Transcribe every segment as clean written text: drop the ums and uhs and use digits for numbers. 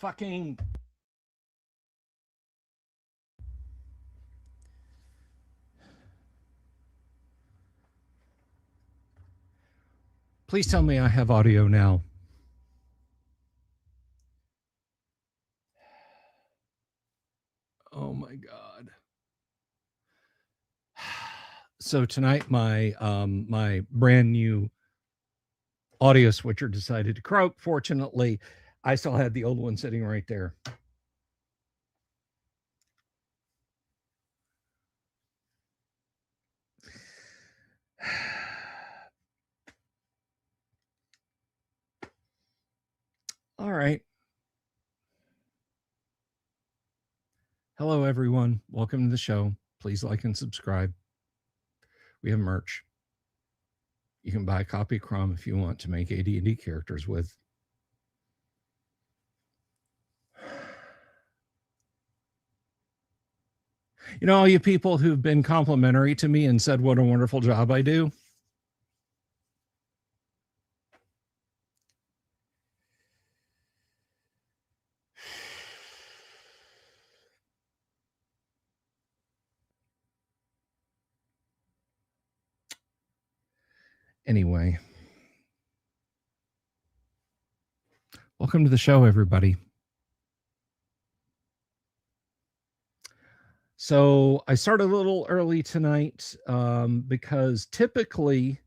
fucking... Please tell me I have audio now. Oh my God. So tonight my my brand new audio switcher decided to croak. Fortunately, I still had the old one sitting right there. All right. Hello, everyone. Welcome to the show. Please like and subscribe. We have merch. You can buy a copy of Crom if you want to make AD&D characters with. You know, all you people who've been complimentary to me and said what a wonderful job I do. Anyway, welcome to the show, everybody. So I started a little early tonight because typically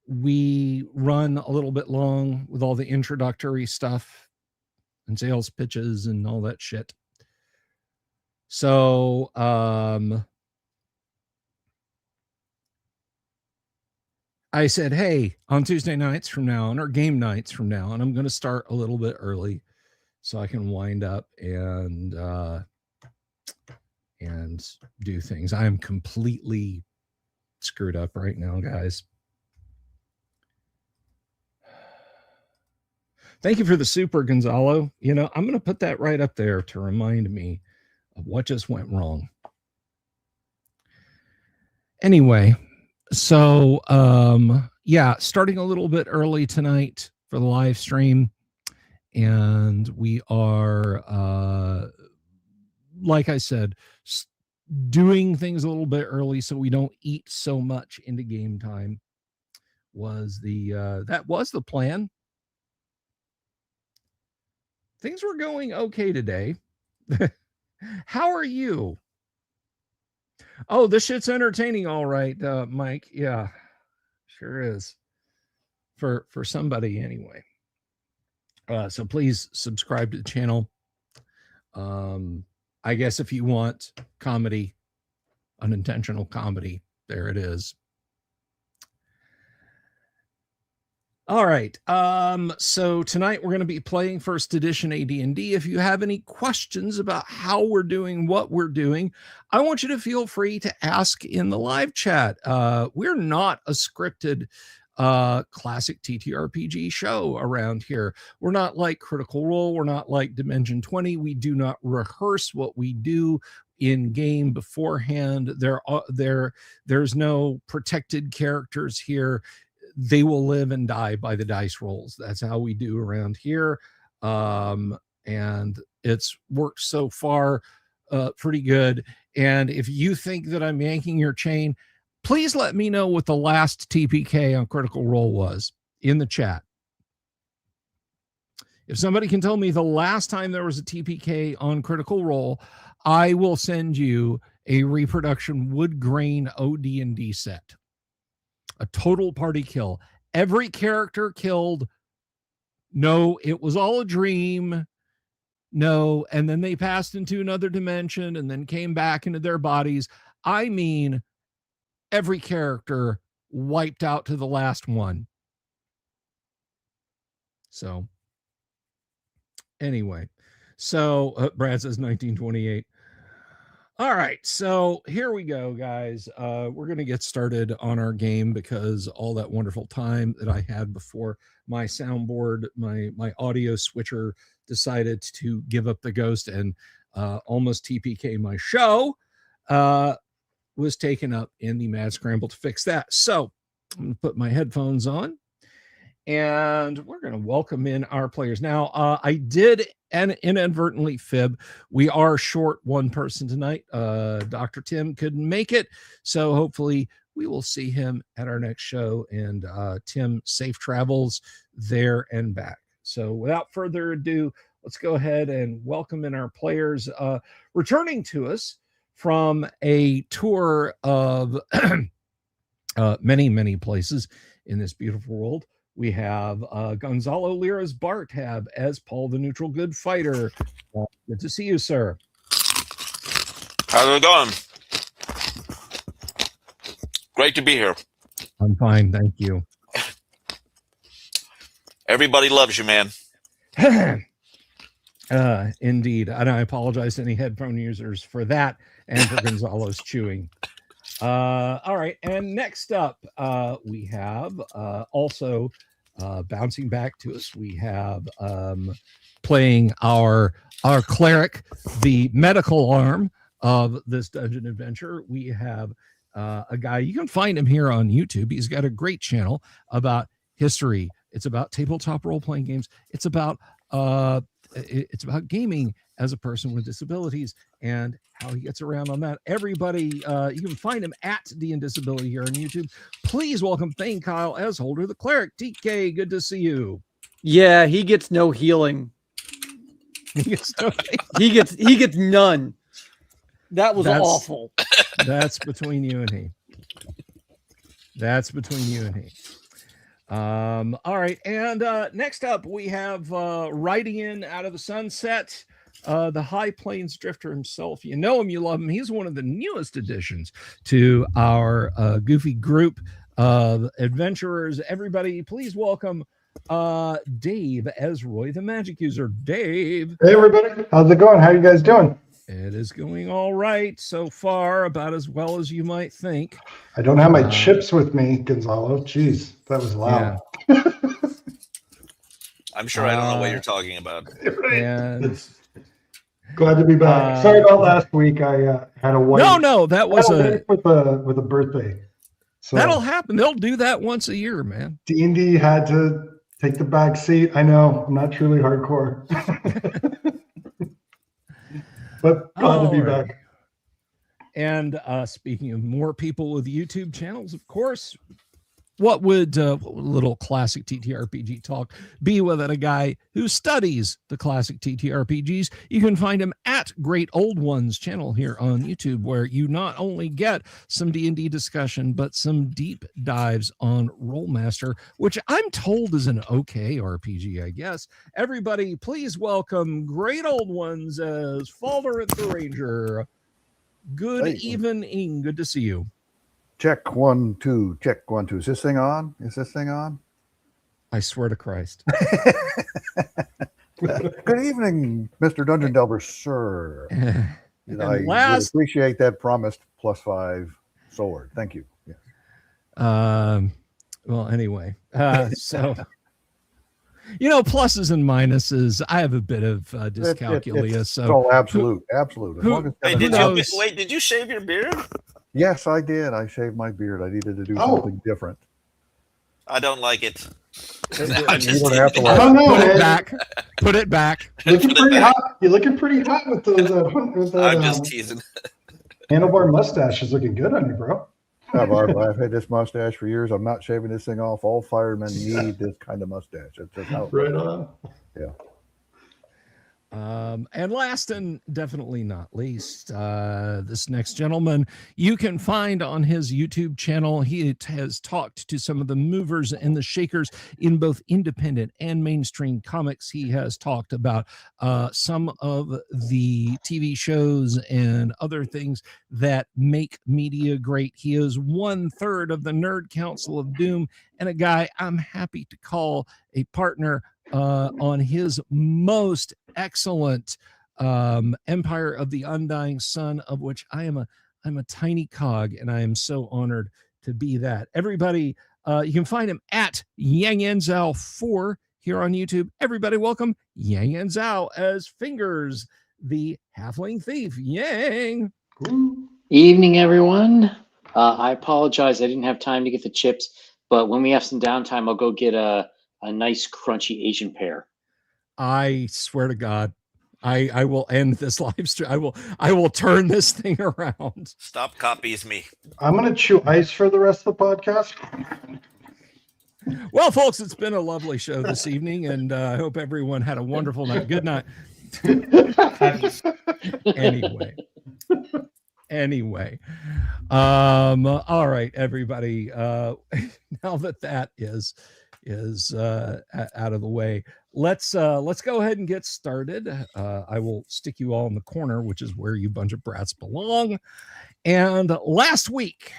we run a little bit long with all the introductory stuff and sales pitches and all that shit. So I said, hey, on Tuesday nights from now on, or game nights from now on, I'm going to start a little bit early so I can wind up and do things. I am completely screwed up right now, guys. Thank you for the super, Gonzalo. You know, I'm going to put that right up there to remind me of what just went wrong. Anyway, so yeah, starting a little bit early tonight for the live stream, and we are like I said, doing things a little bit early so we don't eat so much into game time was that was the plan. Things were going okay today. How are you? Oh, this shit's entertaining, all right, Mike. Yeah, sure is. For somebody anyway. So please subscribe to the channel. I guess if you want comedy, unintentional comedy, there it is. All right. So tonight we're going to be playing first edition AD&D. If you have any questions about how we're doing, what we're doing, I want you to feel free to ask in the live chat. We're not a scripted classic TTRPG show around here. We're not like Critical Role. We're not like Dimension 20. We do not rehearse what we do in game beforehand. There's no protected characters here. They will live and die by the dice rolls. That's how we do around here. And it's worked so far pretty good. And if you think that I'm yanking your chain, please let me know what the last TPK on Critical Role was in the chat. If somebody can tell me the last time there was a TPK on Critical Role, I will send you a reproduction wood grain OD&D set. A total party kill. Every character killed. No, it was all a dream. No, and then they passed into another dimension and then came back into their bodies. I mean, every character wiped out to the last one. So, anyway. So, Brad says 1928. All right, so here we go, guys. We're going to get started on our game because all that wonderful time that I had before my soundboard, my audio switcher decided to give up the ghost and almost TPK my show was taken up in the mad scramble to fix that. So I'm going to put my headphones on And we're going to welcome in our players. Now, I did inadvertently fib. We are short one person tonight. Dr. Tim couldn't make it, so hopefully we will see him at our next show. And Tim, safe travels there and back. So without further ado, let's go ahead and welcome in our players. Returning to us from a tour of many, many places in this beautiful world, we have Gonzalo Lira's Bartab as Paul the Neutral Good Fighter. Good to see you, sir. How's it going? Great to be here. I'm fine, thank you. Everybody loves you, man. Indeed. And I apologize to any headphone users for that and for Gonzalo's chewing. All right. And next up, we have also bouncing back to us, we have playing our cleric, the medical arm of this dungeon adventure. We have a guy, you can find him here on YouTube. He's got a great channel about history. It's about tabletop role-playing games. It's about gaming as a person with disabilities and how he gets around on that. Everybody, you can find him at D&Disability here on YouTube. Please welcome Thane Kyle as Holder the Cleric. TK, good to see you. Yeah, he gets no healing. He gets none. That's awful. That's between you and he. That's between you and he. All right, and next up we have riding in out of the sunset, the High Plains Drifter himself. You know him, you love him. He's one of the newest additions to our goofy group of adventurers. Everybody, please welcome Dave as Roy the Magic User. Dave. Hey everybody, how's it going? How you guys doing? It is going all right so far, about as well as you might think. I don't have my chips with me, Gonzalo. Jeez, that was loud. Yeah. I'm sure I don't know what you're talking about. And glad to be back. Sorry about last week. I had a wife. No, that was with a birthday. So that'll happen. They'll do that once a year, man. D&D had to take the back seat. I know, I'm not truly hardcore. But glad to be back. And speaking of more people with YouTube channels, of course, what would little classic TTRPG talk be without a guy who studies the classic TTRPGs? You can find him at Great Old Ones channel here on YouTube, where you not only get some D&D discussion, but some deep dives on Rollmaster, which I'm told is an okay RPG, I guess. Everybody, please welcome Great Old Ones as Falder the Ranger. Good evening. Good to see you. Check 1 2. Check 1 2. Is this thing on? Is this thing on? I swear to Christ. Good evening, Mr. Dungeon Delver, sir. And I would appreciate that promised +5 sword. Thank you. Yes. Well, anyway, so you know, pluses and minuses. I have a bit of dyscalculia. So absolute. Did you shave your beard? Yes, I did. I shaved my beard. I needed to do something different. I don't like it. You don't have to I don't know, Put man. it back. Put it back. Looking pretty hot. You're looking pretty hot with those. I'm just teasing. Handlebar mustache is looking good on you, bro. I've had this mustache for years. I'm not shaving this thing off. All firemen need this kind of mustache. That's just how. Right on. Yeah. And last and definitely not least, this next gentleman you can find on his YouTube channel. He has talked to some of the movers and the shakers in both independent and mainstream comics. He has talked about some of the TV shows and other things that make media great. He is 1/3 of the Nerd Council of Doom and a guy I'm happy to call a partner on his most excellent Empire of the Undying Sun, of which I'm a tiny cog, and I am so honored to be that. Everybody, you can find him at Yang Zhao 4 here on YouTube. Everybody, welcome Yang Zhao as Fingers, the Halfling Thief. Yang. Evening, everyone. I apologize, I didn't have time to get the chips, but when we have some downtime, I'll go get a a nice crunchy Asian pear. I swear to God, I will end this live stream. I will turn this thing around. Stop copies me. I'm gonna chew ice for the rest of the podcast. Well, folks, it's been a lovely show this evening, and I hope everyone had a wonderful night. Good night. Anyway. All right, everybody. Now that is out of the way, let's go ahead and get started. I will stick you all in the corner, which is where you bunch of brats belong. And last week,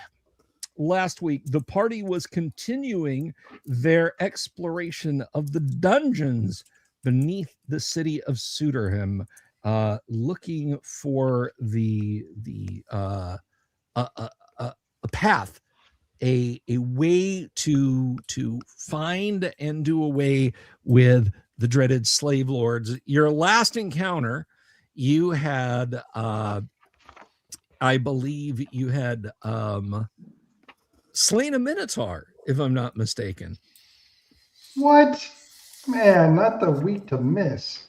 the party was continuing their exploration of the dungeons beneath the city of Suderham, looking for a path, a way to find and do away with the dreaded slave lords. Your last encounter, you had, I believe, you had slain a minotaur, if I'm not mistaken. What? Man, not the week to miss.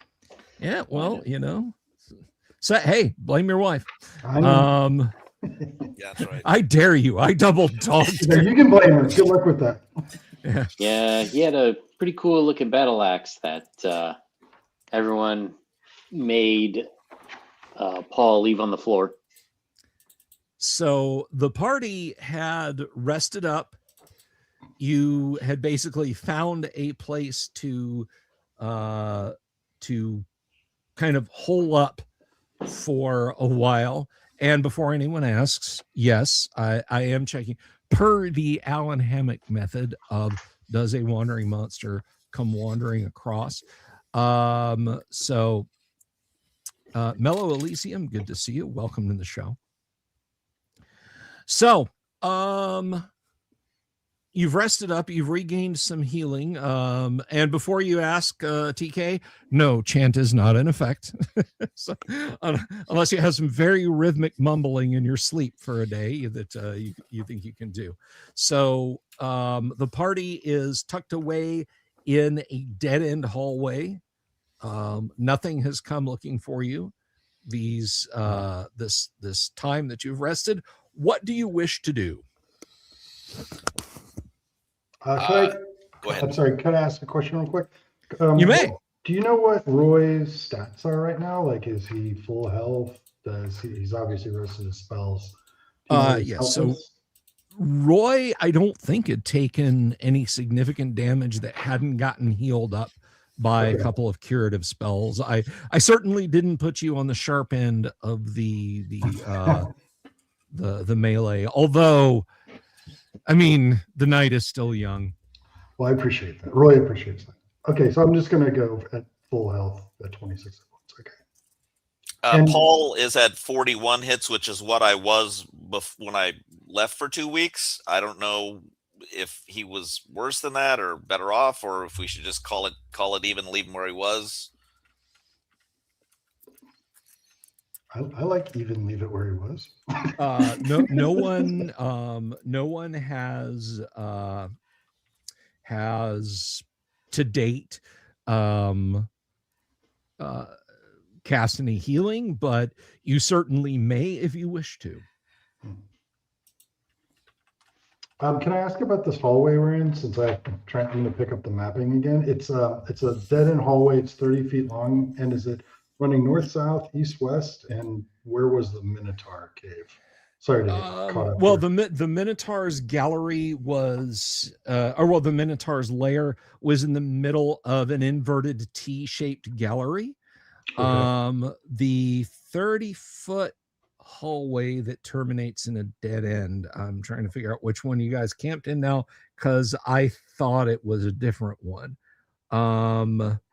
Yeah, well, you know. So hey, blame your wife. I know. Yeah, that's right. I dare you. I double dogged. You can blame her. Good luck with that. Yeah, he had a pretty cool looking battle axe that everyone made Paul leave on the floor. So the party had rested up. You had basically found a place to kind of hole up for a while. And before anyone asks, yes, I am checking per the Alan Hammock method of does a wandering monster come wandering across? So Mellow Elysium, good to see you. Welcome to the show. So, you've rested up, you've regained some healing. And before you ask, TK, no, chant is not in effect. So, unless you have some very rhythmic mumbling in your sleep for a day that you think you can do. So, the party is tucked away in a dead-end hallway. Nothing has come looking for you this time that you've rested. What do you wish to do? Go ahead. I'm sorry. Can I ask a question real quick? You may. Do you know what Roy's stats are right now? Like, is he full health? He's obviously rested his spells. Yes. So Roy, I don't think had taken any significant damage that hadn't gotten healed up by a couple of curative spells. I certainly didn't put you on the sharp end of the melee, although I mean the night is still young. Well, I appreciate that. Roy appreciates that. Okay, so I'm just gonna go at full health at 26 points. Okay. Paul is at 41 hits, which is what I was when I left for 2 weeks. I don't know if he was worse than that or better off, or if we should just call it even, leave him where he was. I like even, leave it where he was. No one has to date cast any healing, but you certainly may if you wish to. Can I ask about this hallway we're in? Since I'm trying to pick up the mapping again, it's a dead end hallway. It's 30 feet long, and is it running north, south, east, west? And where was the Minotaur cave? Sorry to get caught up. Well, the Minotaur's gallery was, the Minotaur's lair was in the middle of an inverted T-shaped gallery. Okay. The 30-foot hallway that terminates in a dead end. I'm trying to figure out which one you guys camped in now, because I thought it was a different one. I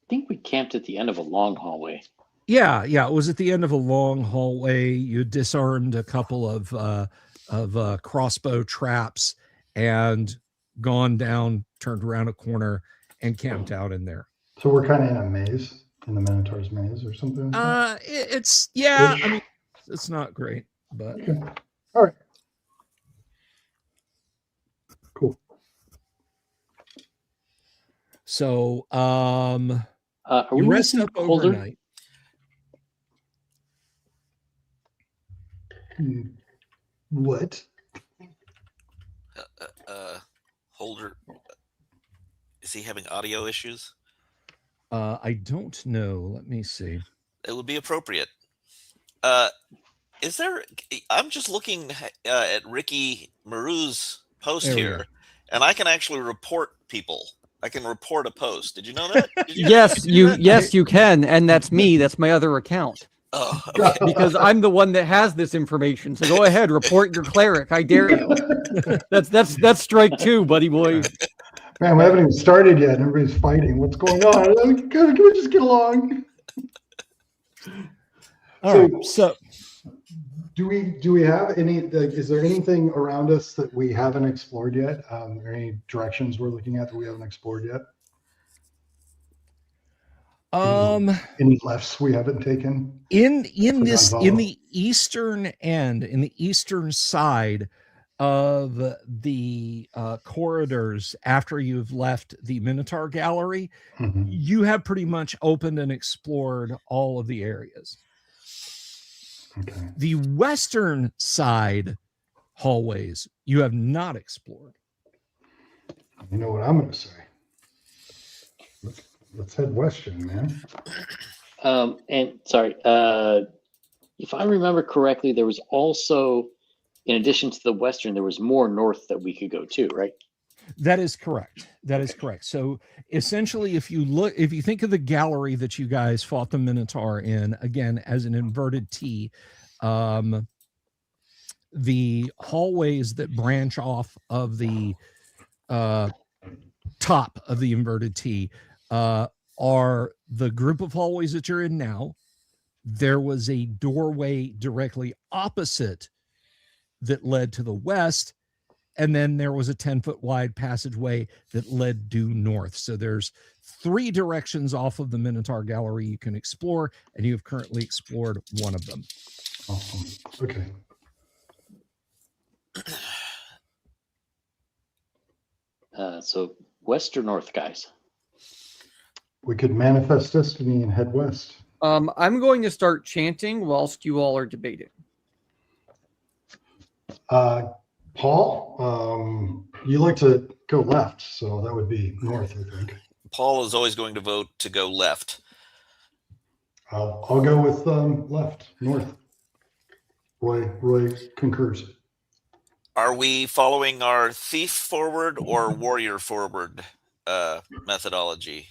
think we camped at the end of a long hallway. Yeah, it was at the end of a long hallway. You disarmed a couple of crossbow traps and gone down, turned around a corner, and camped out in there. So we're kind of in a maze, in the Minotaur's maze or something. I mean, it's not great, but okay. All right. So Are you we rest missing up Holder? overnight. What? Holder, is he having audio issues? I don't know. Let me see. It would be appropriate. Is there? I'm just looking at Ricky Maru's post There we here, go. and I can actually report people. I can report a post. Did you know that? Did you Yes, do you that? yes you can, and that's me. That's my other account Oh, okay. because I'm the one that has this information. So go ahead, report your cleric. I dare you. That's strike 2, buddy boy. Man, we haven't even started yet, and everybody's fighting. What's going on? Can we just get along? All right. So do we have any? Like, is there anything around us that we haven't explored yet? Or any directions we're looking at that we haven't explored yet? Any lefts we haven't taken? In the eastern end, in the eastern side of the corridors, after you've left the Minotaur Gallery, you have pretty much opened and explored all of the areas. Okay. The western side hallways you have not explored. You know what I'm going to say? Let's head western, man. And sorry, if I remember correctly, there was also, in addition to the western, there was more north that we could go to, right? That is correct. That is correct. So essentially, if you think of the gallery that you guys fought the Minotaur in, again, as an inverted T, the hallways that branch off of the top of the inverted T are the group of hallways that you're in now. There was a doorway directly opposite that led to the west, and then there was a 10-foot wide passageway that led due north. So there's 3 directions off of the Minotaur Gallery you can explore, and you have currently explored one of them. Awesome. Okay. So west or north, guys? We could manifest destiny and head west. I'm going to start chanting whilst you all are debating. Paul, you like to go left, so that would be north, I think. Paul is always going to vote to go left. I'll go with left, north. Roy concurs. Are we following our thief forward or warrior forward methodology?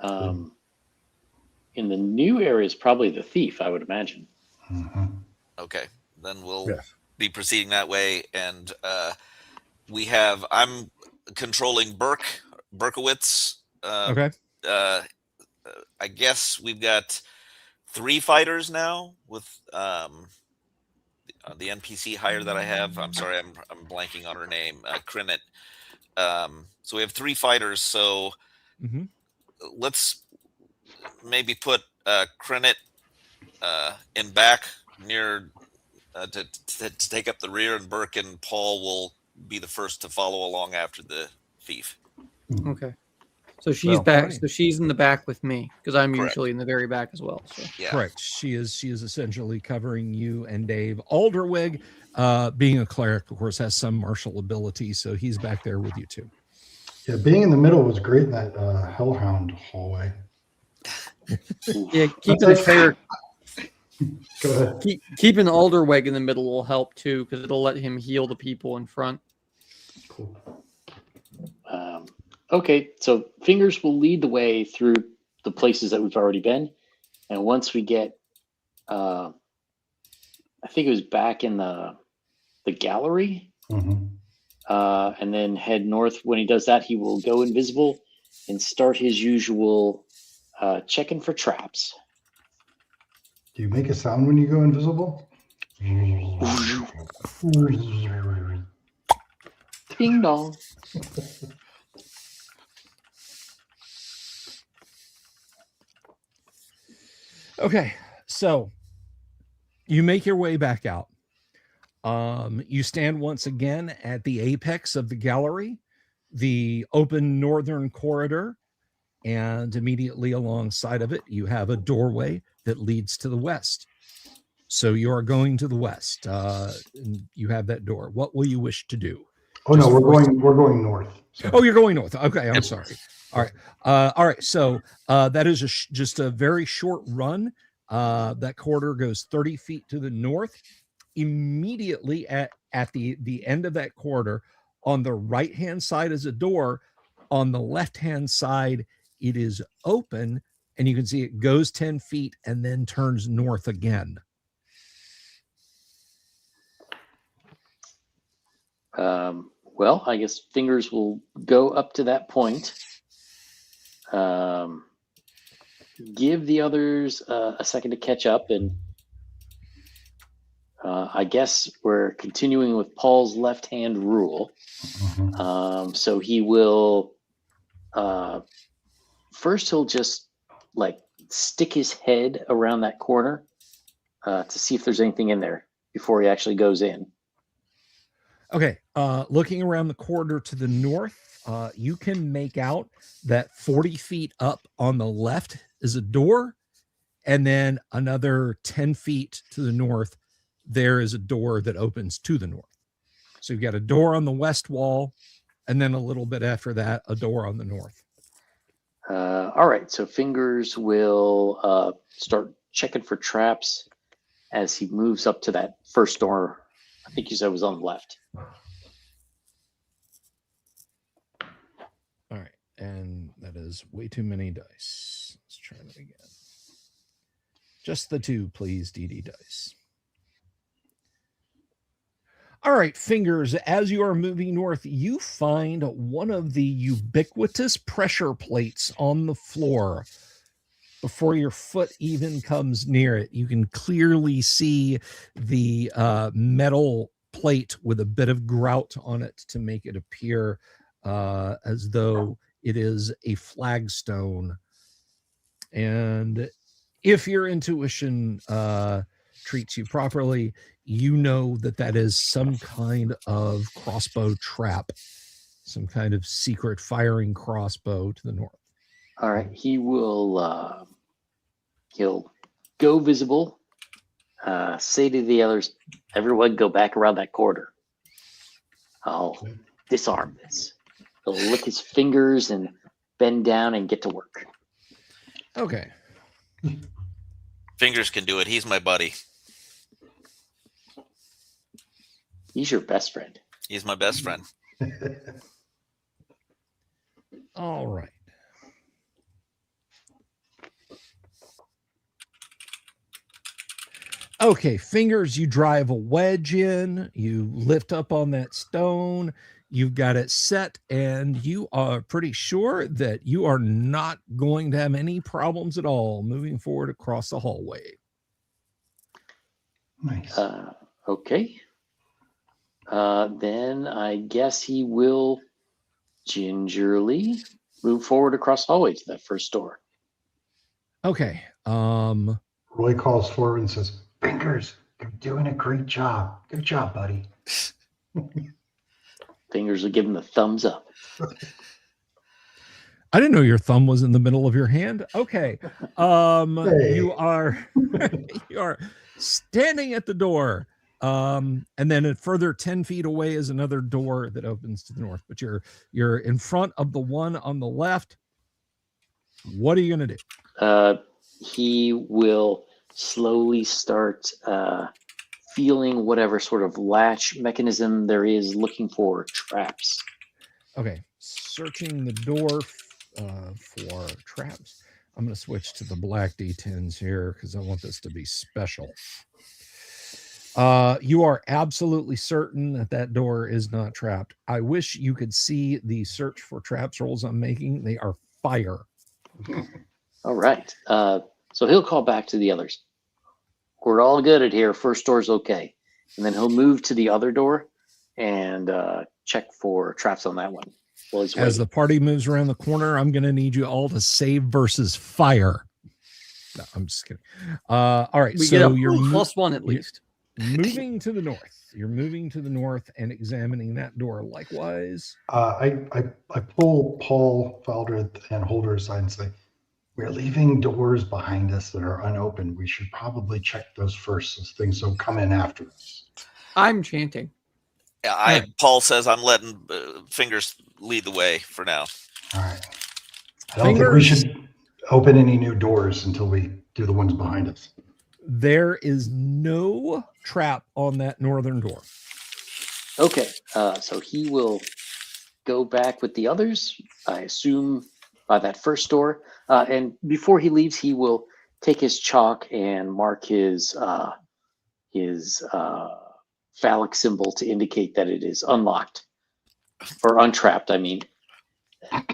In the new areas, probably the thief, I would imagine. Okay, then we'll be proceeding that way. And I'm controlling Berkowitz. Okay. I guess we've got 3 fighters now with the NPC hire that I have. I'm sorry, I'm blanking on her name. Crinit. So we have 3 fighters. So let's maybe put Crinit in back near to take up the rear, and Burke and Paul will be the first to follow along after the thief. Okay. So she's back. So she's in the back with me because I'm usually in the very back as well. So. Yeah. Correct. She is essentially covering you and Dave. Alderwig, being a cleric, of course, has some martial ability, so he's back there with you too. Yeah, being in the middle was great in that Hellhound hallway. Yeah, keeping the cleric. Go ahead. Keeping Alderweg in the middle will help too because it'll let him heal the people in front. Cool. Okay, so Fingers will lead the way through the places that we've already been, and once we get, I think it was back in the gallery, and then head north. When he does that, he will go invisible and start his usual checking for traps. Do you make a sound when you go invisible? Ding dong. Okay, so you make your way back out. You stand once again at the apex of the gallery the open northern corridor, and immediately alongside of it, you have a doorway that leads to the west. So you are going to the west. And you have that door. What will you wish to do? Oh no, we're going north. Sorry. Oh, you're going north. Okay, I'm sorry. All right. All right. So that is just a very short run. That corridor goes 30 feet to the north. Immediately at the end of that corridor, on the right-hand side is a door. On the left-hand side, it is open, and you can see it goes 10 feet and then turns north again. Well, I guess Fingers will go up to that point. Give the others a second to catch up, and I guess we're continuing with Paul's left-hand rule. So he will first he'll just like stick his head around that corner to see if there's anything in there before he actually goes in. Okay, looking around the corridor to the north, you can make out that 40 feet up on the left is a door, and then another 10 feet to the north, there is a door that opens to the north. So you've got a door on the west wall, and then a little bit after that, a door on the north. All right, so Fingers will start checking for traps as he moves up to that first door. I think you said it was on the left. All right, and that is way too many dice. Let's try that again. Just the 2, please, DD dice. All right, Fingers, as you are moving north, you find one of the ubiquitous pressure plates on the floor. Before your foot even comes near it, you can clearly see the metal plate with a bit of grout on it to make it appear as though it is a flagstone. And if your intuition treats you properly, you know that that is some kind of crossbow trap, some kind of secret firing crossbow to the north. All right, he will he'll go visible, say to the others, everyone go back around that corridor. I'll disarm this. He'll lick his fingers and bend down and get to work. Okay. Fingers can do it. He's my buddy. He's your best friend. He's my best friend. All right. Okay, Fingers, you drive a wedge in, you lift up on that stone, you've got it set, and you are pretty sure that you are not going to have any problems at all moving forward across the hallway. Nice. Okay. Then I guess he will gingerly move forward across the hallway to that first door. Okay. Roy calls forward and says, Fingers, you're doing a great job. Good job, buddy. Fingers will give him the thumbs up. I didn't know your thumb was in the middle of your hand. Okay. Hey. You are standing at the door. And then a further 10 feet away is another door that opens to the north, but you're in front of the one on the left. What are you going to do? He will slowly start feeling whatever sort of latch mechanism there is, looking for traps. Okay, searching the door for traps. I'm going to switch to the black D10s here because I want this to be special. You are absolutely certain that that door is not trapped. I wish you could see the search for traps rolls I'm making. They are fire. All right. So he'll call back to the others. We're all good at here. First door's okay. And then he'll move to the other door and check for traps on that one. As the party moves around the corner, I'm going to need you all to save versus fire. No, I'm just kidding. All right. We so get you're +1 at least. Moving to the north. you're moving to the north and examining that door. Likewise, I pull Paul, Valdred, and Holder aside and say, we're leaving doors behind us that are unopened. We should probably check those first so things don't come in after us. I'm chanting. Yeah, Paul says I'm letting Fingers lead the way for now. All right. I don't think we should open any new doors until we do the ones behind us. There is no trap on that northern door. Okay, so he will go back with the others, I assume, by that first door. And before he leaves, he will take his chalk and mark his phallic symbol to indicate that it is unlocked or untrapped, I mean.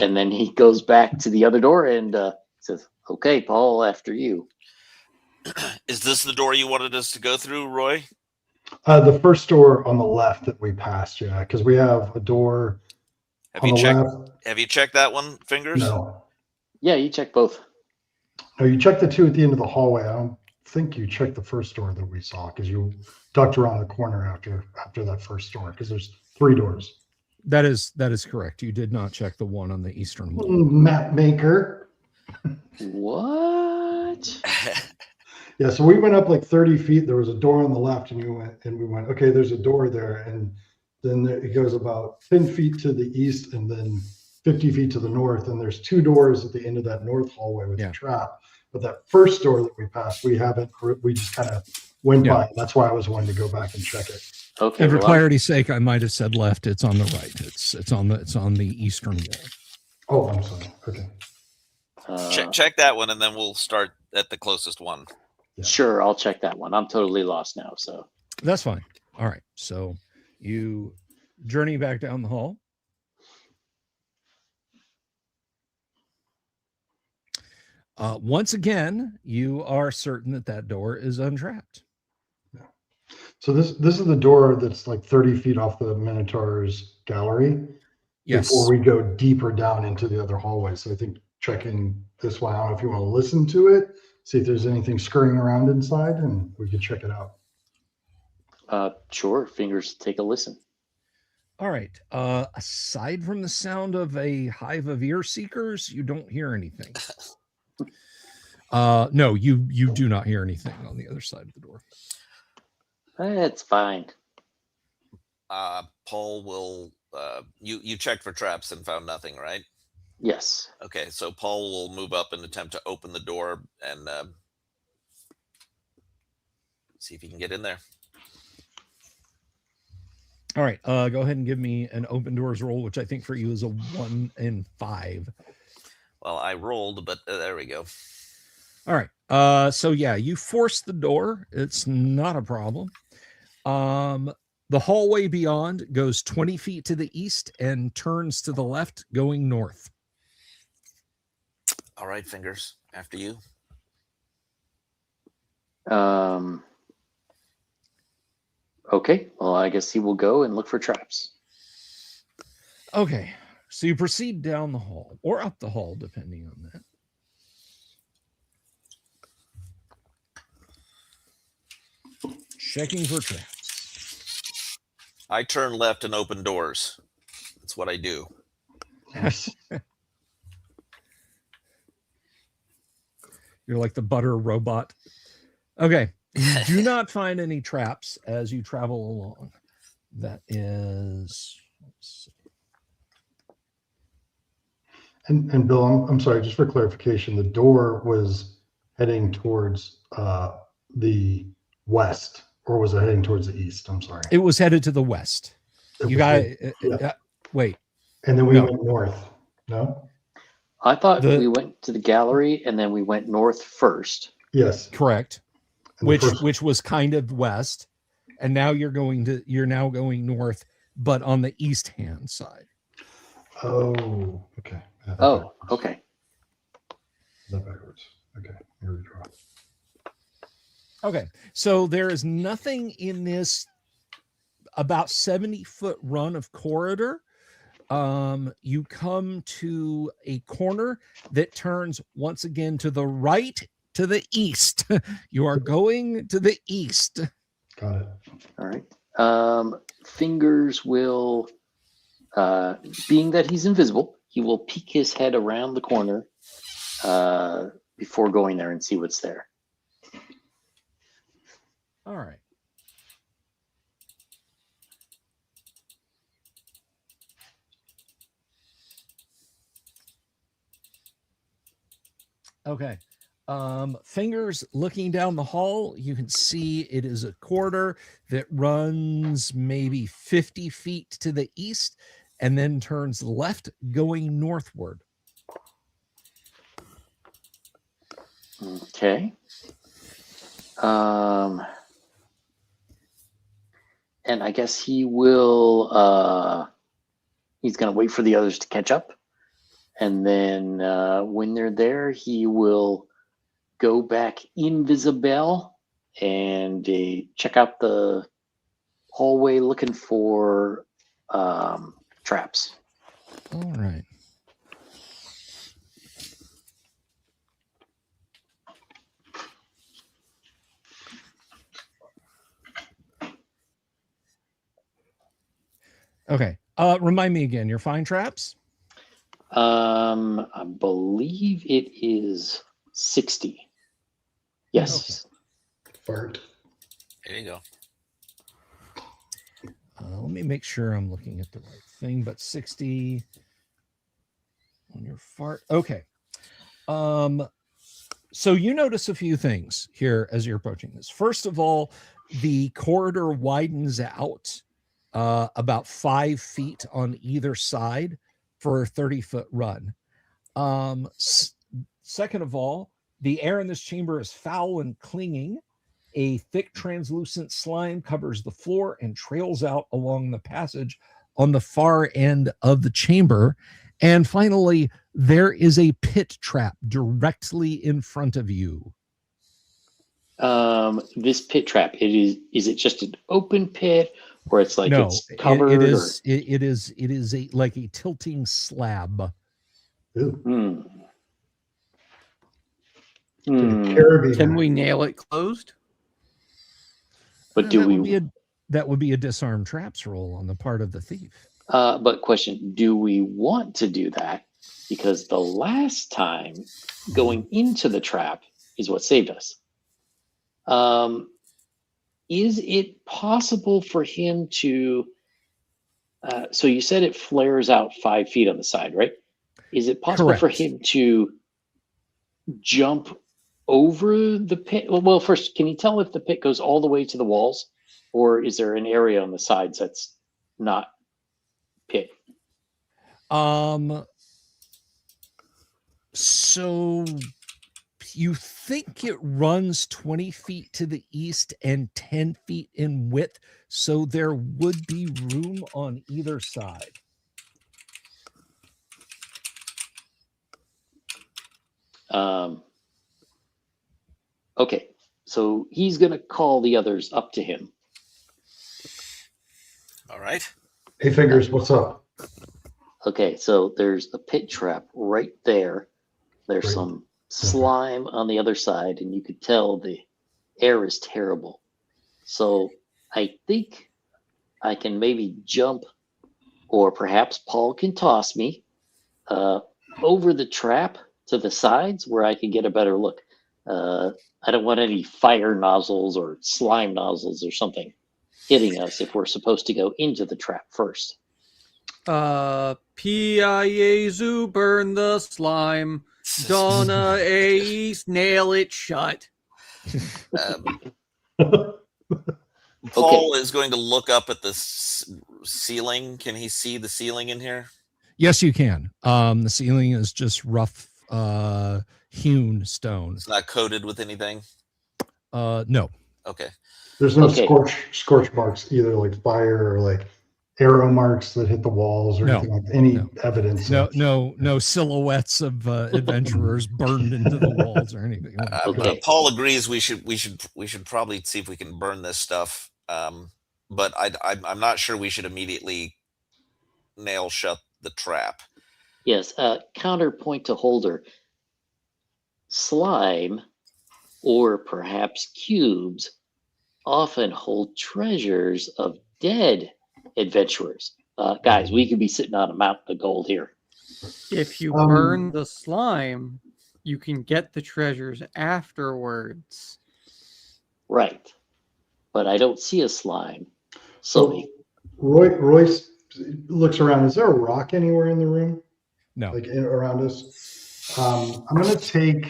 And then he goes back to the other door and says, okay, Paul, after you. Is this the door you wanted us to go through, Roy? The first door on the left that we passed, yeah, because we have a door Have on you the checked? left. Have you checked that one, Fingers? No. Yeah, you check both. No, you checked the two at the end of the hallway. I don't think you checked the first door that we saw because you ducked around the corner after that first door because there's 3 doors. That is correct. You did not check the one on the eastern wall. Map maker. What? Yeah, so we went up like 30 feet. There was a door on the left, and we went, okay, there's a door there, and then it goes about 10 feet to the east, and then 50 feet to the north, and there's 2 doors at the end of that north hallway with the trap. But that first door that we passed, we just kind of went by. That's why I was wanting to go back and check it. Okay. And for clarity's sake, I might have said left. It's on the right. It's on the eastern wall. Oh, I'm sorry. Okay. Check that one, and then we'll start at the closest one. Yeah. Sure, I'll check that one. I'm totally lost now, so. That's fine. All right. So you journey back down the hall. Once again, you are certain that door is untrapped. Yeah. So this is the door that's like 30 feet off the Minotaur's gallery. Yes. Before we go deeper down into the other hallway. So I think checking this one, I don't know if you want to listen to it, see if there's anything scurrying around inside, and we could check it out. Sure, Fingers, take a listen. All right. Aside from the sound of a hive of ear seekers, you don't hear anything. No, you do not hear anything on the other side of the door. That's fine. Paul will. You checked for traps and found nothing, right? Yes. Okay, so Paul will move up and attempt to open the door and see if he can get in there. All right. Go ahead and give me an open doors roll, which I think for you is a 1 in 5. Well, I rolled, but there we go. All right. So yeah, you force the door. It's not a problem. The hallway beyond goes 20 feet to the east and turns to the left, going north. All right, Fingers, after you. Okay, well, I guess he will go and look for traps. Okay, so you proceed down the hall or up the hall, depending on that. Checking for traps. I turn left and open doors. That's what I do. You're like the butter robot. Okay. You do not find any traps as you travel along. That is... Let's see. And Bill, I'm sorry, just for clarification, the door was heading towards the west, or was it heading towards the east? I'm sorry. It was headed to the west. You got wait. And then we went north. No? I thought we went to the gallery and then we went north first. Yes. Correct. Which was kind of west. And now you're now going north, but on the east hand side. Oh, okay. Oh, okay. That backwards. Okay. Here we go. Okay. So there is nothing in this about 70-foot run of corridor. You come to a corner that turns once again to the right, to the east. You are going to the east. Got it. All right. Fingers will, being that he's invisible, he will peek his head around the corner before going there and see what's there. All right. Okay. Fingers looking down the hall, you can see it is a corridor that runs maybe 50 feet to the east and then turns left going northward. Okay. And I guess he will, he's going to wait for the others to catch up. And then when they're there, he will go back invisible and check out the hallway looking for traps. All right. Okay. Remind me again, your find traps? I believe it is 60. Yes. Okay. Fart. There you go. Let me make sure I'm looking at the right thing, but 60 on your fart. Okay. So you notice a few things here as you're approaching this. First of all, the corridor widens out about 5 feet on either side for a 30-foot run. Second of all, the air in this chamber is foul and clinging. A thick translucent slime covers the floor and trails out along the passage on the far end of the chamber. And finally, there is a pit trap directly in front of you. This pit trap, is it just an open pit, or it's like No, it's covered? it is like a tilting slab. Ooh. Can we nail it closed? But that would be a disarm traps roll on the part of the thief. But question, do we want to do that? Because the last time going into the trap is what saved us. Is it possible for him to, so you said it flares out 5 feet on the side, right? Is it possible Correct. for him to jump over the pit? Well, first, can you tell if the pit goes all the way to the walls, or is there an area on the sides that's not pit? So you think it runs 20 feet to the east and 10 feet in width, so there would be room on either side. Okay, so he's going to call the others up to him. All right. Hey, Fingers, what's up? Okay, so there's a pit trap right there. There's Right. some slime on the other side, and you could tell the air is terrible. So I think I can maybe jump, or perhaps Paul can toss me over the trap to the sides where I can get a better look. I don't want any fire nozzles or slime nozzles or something hitting us if we're supposed to go into the trap first. P-I-A-ZU, burn the slime. Donna Ace, nail it shut. Paul is going to look up at the ceiling. Can he see the ceiling in here? Yes, you can. The ceiling is just rough hewn stone. It's not coated with anything? No. Okay. There's no scorch marks, either like fire or like arrow marks that hit the walls or anything like any evidence. No silhouettes of adventurers burned into the walls or anything. Paul agrees we should probably see if we can burn this stuff. But I'm not sure we should immediately nail shut the trap. Yes, counterpoint to Holder. Slime, or perhaps cubes, often hold treasures of dead adventurers. Guys, we could be sitting on a mountain of gold here. If you Um, burn the slime, you can get the treasures afterwards. Right. But I don't see a slime. So Royce looks around. Is there a rock anywhere in the room? No. Like around us? I'm going to take,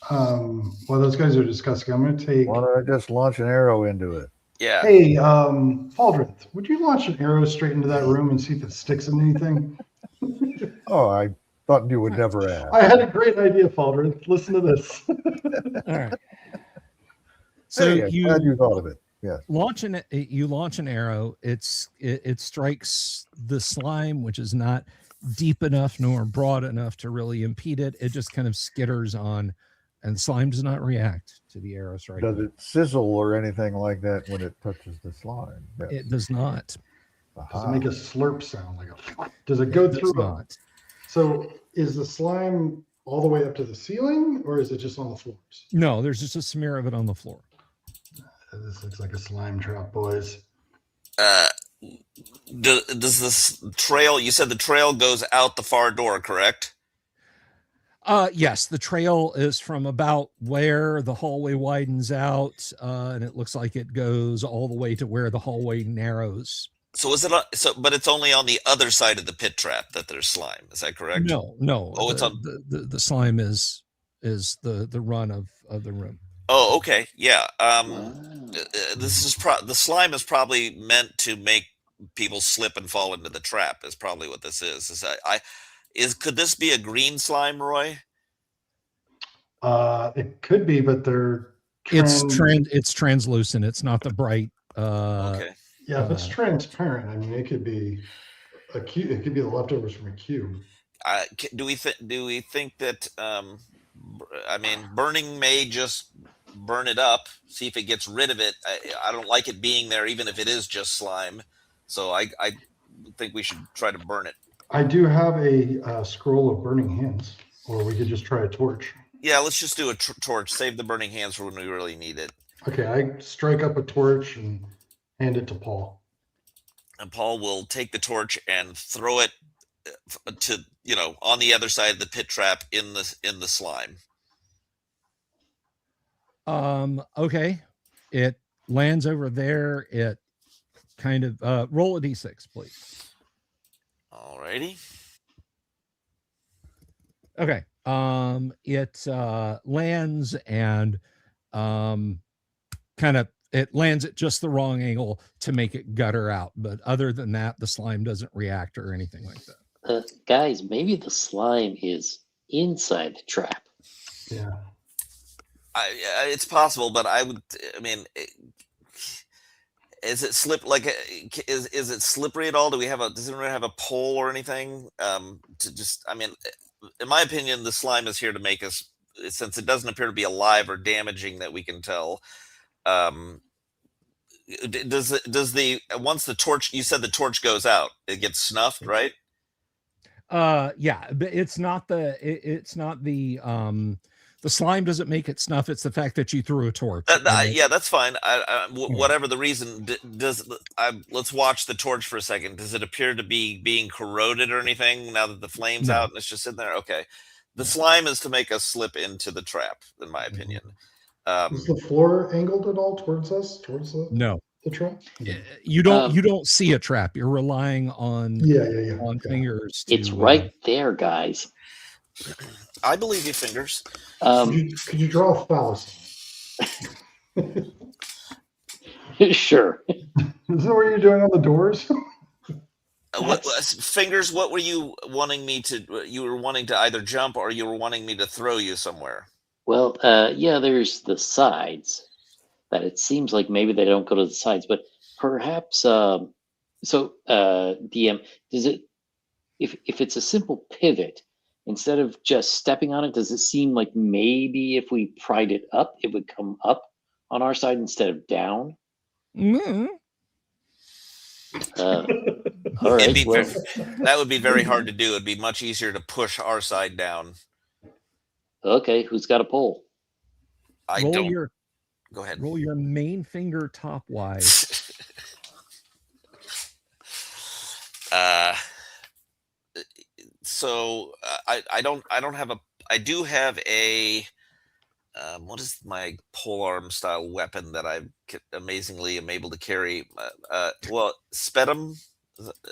while those guys are discussing, I'm going to take, Why don't I just launch an arrow into it? Yeah. hey, Faldrith, would you launch an arrow straight into that room and see if it sticks in anything? Oh, I thought you would never ask. I had a great idea, Faldrith. Listen to this. All right. So Hey, I'm glad you thought of it. Yes. You launch an arrow. It strikes the slime, which is not deep enough nor broad enough to really impede it. It just kind of skitters on, and slime does not react to the arrow strike. Does it sizzle or anything like that when it touches the slime? Yes. It does not. Does it make a slurp sound? Does it go through? Not. So is the slime all the way up to the ceiling, or is it just on the floors? No, there's just a smear of it on the floor. This looks like a slime trap, boys. Does this trail? You said the trail goes out the far door, correct? Yes, the trail is from about where the hallway widens out, and it looks like it goes all the way to where the hallway narrows. So is it but it's only on the other side of the pit trap that there's slime. Is that correct? No. Oh, it's on the slime is the run of the room. Oh, okay. Yeah. Wow. This is the slime is probably meant to make people slip and fall into the trap. Is probably what this is. Could this be a green slime, Roy? It could be, but they're it's translucent. It's not the bright. Okay. Yeah, if it's transparent, I mean, it could be a cube. It could be the leftovers from a cube. Do we think that? I mean, burning may just burn it up. See if it gets rid of it. I don't like it being there, even if it is just slime. So I think we should try to burn it. I do have a scroll of burning hands, or we could just try a torch. Yeah, let's just do a torch. Save the burning hands for when we really need it. Okay, I strike up a torch and hand it to Paul. And Paul will take the torch and throw it to on the other side of the pit trap in the slime. Okay, it lands over there. It kind of roll a d6, please. Alrighty. Okay. It lands and it lands at just the wrong angle to make it gutter out. But other than that, the slime doesn't react or anything like that. Guys, maybe the slime is inside the trap. Yeah. It's possible, but I mean, is it is it slippery at all? Does anyone have a pole or anything? In my opinion, the slime is here to make us, since it doesn't appear to be alive or damaging that we can tell. Once the torch, you said the torch goes out, it gets snuffed, right? Yeah, but it's not the slime doesn't make it snuff. It's the fact that you threw a torch. Yeah, that's fine. Whatever the reason, let's watch the torch for a second. Does it appear to be being corroded or anything now that the flame's out and it's just sitting there? Okay. The slime is to make us slip into the trap, in my opinion. Is the floor angled at all towards us? Towards the trap? You don't see a trap. You're relying on on fingers. It's right there, guys. I believe you, Fingers. Could you draw a phallus? Sure. Is that what you're doing on the doors? Fingers, what were you wanting me to? You were wanting to either jump or you were wanting me to throw you somewhere. Well, yeah, there's the sides. That it seems like maybe they don't go to the sides, but perhaps. DM, does it? If it's a simple pivot, instead of just stepping on it, does it seem like maybe if we pried it up, it would come up on our side instead of down? Mm-hmm. All right. That would be very hard to do. It'd be much easier to push our side down. Okay, who's got a pole? I don't. Go ahead. Roll your main finger top wise. So I don't have a. I do have a. What is my polearm style weapon that I amazingly am able to carry? Well, Spedum.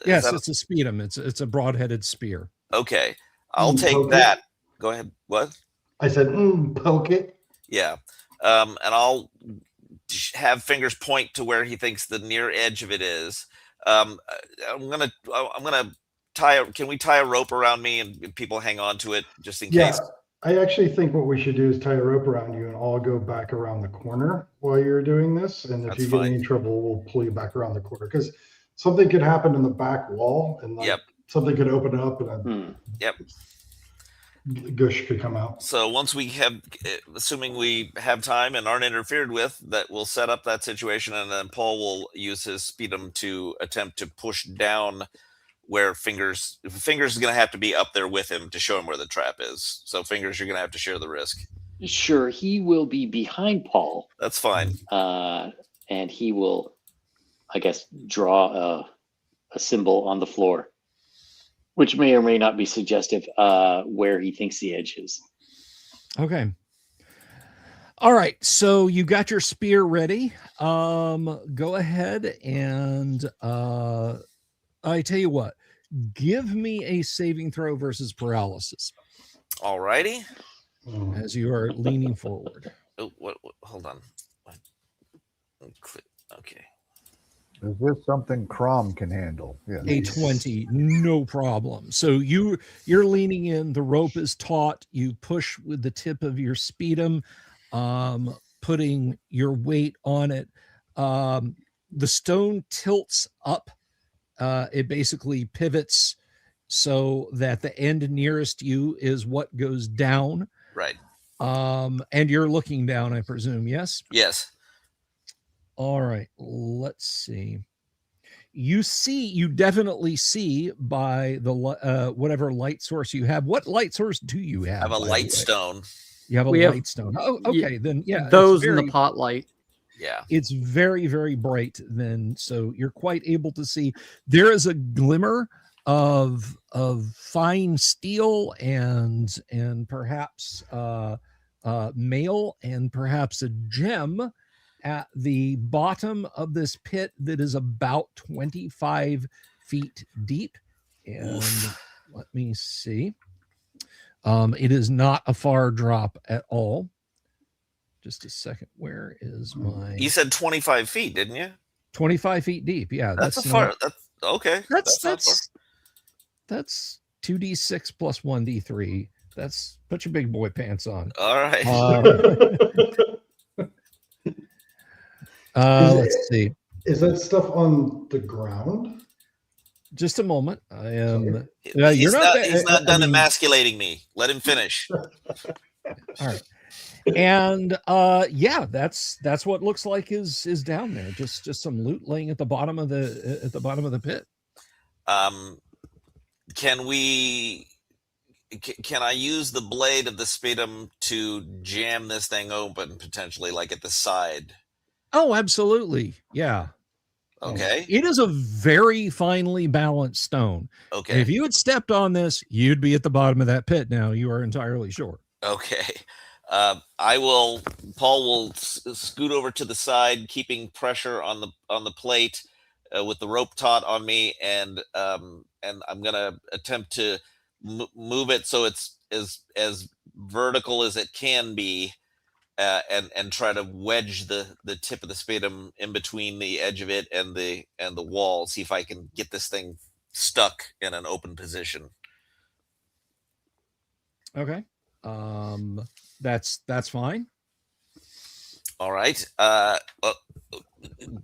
Yes, it's a speedum. It's a broad-headed spear. Okay, I'll take poke that. Go ahead. What? I said, poke it. Yeah, and I'll have fingers point to where he thinks the near edge of it is. I'm gonna tie. Can we tie a rope around me and people hang on to it just in case? I actually think what we should do is tie a rope around you and all go back around the corner while you're doing this. And if That's you get fine. any trouble, we'll pull you back around the corner because something could happen in the back wall and like something could open up and gush could come out. So once we have, assuming we have time and aren't interfered with, that we'll set up that situation, and then Paul will use his speedum to attempt to push down where Fingers is going to have to be up there with him to show him where the trap is. So Fingers, you're going to have to share the risk. Sure, he will be behind Paul. That's fine. And he will, I guess, draw a symbol on the floor, which may or may not be suggestive where he thinks the edge is. Okay. All right. So you got your spear ready. Go ahead and I tell you what, give me a saving throw versus paralysis. All righty. As you are leaning forward. Oh, what hold on. Okay. Is this something Crom can handle? Yeah. A 20, no problem. So you're leaning in, the rope is taut, you push with the tip of your speedum, putting your weight on it. The stone tilts up. It basically pivots so that the end nearest you is what goes down. Right. And you're looking down, I presume, yes? Yes. All right, let's see. You definitely see by the whatever light source you have. What light source do you have? I have a light stone. You have a light stone. Oh, okay. Then those in the pot light. Yeah. It's very, very bright then. So you're quite able to see. There is a glimmer of fine steel and perhaps mail and perhaps a gem at the bottom of this pit that is about 25 feet deep. And let me see. It is not a far drop at all. Just a second. Where is my... You said 25 feet, didn't you? 25 feet deep. Yeah. That's a far... That's okay. That's 2d6 plus 1d3. That's... Put your big boy pants on. All right. Let's see. Is that stuff on the ground? Just a moment. I am. He's not done emasculating me. Let him finish. All right. And that's what looks like is down there. Just some loot laying at the bottom of the pit. Can I use the blade of the speedum to jam this thing open potentially, like at the side? Oh, absolutely. Yeah. Okay. It is a very finely balanced stone. Okay. And if you had stepped on this, you'd be at the bottom of that pit now. You are entirely sure. Okay. Paul will scoot over to the side, keeping pressure on the plate with the rope taut on me, and I'm gonna attempt to move it so it's as vertical as it can be. And try to wedge the tip of the speedum in between the edge of it and the wall. See if I can get this thing stuck in an open position. Okay. That's fine. All right.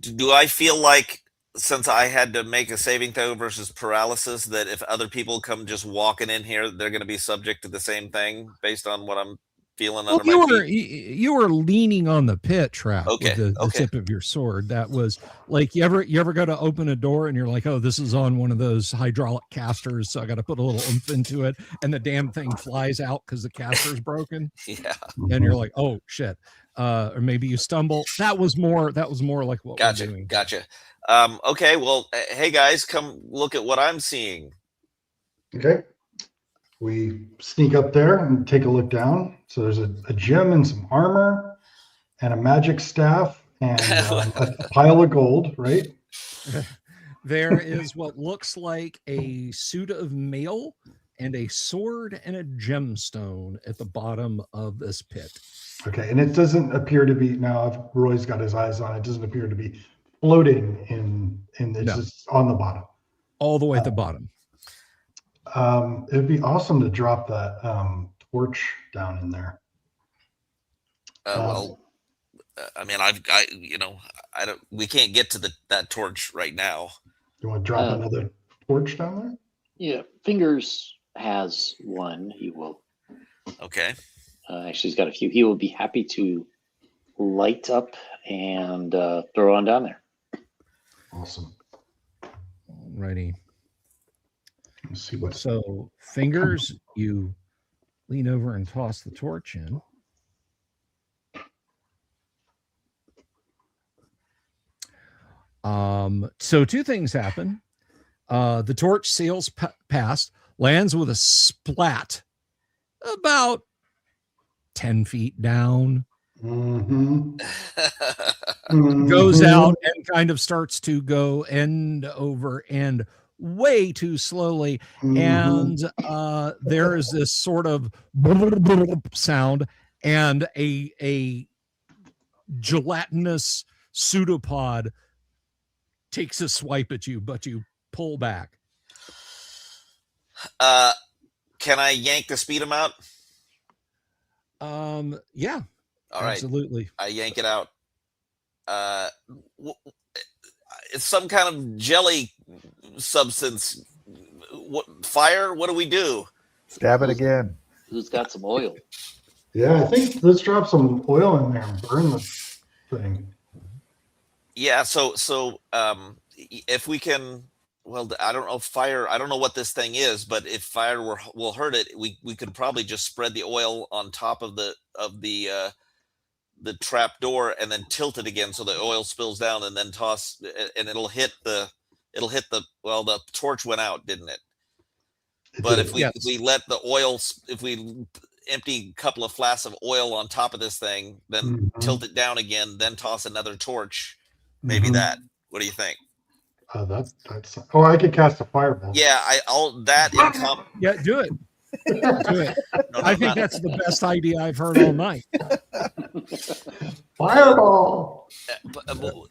Do I feel like, since I had to make a saving throw versus paralysis, that if other people come just walking in here, they're going to be subject to the same thing based on what I'm feeling under my feet? You were leaning on the pit trap with the tip of your sword. That was like, you ever go to open a door and you're like, oh, this is on one of those hydraulic casters, so I got to put a little oomph into it, and the damn thing flies out because the caster's broken. Yeah. And you're like, oh shit. or maybe you stumble. That was more like what we're doing. Gotcha. Okay, well, hey guys, come look at what I'm seeing. Okay. We sneak up there and take a look down. So there's a gem and some armor and a magic staff and a pile of gold, right? There is what looks like a suit of mail and a sword and a gemstone at the bottom of this pit. Okay, and it doesn't appear to be, now if Roy's got his eyes on it, doesn't appear to be floating it's just on the bottom. All the way at the bottom. It'd be awesome to drop that torch down in there. Well, I mean, we can't get to that torch right now. You want to drop another torch down there? Yeah, Fingers has one. He will. Okay. Actually, he's got a few. He will be happy to light up and throw on down there. Awesome. Alrighty. Let's see what. So, Fingers, you lean over and toss the torch in. So two things happen. The torch sails past, lands with a splat about 10 feet down, Mm-hmm. goes out and kind of starts to go end over end way too slowly. And there is this sort of sound, and a gelatinous pseudopod takes a swipe at you, but you pull back. Can I yank the speed amount? Yeah. All right. Absolutely. I yank it out. It's some kind of jelly substance. Fire? What do we do? Stab it again. Who's got some oil? Yeah, I think let's drop some oil in there and burn the thing. Yeah, so if we can, well, I don't know, fire, I don't know what this thing is, but if fire will hurt it, we could probably just spread the oil on top of the trap door and then tilt it again so the oil spills down, and then toss, and it'll hit the torch went out, didn't it? But if we let the oil, if we empty a couple of flasks of oil on top of this thing, then tilt it down again, then toss another torch, maybe that. What do you think? That's I could cast a fireball. Yeah, Yeah, do it. Do it. I think that's the best idea I've heard all night. Fireball.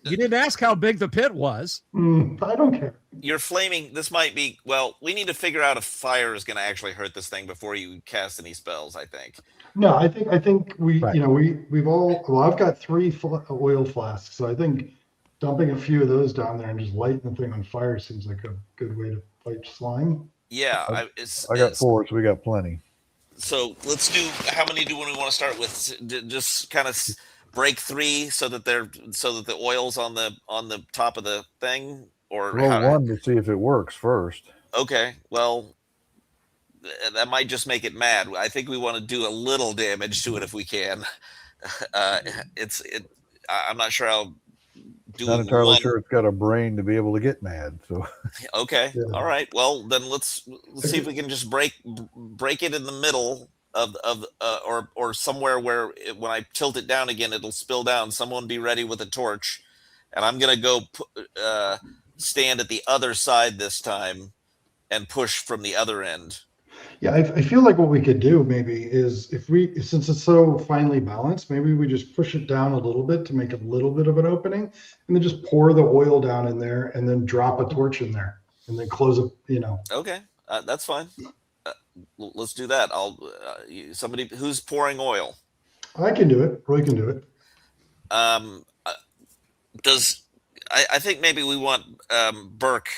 You didn't ask how big the pit was. I don't care. You're flaming. This might be. Well, we need to figure out if fire is going to actually hurt this thing before you cast any spells, I think. No, I think we, we've all. Well, I've got 3 oil flasks, so I think dumping a few of those down there and just lighting the thing on fire seems like a good way to fight slime. Yeah, I got 4, so we got plenty. So let's do. How many do we want to start with? Just kind of break 3 so that the oil's on the top of the thing, or roll 1 to see if it works first. Okay, well, that might just make it mad. I think we want to do a little damage to it if we can. I'm not sure how. Not entirely sure it's got a brain to be able to get mad. So okay, all right. Well, then let's see if we can just break it in the middle of or somewhere where when I tilt it down again, it'll spill down. Someone be ready with a torch, and I'm gonna go stand at the other side this time and push from the other end. Yeah, I feel like what we could do maybe is since it's so finely balanced, maybe we just push it down a little bit to make a little bit of an opening, and then just pour the oil down in there, and then drop a torch in there, and then close it. Okay, that's fine. Let's do that. Somebody who's pouring oil. I can do it. Roy can do it. I think maybe we want Burke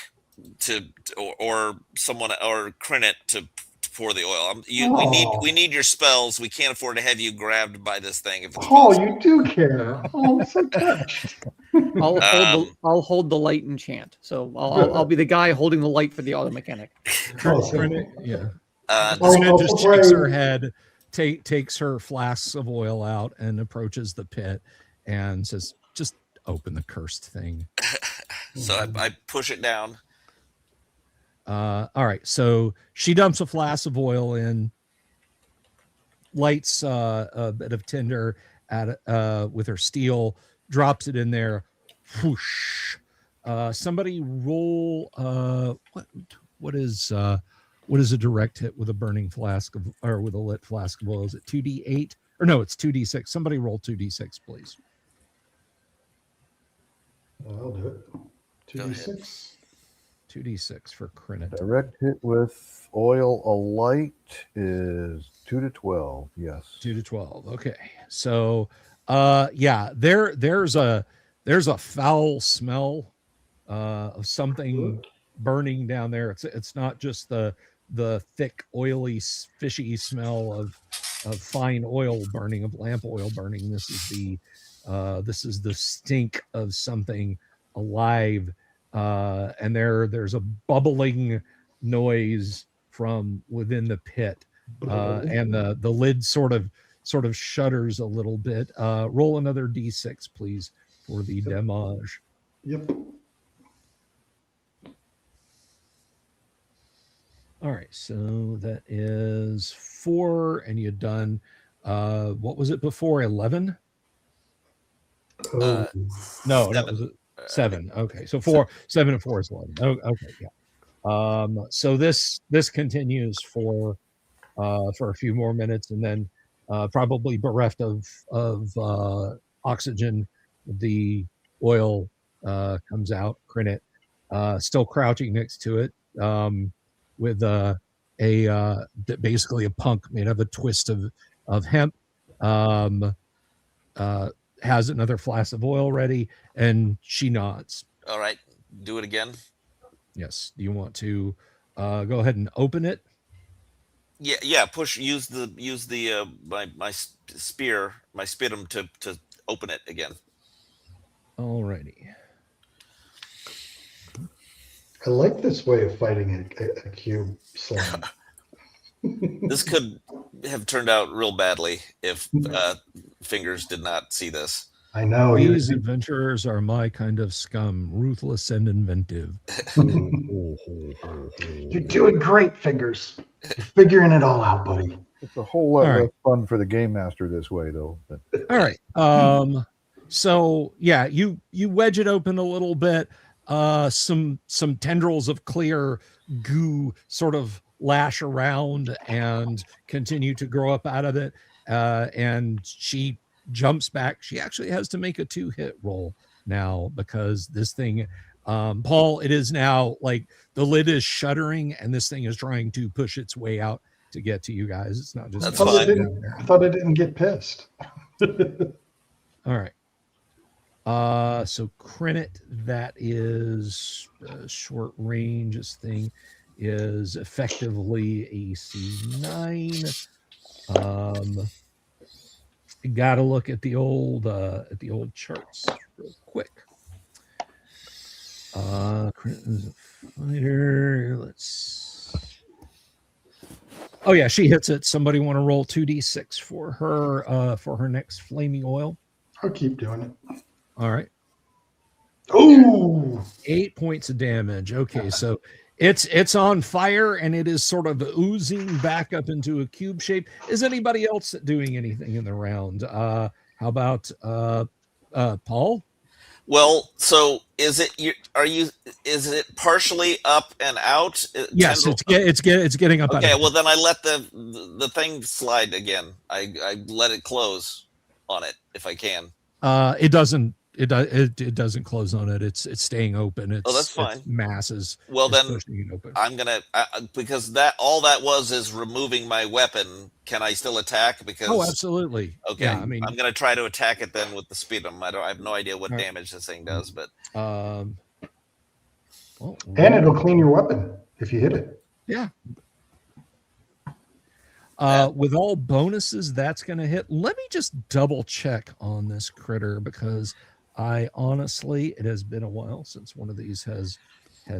or someone or Crinit to pour the oil. We need your spells. We can't afford to have you grabbed by this thing. You do care. Oh, I'm so touched. I'll hold the light and chant. So I'll be the guy holding the light for the auto mechanic. Yeah. Crinit just shakes her head, takes her flasks of oil out and approaches the pit and says, "Just open the cursed thing." So I push it down. All right. So she dumps a flask of oil in, lights a bit of tinder at with her steel, drops it in there. Whoosh. Somebody roll. What is a direct hit with a burning flask of, or with a lit flask of oil? Is it 2d8 or no? It's 2d6. Somebody roll 2d6, please. I'll do it. 2d6. 2d6 for Crinit. Direct hit with oil alight is 2 to 12. Yes. 2 to 12. Okay. So yeah, there's a foul smell of something burning down there. It's not just the thick, oily, fishy smell of fine oil burning, of lamp oil burning. This is the stink of something alive. And there's a bubbling noise from within the pit, and the lid sort of shudders a little bit. Roll another d6, please, for the damage. Yep. All right, so that is 4, and you've done what was it before? 11? Oh, No, that was 7. Okay, so 7 and 4 is 11. Oh, okay, yeah. So this continues for a few more minutes, and then probably bereft of oxygen, the oil comes out. Crinit still crouching next to it, with basically a punk made of a twist of hemp. Has another flask of oil ready, and she nods. All right, do it again. Yes. Do you want to go ahead and open it? Yeah. Push. Use the my spear, my spitum to open it again. All righty. I like this way of fighting a cube slam. This could have turned out real badly if Fingers did not see this. I know. These adventurers are my kind of scum, ruthless and inventive. You're doing great, Fingers. You're figuring it all out, buddy. It's a whole lot less fun for the game master this way, though. All right. So yeah, you wedge it open a little bit. Some tendrils of clear goo sort of lash around and continue to grow up out of it. And she jumps back. She actually has to make a 2-hit roll now, because this thing, Paul, it is now like the lid is shuddering and this thing is trying to push its way out to get to you guys. It's not just. That's fine. I thought I didn't get pissed. All right. So Crinit, that is short range. This thing is effectively AC 9. Got to look at the old charts real quick. Crinit is a fighter. Let's. Oh yeah, she hits it. Somebody want to roll 2d6 for her next flaming oil? I'll keep doing it. All right. Ooh, 8 points of damage. Okay, so it's on fire and it is sort of oozing back up into a cube shape. Is anybody else doing anything in the round? How about Paul? Well, so is it partially up and out? Yes, it's getting up. Okay, well then I let the thing slide again. I let it close on it if I can. It doesn't close on it. It's staying open. That's fine. Masses. Well then, I'm gonna because all that was is removing my weapon. Can I still attack? Because absolutely. Okay, yeah, I mean, I'm gonna try to attack it then with the speedum. I have no idea what damage this thing does, but and it'll clean your weapon if you hit it. Yeah. With all bonuses, that's going to hit. Let me just double check on this critter, because I honestly, it has been a while since one of these has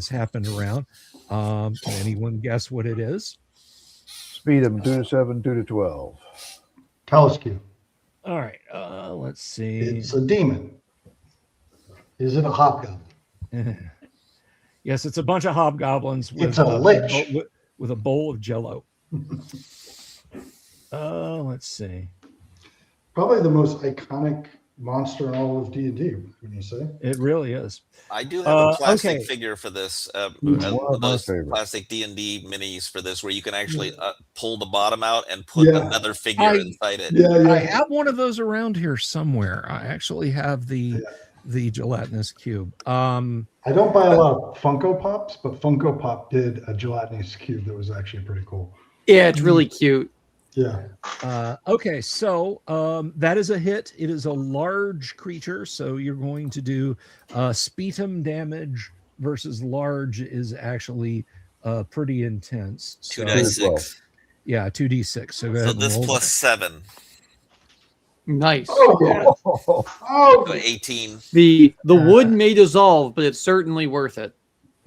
happened around. Can anyone guess what it is? Speed him 2 to 7, 2 to 12. Palace Cube. All right. Let's see. It's a demon. Is it a hobgoblin? Yes, it's a bunch of hobgoblins with It's a lich. with a bowl of Jello. Let's see. Probably the most iconic monster in all of D&D, wouldn't you say? It really is. I do have a plastic okay. figure for this. One of my Those favorites. plastic D&D minis for this, where you can actually pull the bottom out and put another figure inside it. I have one of those around here somewhere. I actually have the gelatinous cube. I don't buy a lot of Funko Pops, but Funko Pop did a gelatinous cube that was actually pretty cool. Yeah, it's really cute. Yeah. Okay, so that is a hit. It is a large creature, so you're going to do spetum damage versus large is actually pretty intense. So, 2d6. Yeah, 2d6. So, go ahead and this roll plus that. 7. Nice. Oh, So 18. The wood may dissolve, but it's certainly worth it.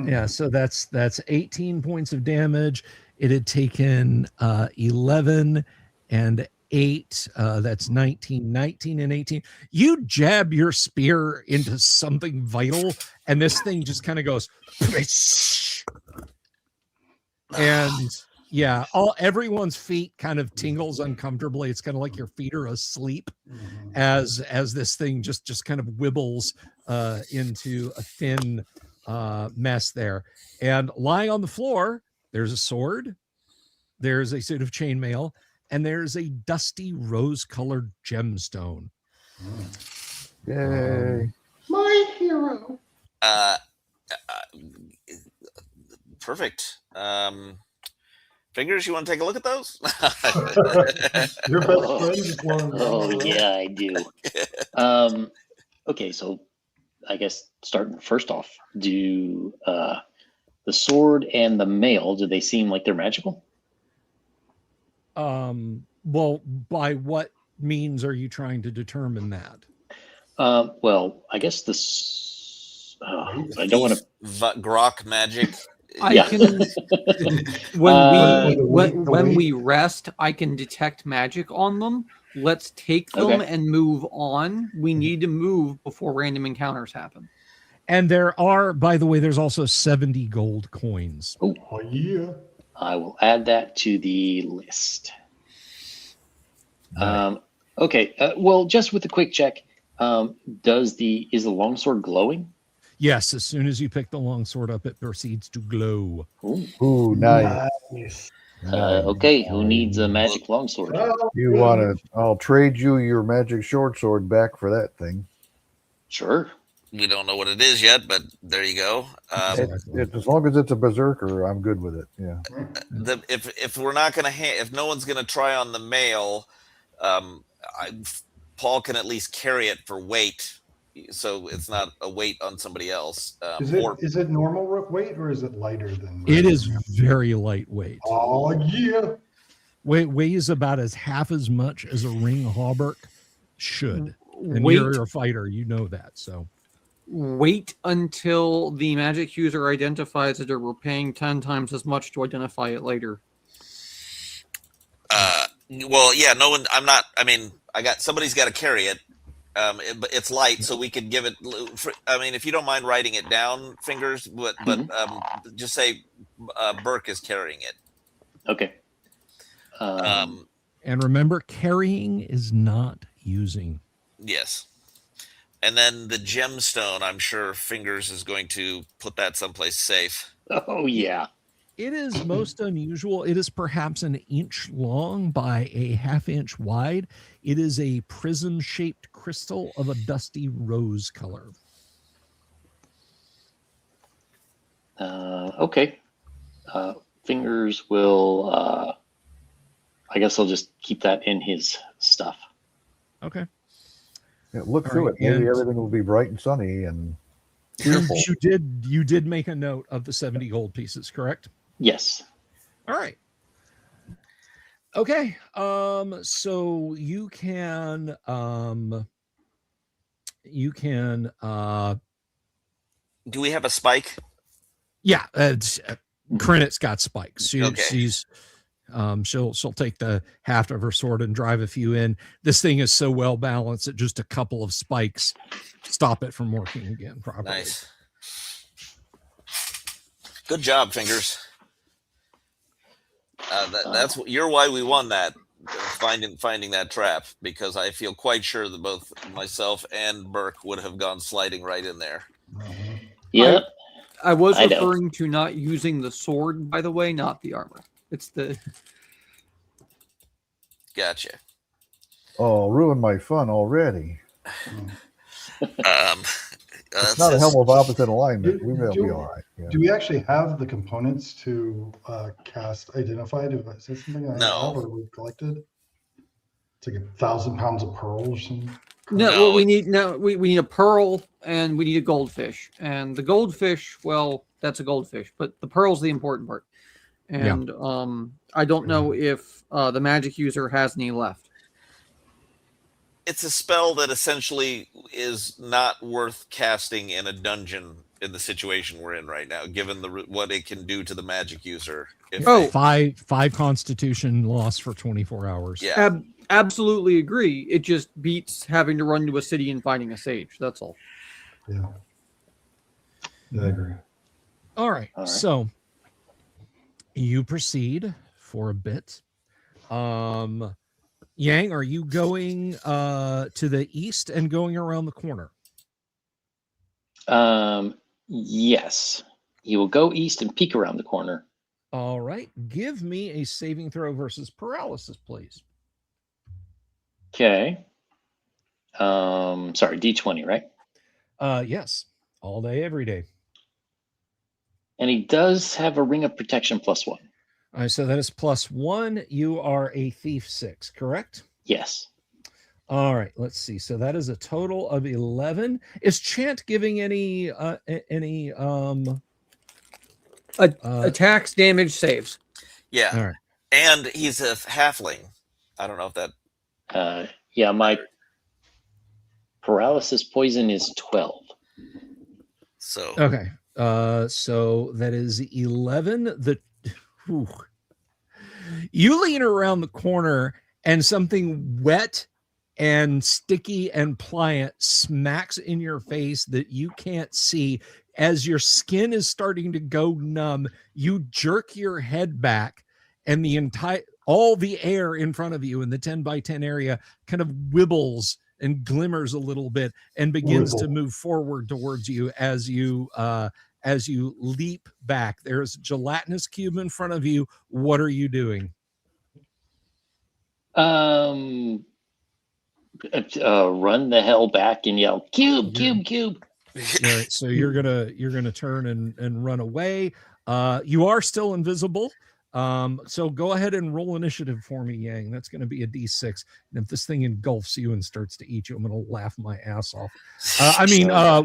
Yeah, so that's 18 points of damage. It had taken 11 and 8. That's 19 and 18. You jab your spear into something vital, and this thing just kind of goes. And yeah, everyone's feet kind of tingles uncomfortably. It's kind of like your feet are asleep as this thing just kind of wibbles into a thin mess there. And lying on the floor, there's a sword, there's a suit of chainmail, and there's a dusty rose-colored gemstone. Yay. my hero. Perfect. Fingers, you want to take a look at those? Your best friend is one. Oh yeah, I do. Okay, so I guess starting first off, do the sword and the mail, do they seem like they're magical? Well, by what means are you trying to determine that? Well, I guess this. I don't want to. Grok magic. I can when we rest, I can detect magic on them. Let's take them and move on. We need to move before random encounters happen. And there are, by the way, there's also 70 gold coins. Oh yeah. I will add that to the list. Okay. Well, just with a quick check, is the longsword glowing? Yes, as soon as you pick the longsword up, it proceeds to glow. Ooh, nice. Okay, who needs a magic longsword? You want to? I'll trade you your magic short sword back for that thing. Sure. We don't know what it is yet, but there you go. As long as it's a berserker, I'm good with it. Yeah. If we're not going to, if no one's going to try on the mail, Paul can at least carry it for weight, so it's not a weight on somebody else. Is it normal weight or is it lighter than? It is very lightweight. Oh yeah. Weighs about half as much as a ring hauberk should. And you're a fighter, you know that. So wait until the magic user identifies it, or we're paying 10 times as much to identify it later. Well, yeah, no one. I'm not. I mean, somebody's got to carry it. But it's light, so we could give it. I mean, if you don't mind writing it down, Fingers, but just say Burke is carrying it. Okay. And remember, carrying is not using. Yes. And then the gemstone, I'm sure Fingers is going to put that someplace safe. Oh yeah. It is most unusual. It is perhaps an inch long by a half-inch wide. It is a prism-shaped crystal of a dusty rose color. Okay. Fingers will. I guess I'll just keep that in his stuff. Okay. Yeah, look through it. Maybe everything will be bright and sunny and beautiful. You did make a note of the 70 gold pieces, correct? Yes. All right. Okay. So you can do we have a spike? Yeah, Krenit's got spikes. Okay. She's She'll take the haft of her sword and drive a few in. This thing is so well balanced that just a couple of spikes stop it from working again properly. Nice. Good job, Fingers. That's you're why we won that, finding that trap, because I feel quite sure that both myself and Burke would have gone sliding right in there. Yeah. I was referring to not using the sword, by the way, not the armor. It's the. Gotcha. Oh, ruined my fun already. It's not a helm of opposite alignment. We will be all right. Yeah. Do we actually have the components to cast Identified? Is that something I have or we've collected? It's like 1,000 pounds of pearls or something. No, what we need we need a pearl and we need a goldfish. And the goldfish, well, that's a goldfish, but the pearl's the important part. And I don't know if the magic user has any left. It's a spell that essentially is not worth casting in a dungeon in the situation we're in right now, given what it can do to the magic user. Five Constitution loss for 24 hours. Yeah. Absolutely agree. It just beats having to run to a city and finding a sage. That's all. Yeah. I agree. All right. So you proceed for a bit. Yang, are you going to the east and going around the corner? Yes. He will go east and peek around the corner. All right. Give me a saving throw versus paralysis, please. Okay. Sorry, D20, right? Yes. All day, every day. And he does have a ring of protection +1. All right, so that is +1. You are a thief 6, correct? Yes. All right, let's see. So that is a total of 11. Is Chant giving any attacks, damage, saves? Yeah. All right. And he's a halfling. I don't know if that. Yeah, my paralysis poison is 12. So okay. So that is 11. You lean around the corner and something wet and sticky and pliant smacks in your face that you can't see. As your skin is starting to go numb, you jerk your head back, and all the air in front of you in the 10 by 10 area kind of wibbles and glimmers a little bit and begins to move forward towards you as you leap back. There's a gelatinous cube in front of you. What are you doing? Run the hell back and yell, cube. All right, so you're gonna turn and run away. You are still invisible. So go ahead and roll initiative for me, Yang. That's going to be a D6. And if this thing engulfs you and starts to eat you, I'm going to laugh my ass off.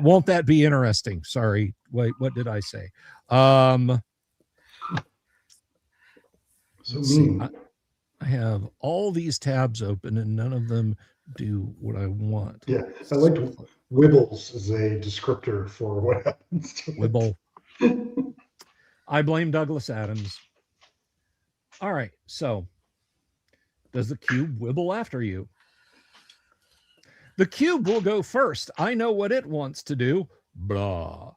Won't that be interesting? Sorry. Wait, what did I say? I have all these tabs open and none of them do what I want. Yeah, I liked wibbles as a descriptor for what happens to Wibble. I blame Douglas Adams. All right, so does the cube wibble after you? The cube will go first. I know what it wants to do. Blah.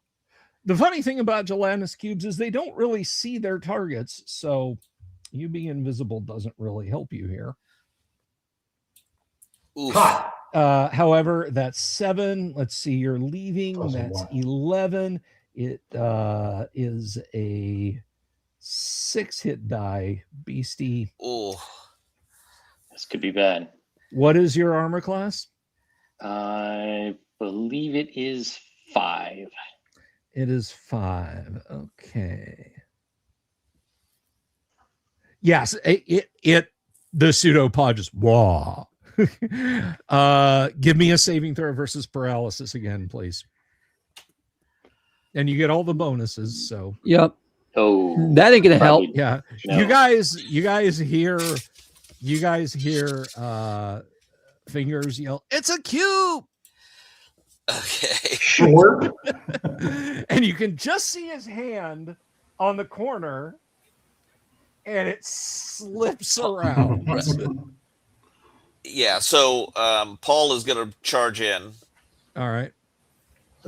The funny thing about gelatinous cubes is they don't really see their targets, so you being invisible doesn't really help you here. However, that's 7. Let's see, you're leaving. That's 11. It is a 6-hit die, beastie. Oh, this could be bad. What is your armor class? I believe it is 5. It is 5. Okay. Yes, the pseudopod just wah. Give me a saving throw versus paralysis again, please. And you get all the bonuses. So yep. Oh, that ain't gonna help. Yeah, no. you guys hear Fingers yell, "It's a cube!" okay. Sure. And you can just see his hand on the corner. and it slips around. Yeah, so Paul is going to charge in. All right.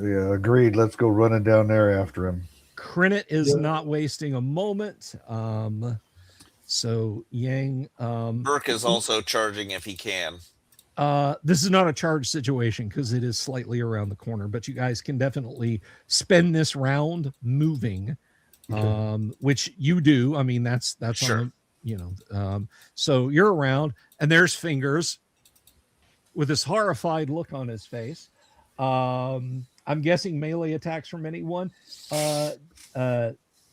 Yeah, agreed. Let's go running down there after him. Crinit is not wasting a moment. So Yang, Burke is also charging if he can. this is not a charge situation because it is slightly around the corner, but you guys can definitely spend this round moving, which you do. I mean, that's Sure. So you're around, and there's Fingers with this horrified look on his face. I'm guessing melee attacks from anyone.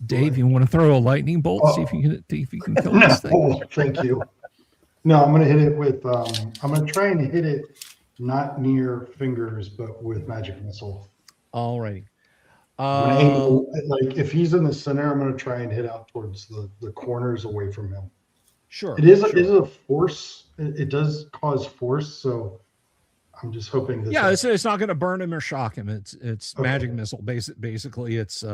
Dave, you want to throw a lightning bolt? See if you can kill this thing. Oh, thank you. No, I'm going to hit it with. I'm going to try and hit it not near Fingers, but with magic missile. All righty. Like if he's in the center, I'm going to try and hit out towards the corners away from him. Sure. It is a force. It does cause force, so I'm just hoping that. Yeah, it's not going to burn him or shock him. It's okay. Magic missile. Basically, it's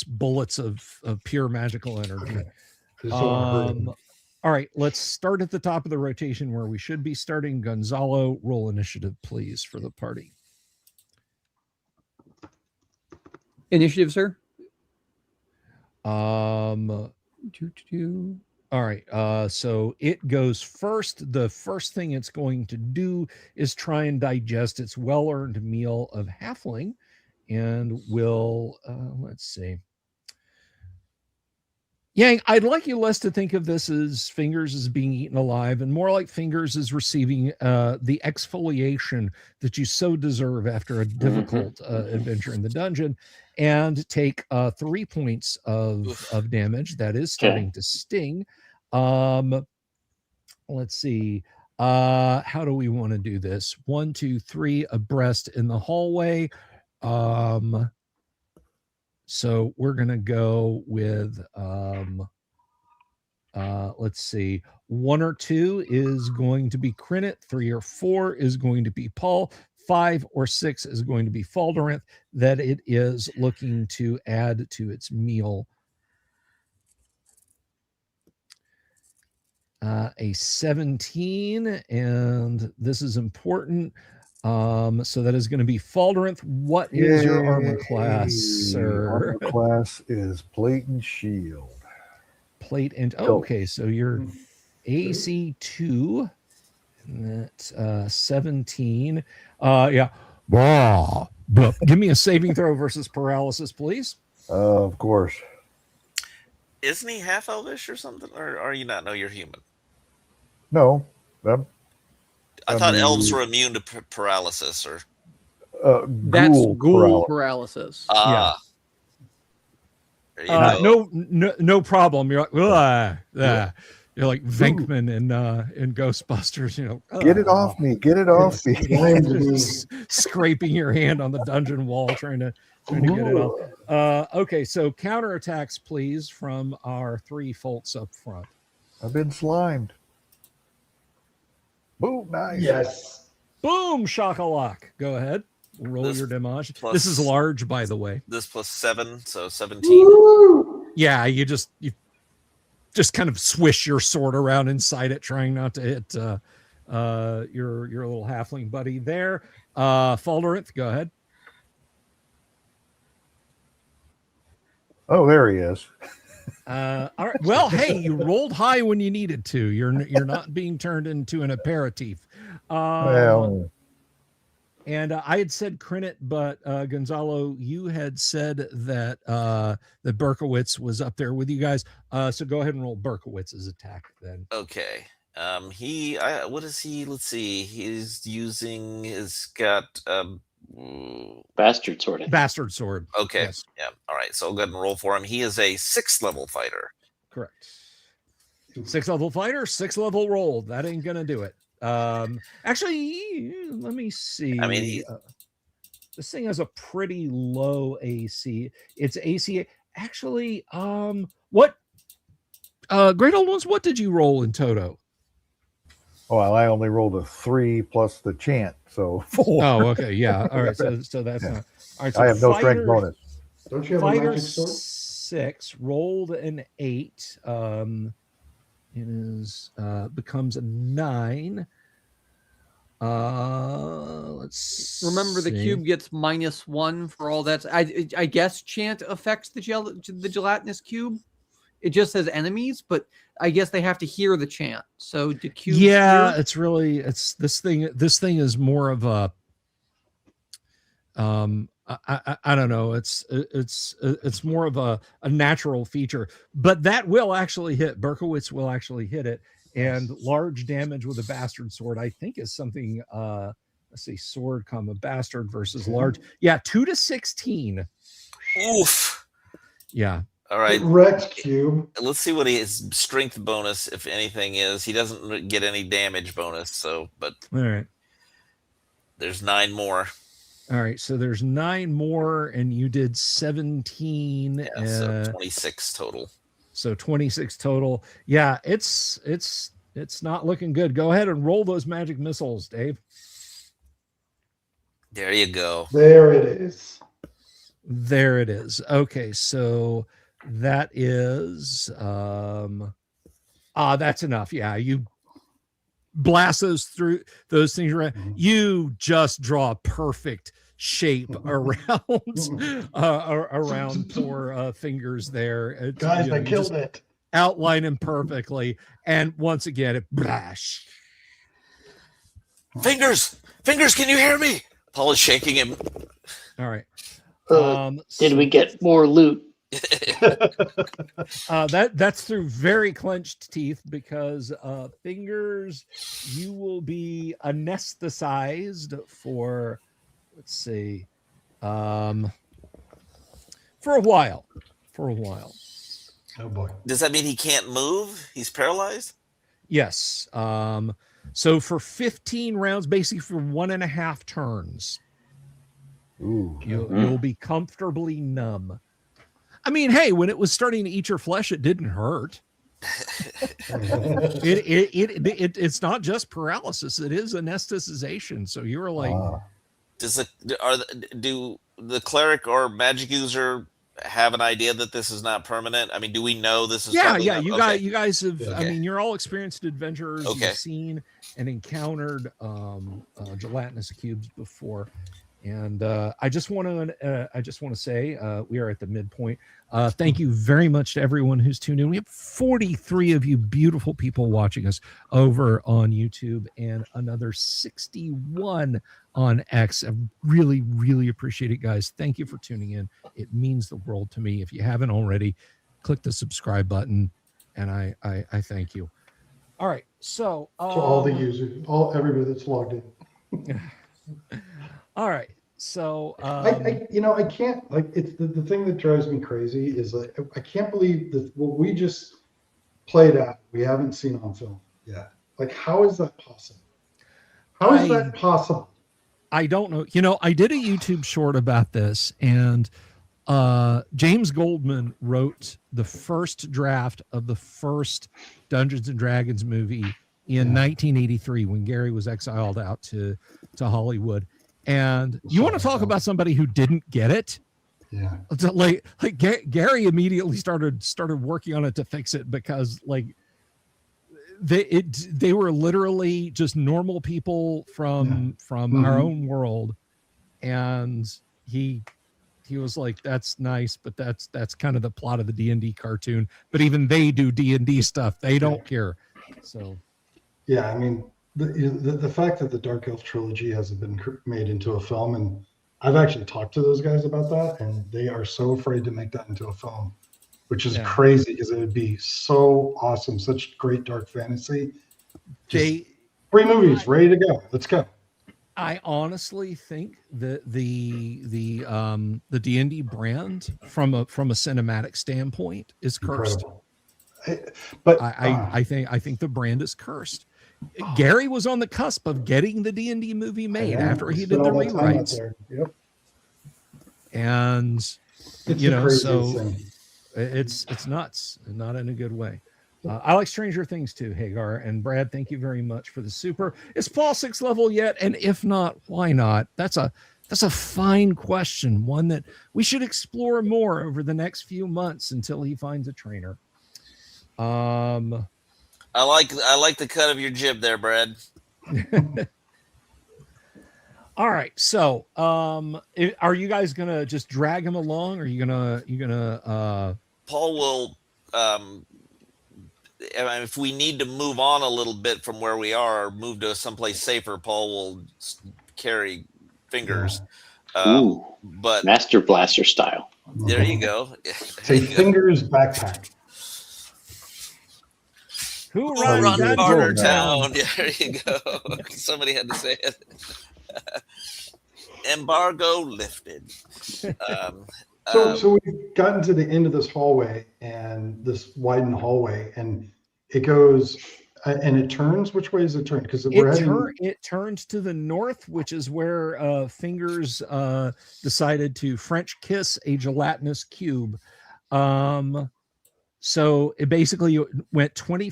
bullets of pure magical energy. Okay. All right, let's start at the top of the rotation where we should be starting. Gonzalo, roll initiative, please, for the party. Initiative, sir. All right, so it goes first. The first thing it's going to do is try and digest its well-earned meal of halfling, and will, let's see. Yang, I'd like you less to think of this as Fingers as being eaten alive and more like Fingers as receiving the exfoliation that you so deserve after a difficult adventure in the dungeon, and take 3 points of damage. That is starting to sting. Let's see. How do we want to do this? 1, 2, 3 abreast in the hallway. So we're going to go with, let's see, 1 or 2 is going to be Crinit, 3 or 4 is going to be Paul, 5 or 6 is going to be Faldorinth, that it is looking to add to its meal. A 17, and this is important. So that is going to be Faldorinth. What is your armor class, sir? Armor class is plate and shield. Plate and okay, so you're AC 2. And that's 17. Yeah. Give me a saving throw versus paralysis, please. Of course. Isn't he half elvish or something? Or are you not? No, you're human. No. I thought elves were immune to paralysis, or that's ghoul paralysis. No problem. You're like, you're like Venkman in Ghostbusters. Get it off me! Get it off me! Scraping your hand on the dungeon wall, trying to get it off. Okay, so counterattacks, please, from our 3 folks up front. I've been slimed. Boom, nice. Yes. Boom, shakalak. Go ahead. Roll your damage. This is large, by the way. This plus 7, so 17. Woo! Yeah, you just kind of swish your sword around inside it, trying not to hit your little halfling buddy there. Faldorinth, go ahead. Oh, there he is. All right. Well, hey, you rolled high when you needed to. You're not being turned into an aperitif. And I had said Crinit, but Gonzalo, you had said that that Berkowitz was up there with you guys. So go ahead and roll Berkowitz's attack then. Okay. What is he? Let's see. He's got Bastard sword. Bastard sword. Okay. Yes. Yeah. All right. So I'll go ahead and roll for him. He is a 6th level fighter. Correct. 6th level fighter, 6th level roll. That ain't gonna do it. Actually, let me see. I mean, this thing has a pretty low AC. It's AC. Actually, what? Great Old Ones, what did you roll in Toto? Well, I only rolled a 3 plus the chant, so 4. Oh, okay, yeah. All right, so that's not. All right, so I have no strength bonus. Don't you have a magic sword? 6, rolled an 8. It is becomes a 9. Let's Remember, the see. cube gets -1 for all that. I guess chant affects the gelatinous cube. It just says enemies, but I guess they have to hear the chant. So the cube. Yeah, it's really this thing. This thing is more of a I don't know. It's more of a natural feature, but that will actually hit. Berkowitz will actually hit it, and large damage with a bastard sword, I think, is something. Let's see, sword comma bastard versus large. Yeah, 2 to 16. Oof. Yeah. All right. Wrecked cube. Let's see what his strength bonus, if anything, is. He doesn't get any damage bonus, so but All right. there's 9 more. All right, so there's 9 more, and you did 17. Yeah, so 26 total. So 26 total. Yeah, it's not looking good. Go ahead and roll those magic missiles, Dave. There you go. There it is. There it is. Okay, so that is that's enough. Yeah, you blast those through those things around. You just draw a perfect shape around around poor fingers there. Guys, I killed it. Outline him perfectly, and once again it brash. Fingers, can you hear me? Paul is shaking him. All right. Did we get more loot? That's through very clenched teeth, because fingers, you will be anesthetized for, let's see, for a while. Oh boy. Does that mean he can't move? He's paralyzed? Yes. So for 15 rounds, basically for 1.5 turns, you'll be comfortably numb. I mean, hey, when it was starting to eat your flesh, it didn't hurt. It's not just paralysis; it is anesthetization. So you were like, do the cleric or magic user have an idea that this is not permanent? I mean, do we know this is? Yeah. Not, You guys have. Okay. I mean, you're all experienced adventurers. Okay. You've seen and encountered gelatinous cubes before. And I just want to say we are at the midpoint. Thank you very much to everyone who's tuned in. We have 43 of you beautiful people watching us over on YouTube, and another 61 on X. I really, really appreciate it, guys. Thank you for tuning in. It means the world to me. If you haven't already, click the subscribe button, and I thank you. All right, so all the users, everybody that's logged in. All right, so I can't, like, it's the thing that drives me crazy is, like, I can't believe that what we just played out we haven't seen on film yet. Like, how is that possible? How is that possible? I don't know. I did a YouTube short about this, and James Goldman wrote the first draft of the first Dungeons and Dragons movie in 1983 when Gary was exiled out to Hollywood. And you want to talk about somebody who didn't get it? Yeah. Like Gary immediately started working on it to fix it, because like they were literally just normal people from our own world, and he was like, that's nice, but that's kind of the plot of the D&D cartoon. But even they do D&D stuff. They don't care. So yeah, I mean, the fact that the Dark Elf trilogy hasn't been made into a film, and I've actually talked to those guys about that, and they are so afraid to make that into a film, which is crazy, because it would be so awesome, such great dark fantasy. Just 3 movies ready to go. Let's go. I honestly think that the D&D brand from a cinematic standpoint is cursed. But I think the brand is cursed. Gary was on the cusp of getting the D&D movie made after he did the rewrites. Yep. And it's so it's nuts, not in a good way. I like Stranger Things too, Hagar and Brad. Thank you very much for the super. Is Paul 6th level yet? And if not, why not? That's That's a fine question, one that we should explore more over the next few months until he finds a trainer. I like the cut of your jib there, Brad. All right. So, are you guys gonna just drag him along? Or are you gonna Paul will, if we need to move on a little bit from where we are, or move to someplace safer, Paul will carry Fingers. Ooh, but Master Blaster style. There you go. Say Fingers backpack. Who run Barter Town? There you go. Somebody had to say it. Embargo lifted. So we've gotten to the end of this hallway, and this widened hallway, and it goes and it turns. Which way is it turn? Because it turns to the north, which is where Fingers decided to French kiss a gelatinous cube. So it basically went 20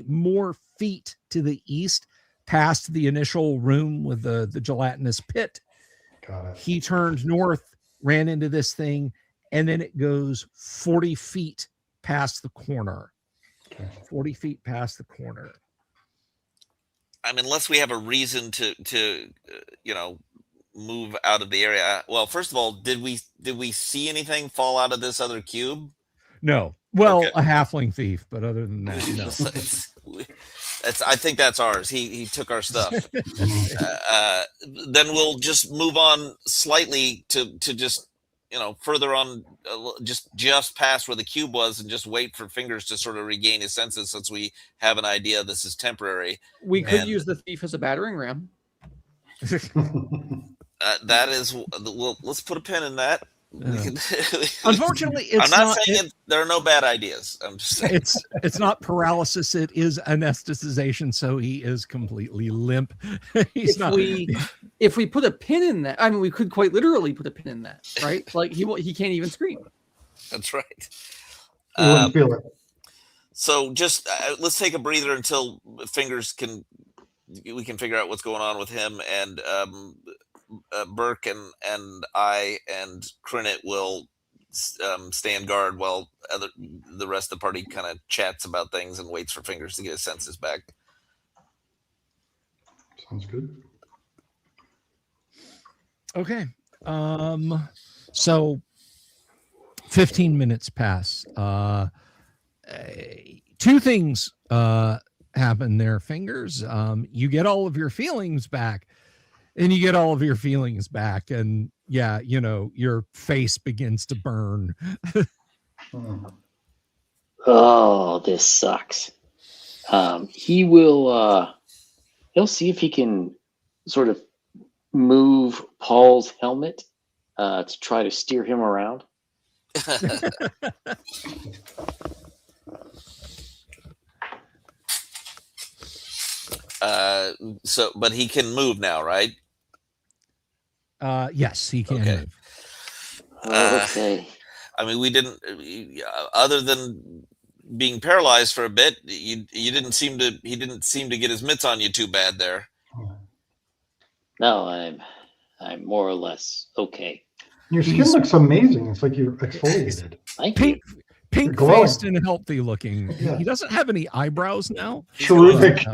more feet to the east, past the initial room with the gelatinous pit. Got it. He turned north, ran into this thing, and then it goes 40 feet past the corner. Okay. 40 feet past the corner. I mean, unless we have a reason to move out of the area. Well, first of all, did we see anything fall out of this other cube? No. Well, Okay. a halfling thief, but other than that, no. I think that's ours. He took our stuff. Then we'll just move on slightly to just further on, just past where the cube was, and just wait for Fingers to sort of regain his senses, since we have an idea this is temporary. We could use the thief as a battering ram. That is, well, let's put a pin in that. Unfortunately, it's I'm not saying there are no bad ideas. I'm just saying it's not paralysis. It is anesthetization. So he is completely limp. If we put a pin in that, I mean, we could quite literally put a pin in that, right? Like he can't even scream. That's right. You wouldn't feel it. So just let's take a breather until we can figure out what's going on with him, and Burke and I and Crinit will stand guard while the rest of the party kind of chats about things and waits for Fingers to get his senses back. Sounds good. Okay. So 15 minutes pass. Two things happen there, Fingers. You get all of your feelings back. And you get all of your feelings back, and yeah, your face begins to burn. Oh, this sucks. He'll see if he can sort of move Paul's helmet to try to steer him around. But he can move now, right? Yes, he can Okay. move. Okay. I mean, we didn't, other than being paralyzed for a bit, he didn't seem to get his mitts on you too bad there. No, I'm more or less okay. Your skin looks amazing. It's like you're exfoliated. Thank you. Pink glowing. faced and healthy looking. Yeah. He doesn't have any eyebrows now. Terrific.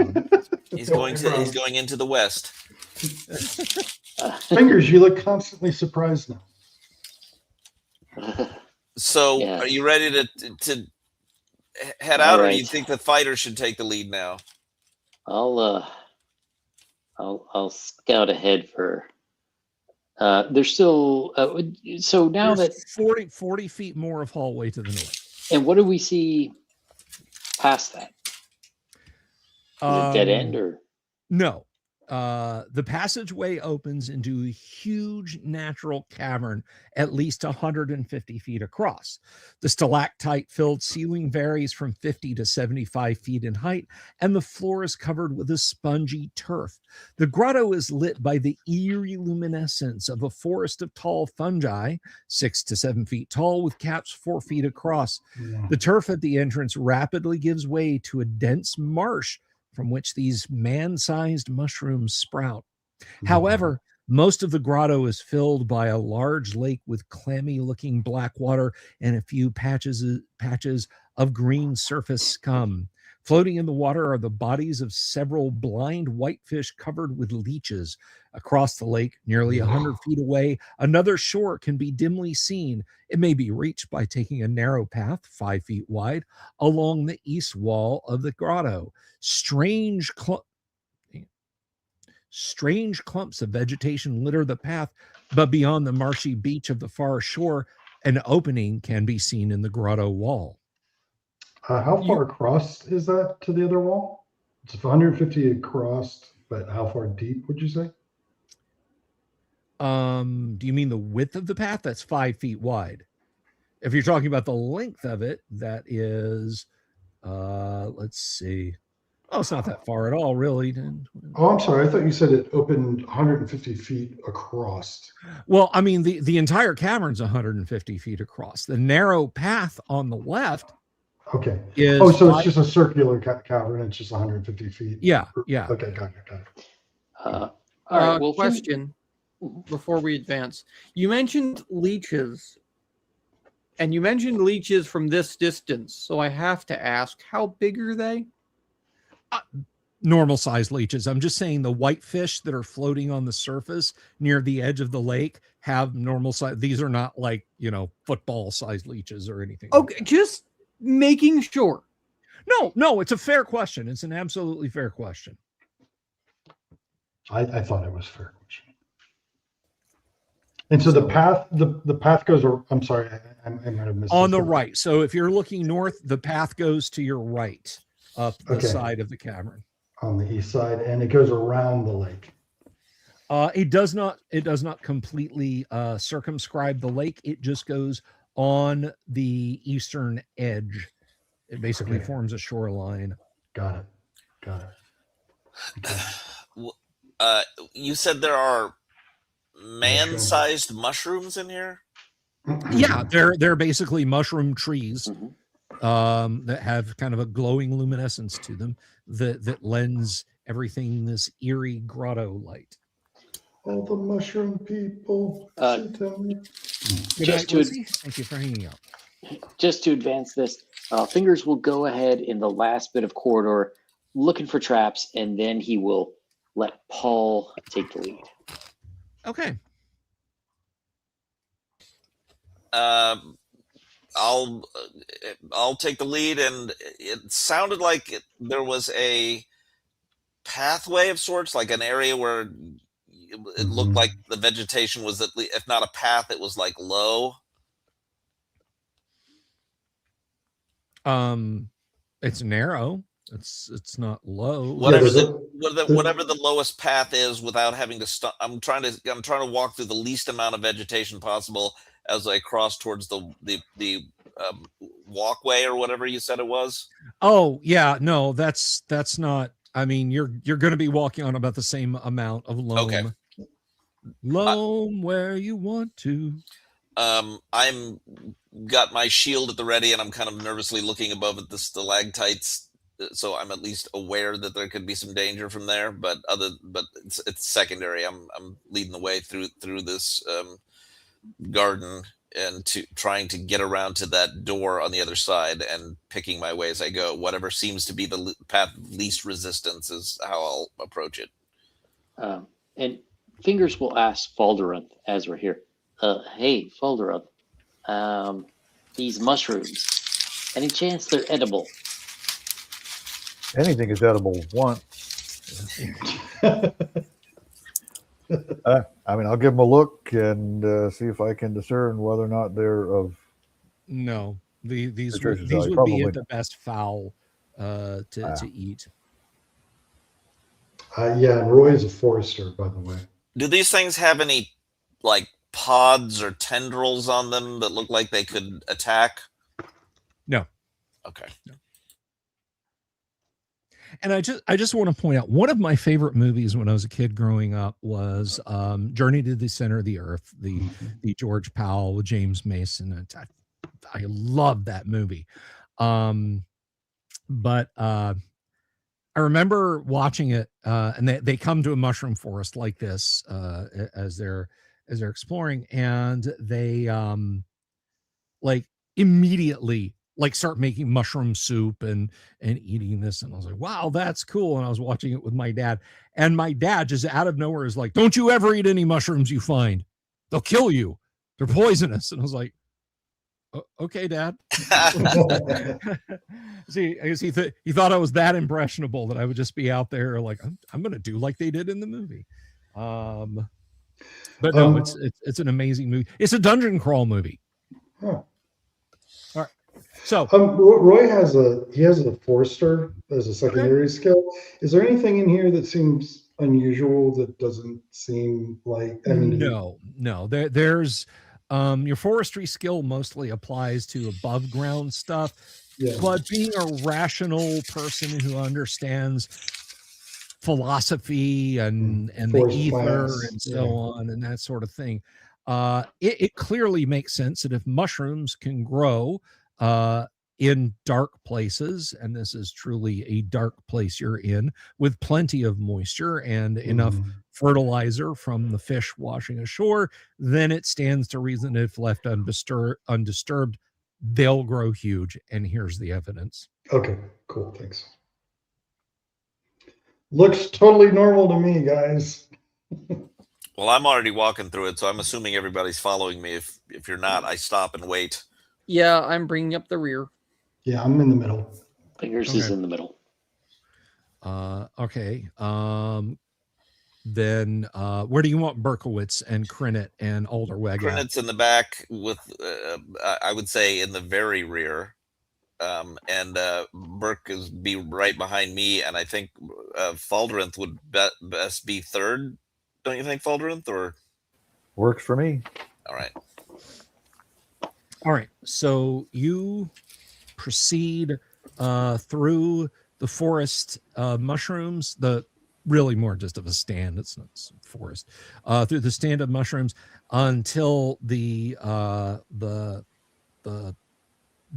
He's going into the west. Fingers, you look constantly surprised now. So, Yeah. Are you ready to head out, or do you right. think the fighter should take the lead now? I'll scout ahead for. There's still so now There's that 40 feet more of hallway to the north. and what do we see past that? Is it dead end or? No. The passageway opens into a huge natural cavern, at least 150 feet across. The stalactite-filled ceiling varies from 50 to 75 feet in height, and the floor is covered with a spongy turf. The grotto is lit by the eerie luminescence of a forest of tall fungi, 6 to 7 feet tall, with caps 4 feet across. Yeah. The turf at the entrance rapidly gives way to a dense marsh from which these man-sized mushrooms sprout. However, Most of the grotto is filled by a large lake with clammy-looking black water and a few patches of green surface scum. Floating in the water are the bodies of several blind whitefish covered with leeches. Across the lake, nearly 100 feet away, another shore can be dimly seen. It may be reached by taking a narrow path, 5 feet wide, along the east wall of the grotto. Strange clumps of vegetation litter the path, but beyond the marshy beach of the far shore, an opening can be seen in the grotto wall. How far across is that to the other wall? It's 150 across, but how far deep would you say? Do you mean the width of the path? That's 5 feet wide. If you're talking about the length of it, that is, let's see. Oh, it's not that far at all, really. Oh, I'm sorry. I thought you said it opened 150 feet across. Well, I mean, the entire cavern's 150 feet across. The narrow path on the left. Okay. So it's just a circular cavern. It's just 150 feet. Yeah. Okay, got it. All right. Well, question before we advance. You mentioned leeches, and you mentioned leeches from this distance. So I have to ask, how big are they? Normal size leeches. I'm just saying the whitefish that are floating on the surface near the edge of the lake have normal size. These are not like, football size leeches or anything. Okay, like just making sure. No, it's a fair question. It's an absolutely fair question. I thought it was a fair question. And so the path goes, I'm sorry, I might have missed on the right. So if you're looking north, the path goes to your right up the side of the cavern. On the east side, and it goes around the lake. It does not completely circumscribe the lake. It just goes on the eastern edge. It basically forms a shoreline. Got it. Okay. You said there are man-sized mushrooms in here? Yeah, they're basically mushroom trees that have kind of a glowing luminescence to them that lends everything this eerie grotto light. All the mushroom people. Thank you for hanging out. Just to advance this, Fingers will go ahead in the last bit of corridor looking for traps, and then he will let Paul take the lead. Okay. I'll take the lead, and it sounded like there was a pathway of sorts, like an area where it looked like the vegetation was, at least, if not a path, it was like low. It's narrow. It's not low. Whatever the lowest path is, without having to stop. I'm trying to walk through the least amount of vegetation possible as I cross towards the walkway or whatever you said it was. Oh yeah, no, that's not. I mean, you're going to be walking on about the same amount of loam. Okay. Loam where you want to. I'm got my shield at the ready, and I'm kind of nervously looking above at the stalactites, so I'm at least aware that there could be some danger from there. But it's secondary. I'm leading the way through this garden and trying to get around to that door on the other side and picking my way as I go. Whatever seems to be the path of least resistance is how I'll approach it. And Fingers will ask Falderuth as we're here. Hey, Falderuth, these mushrooms, any chance they're edible? Anything is edible once. I mean, I'll give them a look and see if I can discern whether or not they're of. No, these would probably be at the best foul to eat. Yeah, and Roy is a forester, by the way. Do these things have any like pods or tendrils on them that look like they could attack? No. Okay. No. And I just want to point out, one of my favorite movies when I was a kid growing up was Journey to the Center of the Earth, the George Powell with James Mason. I love that movie. But I remember watching it, and they come to a mushroom forest like this as they're exploring, and they like immediately like start making mushroom soup and eating this, and I was like, wow, that's cool. And I was watching it with my dad, and my dad just out of nowhere is like, don't you ever eat any mushrooms you find, they'll kill you, they're poisonous. And I was like, okay, Dad. See, I guess he thought I was that impressionable that I would just be out there like I'm gonna do like they did in the movie. But no, it's an amazing movie. It's a dungeon crawl movie. Huh. All right. So Roy has a Forester as a secondary skill. Is there anything in here that seems unusual that doesn't seem like? I mean, no. There's your forestry skill mostly applies to above ground stuff. Yeah. But being a rational person who understands philosophy and the ether and so on and that sort of thing, it clearly makes sense that if mushrooms can grow in dark places, and this is truly a dark place you're in with plenty of moisture and enough fertilizer from the fish washing ashore, then it stands to reason if left undisturbed, they'll grow huge. And here's the evidence. Okay, cool. Thanks. Looks totally normal to me, guys. Well, I'm already walking through it, so I'm assuming everybody's following me. If you're not, I stop and wait. Yeah, I'm bringing up the rear. Yeah, I'm in the middle. Fingers is in the middle. Okay. Then where do you want Berkowitz and Krenit and Alderweg? Krenit's in the back with, I would say, in the very rear. And Burke is be right behind me, and I think Faldarinth would best be third. Don't you think, Faldarinth? Or works for me. All right. All right. So you proceed through the forest mushrooms, the really more just of a stand, it's not forest, through the stand of mushrooms until the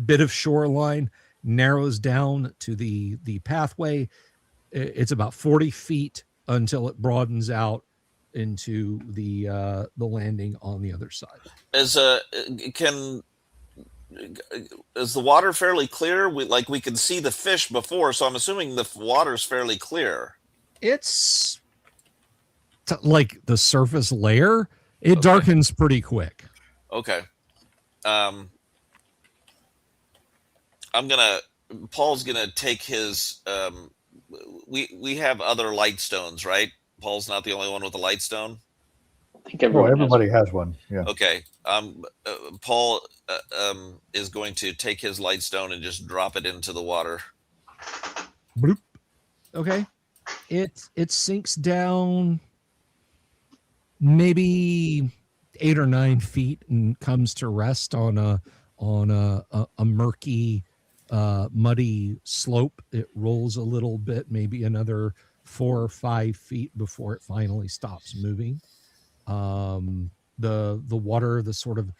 bit of shoreline narrows down to the pathway. It's about 40 feet until it broadens out into the landing on the other side. Is the water fairly clear? We can see the fish before, so I'm assuming the water's fairly clear. It's like the surface layer. It darkens pretty quick. Okay. Paul's gonna take his. We have other light stones, right? Paul's not the only one with a light stone. I think everybody has one. Yeah. Okay. Paul is going to take his light stone and just drop it into the water. Bloop. Okay. It sinks down maybe 8 or 9 feet and comes to rest on a murky, muddy slope. It rolls a little bit, maybe another 4 or 5 feet before it finally stops moving. The water, the sort of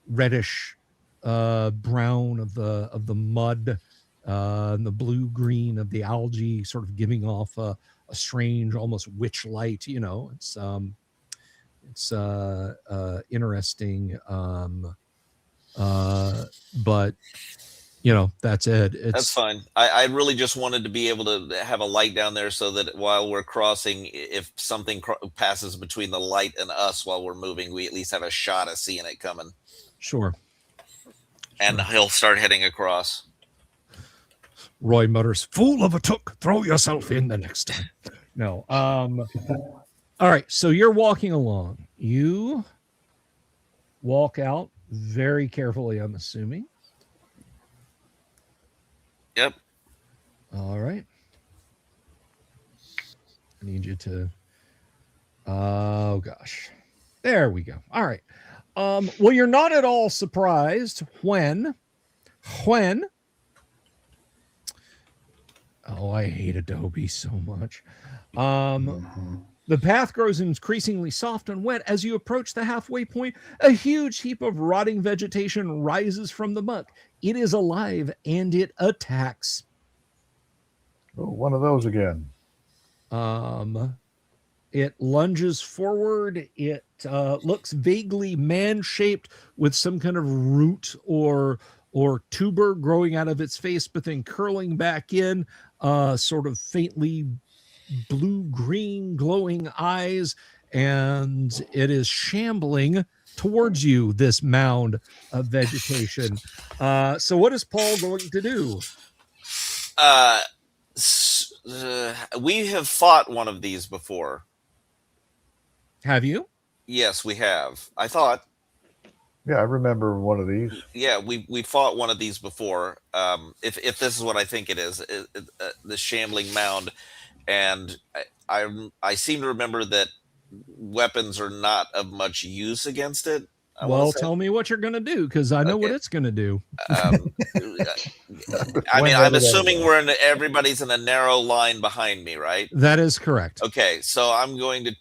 reddish brown of the mud, and the blue green of the algae, sort of giving off a strange, almost witch light. You know, it's interesting. But you know, that's it. That's fine. I really just wanted to be able to have a light down there so that while we're crossing, if something passes between the light and us while we're moving, we at least have a shot of seeing it coming. Sure. And he'll start heading across. Roy mutters, "Fool of a took, throw yourself in the next time." No. All right. So you're walking along. You walk out very carefully, I'm assuming. Yep. All right. I need you to. Oh gosh. There we go. All right. Well, you're not at all surprised when. Oh, I hate Adobe so much. The path grows increasingly soft and wet. As you approach the halfway point, a huge heap of rotting vegetation rises from the muck. It is alive and it attacks. Oh, one of those again. It lunges forward. It looks vaguely man-shaped with some kind of root or tuber growing out of its face, but then curling back in, sort of faintly blue-green glowing eyes, and it is shambling towards you, this mound of vegetation. So what is Paul going to do? We have fought one of these before. Have you? Yes, we have. I thought. Yeah, I remember one of these. Yeah, we fought one of these before. If this is what I think it is, the shambling mound, and I seem to remember that weapons are not of much use against it. Well, tell me what you're going to do, because I know what it's going to do. I mean, I'm assuming everybody's in a narrow line behind me, right? That is correct. Okay, so I'm going to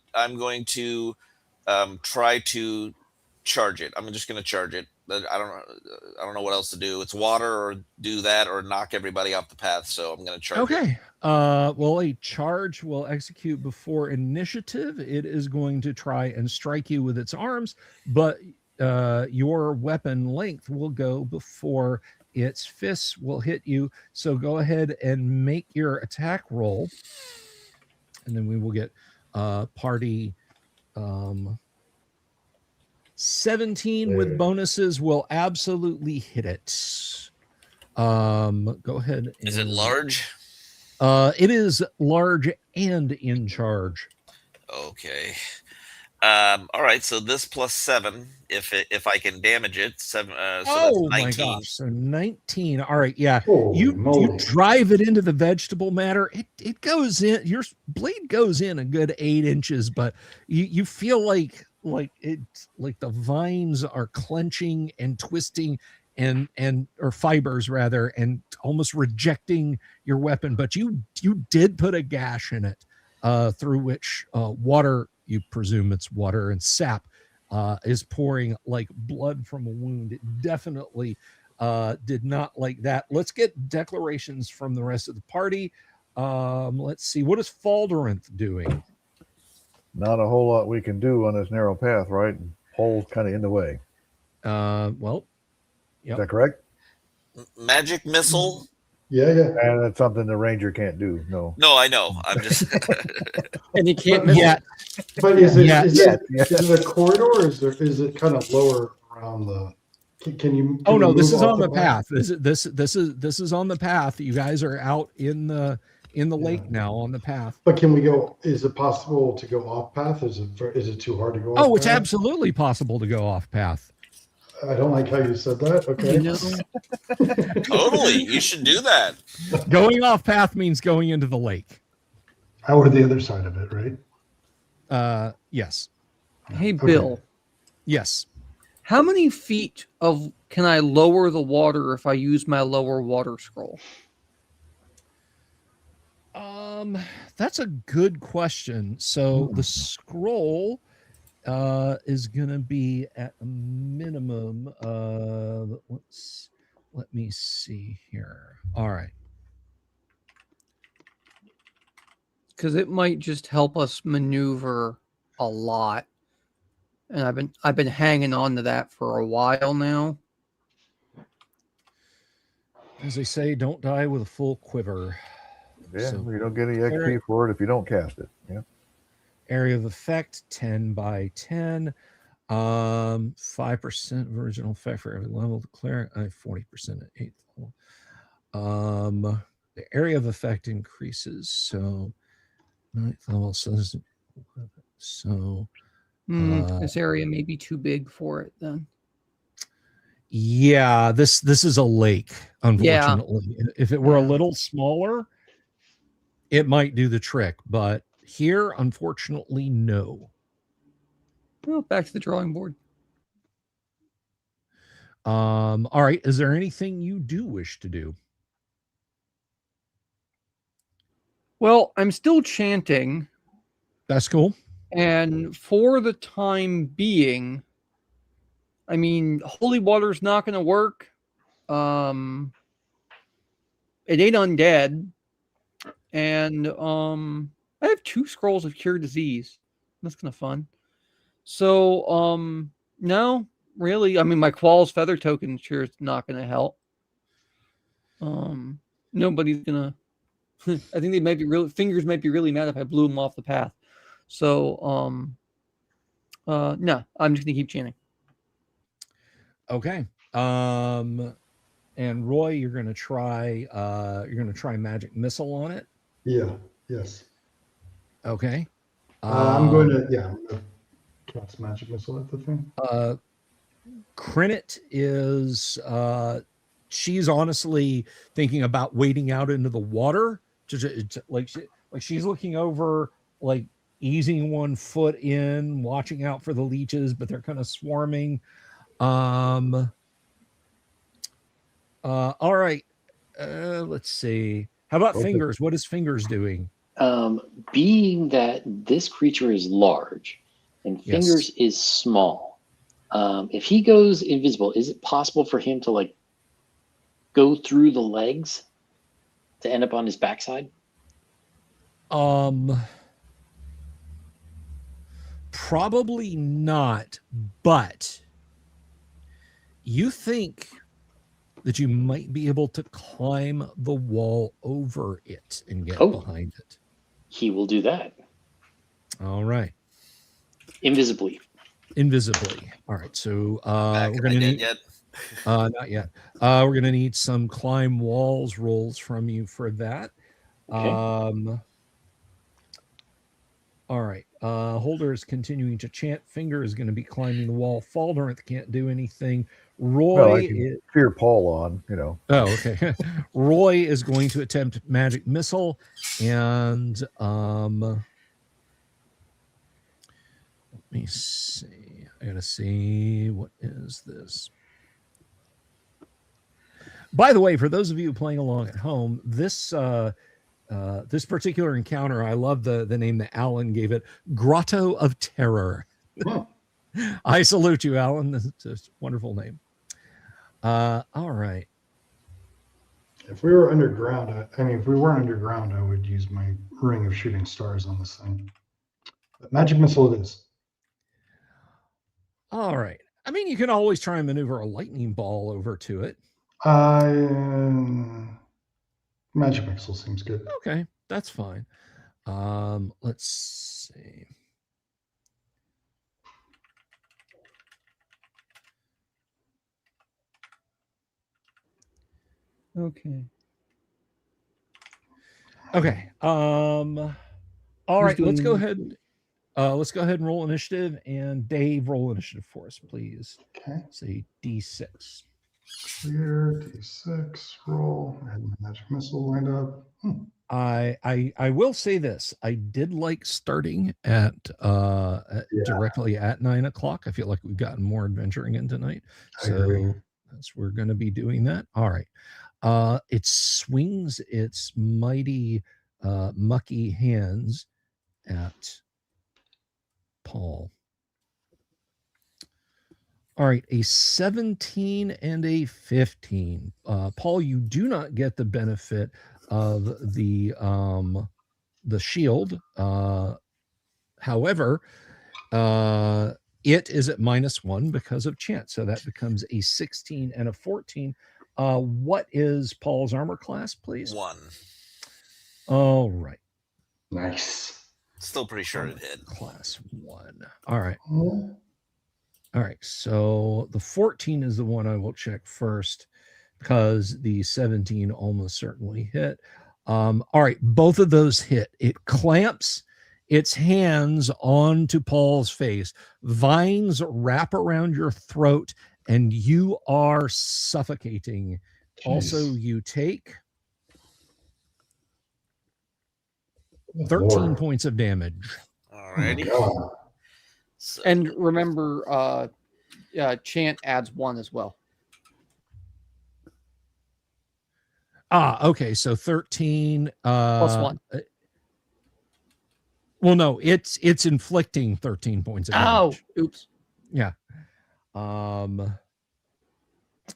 try to charge it. I'm just going to charge it. I don't know what else to do. It's water, or do that, or knock everybody off the path. So I'm going to charge it. Okay. Well, a charge will execute before initiative. It is going to try and strike you with its arms, but your weapon length will go before its fists will hit you. So go ahead and make your attack roll, and then we will get party 17 with bonuses will absolutely hit it. Go ahead. Is it large? It is large and in charge. Okay. All right. So this plus 7, if I can damage it, 7. So that's 19. My gosh! So 19. All right. Yeah. Holy You moly. drive it into the vegetable matter. It goes in. Your blade goes in a good 8 inches, but you feel like the vines are clenching and twisting or fibers rather, and almost rejecting your weapon. But you did put a gash in it, through which water, you presume it's water and sap, is pouring like blood from a wound. It definitely did not like that. Let's get declarations from the rest of the party. Let's see. What is Faldorinth doing? Not a whole lot we can do on this narrow path, right? Pole's kind of in the way. Well, Is that correct? Magic missile. Yeah. And that's something the ranger can't do. No. No, I know. I'm just. And you can't miss yeah. But is it Yeah. is it a corridor, or is it kind of lower around the? Can you? Oh no, this move is off on the path. This is on the path. You guys are out in the lake now on the path. But can we go? Is it possible to go off path? Is it too hard to go? Oh, off it's path? absolutely possible to go off path. I don't like how you said that. Okay. Totally. You should do that. Going off path means going into the lake. Or the other side of it, right? Yes. Hey, Bill, Yes. how many feet can I lower the water if I use my lower water scroll? That's a good question. So the scroll is gonna be at a minimum. Let me see here. All right. Because it might just help us maneuver a lot. And I've been hanging on to that for a while now. As they say, don't die with a full quiver. Yeah, So- you don't get any XP for it if you don't cast it. Yeah. Area of effect 10 by 10. 5% of original effect for every level. Declare 40% at 8th level. The area of effect increases. So 9th level. So This area may be too big for it then. yeah, this is a lake, unfortunately. If it were a Yeah. little smaller, it might do the trick, but here, unfortunately, no. Well, back to the drawing board. All right. Is there anything you do wish to do? Well, I'm still chanting, That's cool. and for the time being, I mean, holy water's not going to work. It ain't undead, and I have 2 scrolls of cure disease. That's kind of fun. So no, really. I mean, my Qual's feather token sure is not going to help. Nobody's gonna. I think they might be really fingers might be really mad if I blew them off the path. So no, I'm just gonna keep chanting. Okay. And Roy, you're gonna try magic missile on it. Yeah. Yes. Okay. I'm going to cast magic missile at the thing. Crinit is she's honestly thinking about wading out into the water like she's looking over, like easing one foot in, watching out for the leeches, but they're kind of swarming. All right. Let's see. How about Fingers? What is Fingers doing? Being that this creature is large and Fingers is small, if he goes invisible, is it possible for him to like go through the legs to end up on his backside? Probably not, but you think that you might be able to climb the wall over it and get behind it. He will do that. All right. Invisibly. All right. So we're going to need not yet. We're going to need some climb walls rolls from you for that. Okay. All right. Holder is continuing to chant. Finger is going to be climbing the wall. Faldorinth can't do anything. Roy is fear Paul on, you know. Oh, okay. Roy is going to attempt magic missile, and let me see. I gotta see, what is this? By the way, for those of you playing along at home, this this particular encounter, I love the name that Alan gave it, Grotto of Terror. I salute you, Alan. It's a wonderful name. All right. If we were underground, if we weren't underground, I would use my ring of shooting stars on this thing. But magic missile it is. All right. I mean, you can always try and maneuver a lightning ball over to it. Magic missile seems good. Okay, that's fine. Let's see. Okay. All right, let's go ahead. Let's go ahead and roll initiative, and Dave, roll initiative for us, please. Okay. Say D6. Clear D6 roll and magic missile lined up. I will say this. I did like starting at directly at 9 o'clock. I feel like we've gotten more adventuring in tonight. So we're going to be doing that. All right. It swings its mighty mucky hands at Paul. All right, a 17 and a 15. Paul, you do not get the benefit of the shield. However, it is at -1 because of chance, so that becomes a 16 and a 14. What is Paul's armor class, please? 1. All right. Nice. Still pretty sure it hit. Class 1. All right. All right. So the 14 is the one I will check first because the 17 almost certainly hit. All right. Both of those hit. It clamps its hands onto Paul's face. Vines wrap around your throat and you are suffocating. Jeez. Also, you take 13 points of damage. All righty. So. And remember, chant adds 1 as well. Okay. So 13 plus 1. Well, no, it's inflicting 13 points of damage. Oh, oops. Yeah.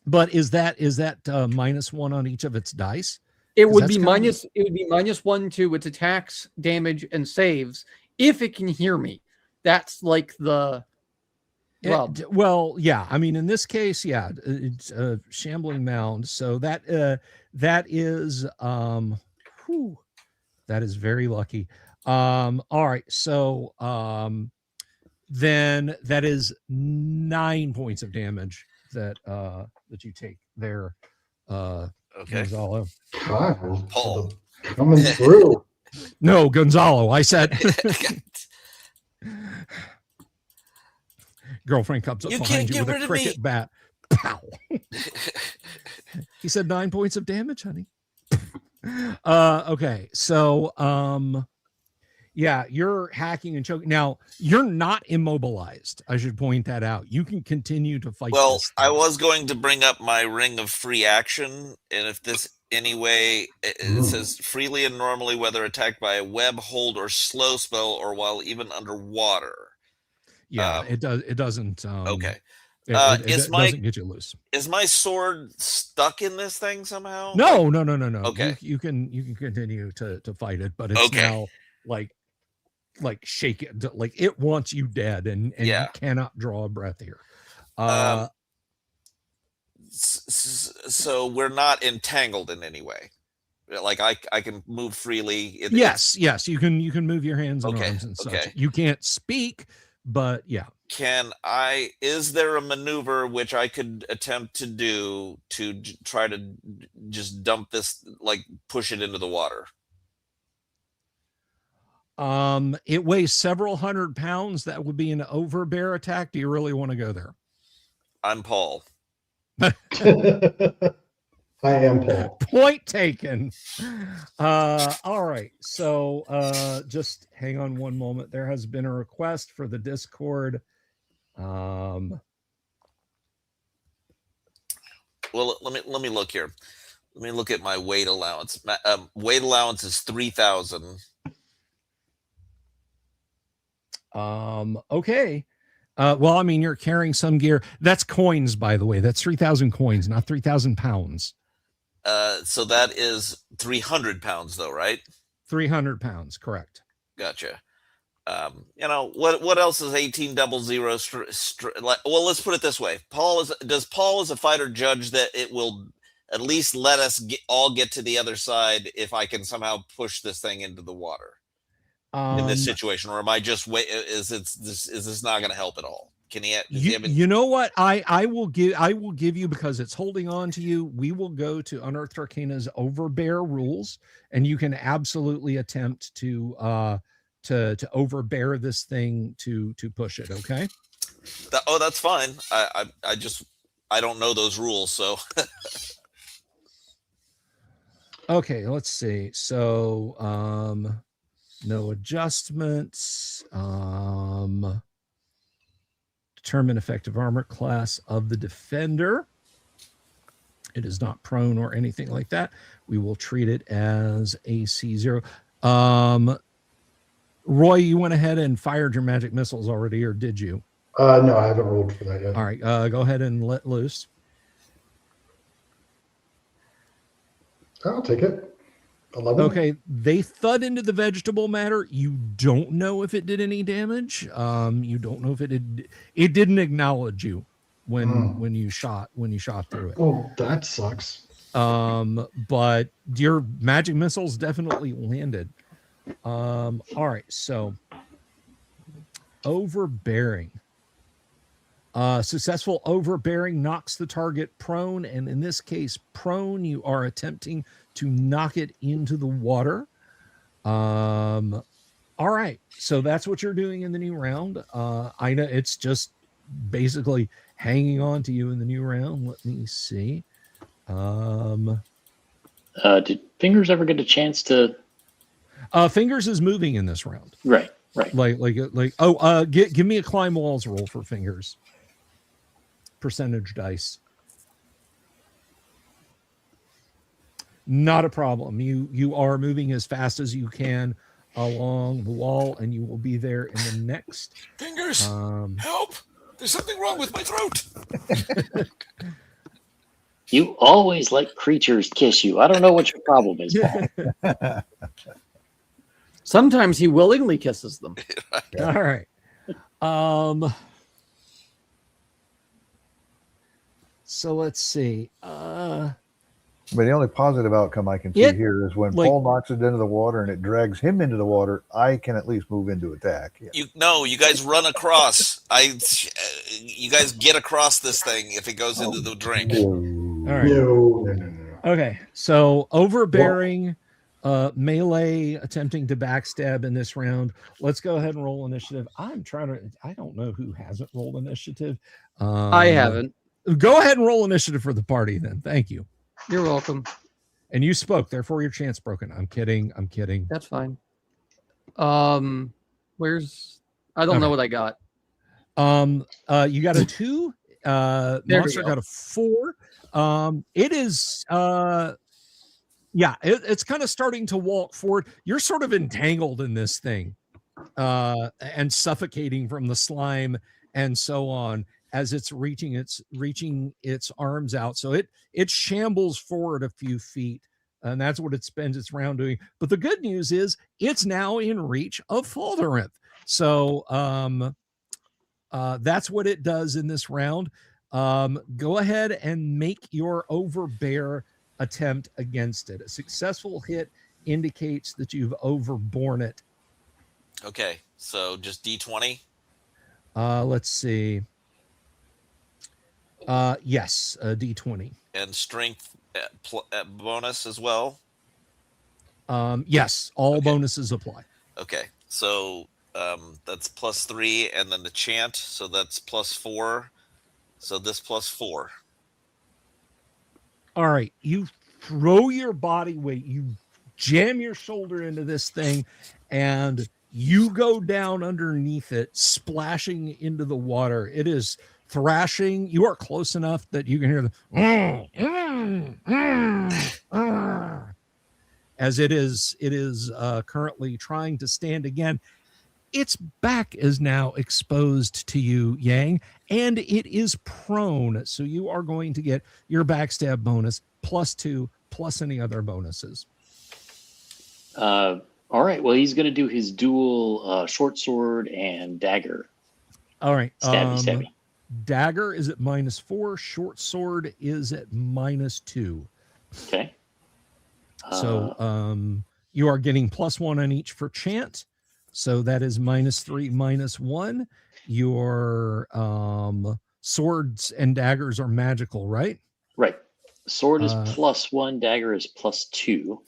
But is that -1 on each of its dice? It would be -1 to its attacks, damage, and saves if it can hear me. That's like the rub. Well, yeah. I mean, in this case, yeah, it's a shambling mound. So that is that is very lucky. All right. So then that is 9 points of damage that you take there. Okay. Gonzalo. God, Paul. coming through. No, Gonzalo. I said. Girlfriend comes up behind you with a cricket bat. Pow. He said 9 points of damage, honey. Okay, so yeah, you're hacking and choking. Now, you're not immobilized. I should point that out. You can continue to fight. Well, I was going to bring up my ring of free action, and if this anyway, it says freely and normally, whether attacked by a web, hold, or slow spell, or while even underwater. Yeah, it does. It doesn't. Okay. It doesn't get you loose. Is my sword stuck in this thing somehow? No. Okay. You can continue to fight it, but it's now like shake it, like it wants you dead, and you cannot draw a breath here. So we're not entangled in any way. Like I can move freely. Yes, you can move your hands and arms and such. Okay. You can't speak, but yeah. Is there a maneuver which I could attempt to do to try to just dump this, like push it into the water? It weighs several hundred pounds. That would be an overbear attack. Do you really want to go there? I'm Paul. I am Paul. Point taken. All right. So just hang on one moment. There has been a request for the Discord. Well, let me look here. Let me look at my weight allowance. Weight allowance is 3,000. Okay. Well, I mean, you're carrying some gear. That's coins, by the way. That's 3,000 coins, not 3,000 pounds. So that is 300 pounds, though, right? 300 pounds, correct. Gotcha. What else is 1800? Well, let's put it this way. Does Paul as a fighter judge that it will at least let us all get to the other side if I can somehow push this thing into the water in this situation, or am I just is this not going to help at all? Can he? You know what? I will give you, because it's holding on to you. We will go to Unearthed Arcana's overbear rules, and you can absolutely attempt to overbear this thing to push it. Okay. That's fine. I don't know those rules, so. Okay, let's see. So no adjustments. Determine effective armor class of the defender. It is not prone or anything like that. We will treat it as AC 0. Roy, you went ahead and fired your magic missiles already, or did you? No, I haven't rolled for that yet. All right, go ahead and let loose. I'll take it. 11. Okay, they thud into the vegetable matter. You don't know if it did any damage. You don't know if it did. It didn't acknowledge you when you shot through it. Oh, that sucks. But your magic missiles definitely landed. All right, so overbearing. Successful overbearing knocks the target prone, and in this case, prone, you are attempting to knock it into the water. All right, so that's what you're doing in the new round. I know it's just basically hanging on to you in the new round. Let me see. Did Fingers ever get a chance to? Fingers is moving in this round. Right. Give me a climb walls roll for Fingers. Percentage dice. Not a problem. You are moving as fast as you can along the wall, and you will be there in the next. Fingers, help! There's something wrong with my throat. You always let creatures kiss you. I don't know what your problem is, Paul. Sometimes he willingly kisses them. All right. So let's see. But the only positive outcome I can see here is when Paul knocks it into the water and it drags him into the water, I can at least move into attack. Yeah. You guys run across. You guys get across this thing if it goes into the drink. All right. No. Okay. So overbearing, melee, attempting to backstab in this round. Let's go ahead and roll initiative. I don't know who hasn't rolled initiative. I haven't. Go ahead and roll initiative for the party then. Thank you. You're welcome. And you spoke, therefore your chance broken. I'm kidding. That's fine. I don't know what I got. You got a 2. Monster got a 4. It is it's kind of starting to walk forward. You're sort of entangled in this thing, and suffocating from the slime and so on as it's reaching its arms out. So it shambles forward a few feet, and that's what it spends its round doing. But the good news is it's now in reach of Faldarinth. So that's what it does in this round. Go ahead and make your overbear attempt against it. A successful hit indicates that you've overborne it. Okay, so just D20. Let's see. Yes, D20. And strength bonus as well. Yes, all bonuses apply. Okay, so that's +3, and then the chant, so that's +4. So this +4. All right, you throw your body weight, you jam your shoulder into this thing, and you go down underneath it, splashing into the water. It is thrashing. You are close enough that you can hear the as it is currently trying to stand again. Its back is now exposed to you, Yang, and it is prone. So you are going to get your backstab bonus +2 plus any other bonuses. All right. Well, he's going to do his dual short sword and dagger. All right. Stabby. Dagger is at -4. Short sword is at -2. Okay. So you are getting +1 on each for chant. So that is -3, -1. Your swords and daggers are magical, right? Right. Sword is +1. Dagger is +2.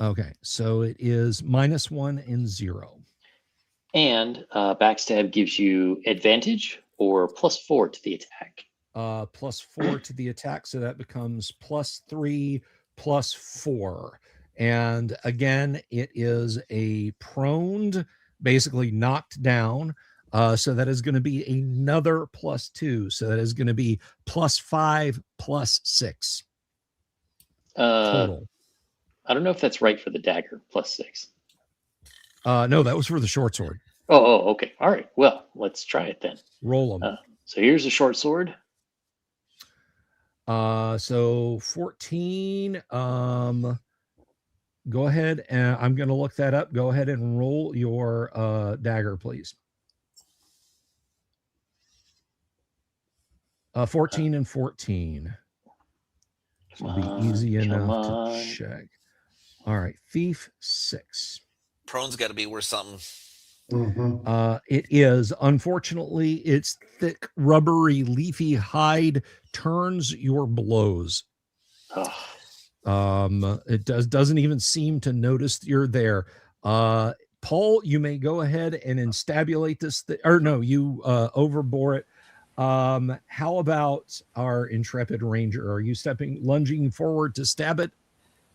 Okay. So it is -1 and 0. And backstab gives you advantage or +4 to the attack. +4 to the attack. So that becomes +3 +4. And again, it is a proned, basically knocked down. So that is going to be another +2. So that is going to be +5 +6 total. I don't know if that's right for the dagger, +6. No, that was for the short sword. Oh, okay. All right. Well, let's try it then. Roll them. So here's a short sword. So 14. Go ahead, and I'm going to look that up. Go ahead and roll your dagger, please. 14 and 14. Should be easy enough to check. All right, thief 6. Prone's got to be worth something. Mm-hmm. It is. Unfortunately, its thick, rubbery, leafy hide turns your blows. It doesn't even seem to notice you're there. Paul, you may go ahead and instabulate this or no, you overbore it. How about our intrepid ranger? Are you lunging forward to stab it?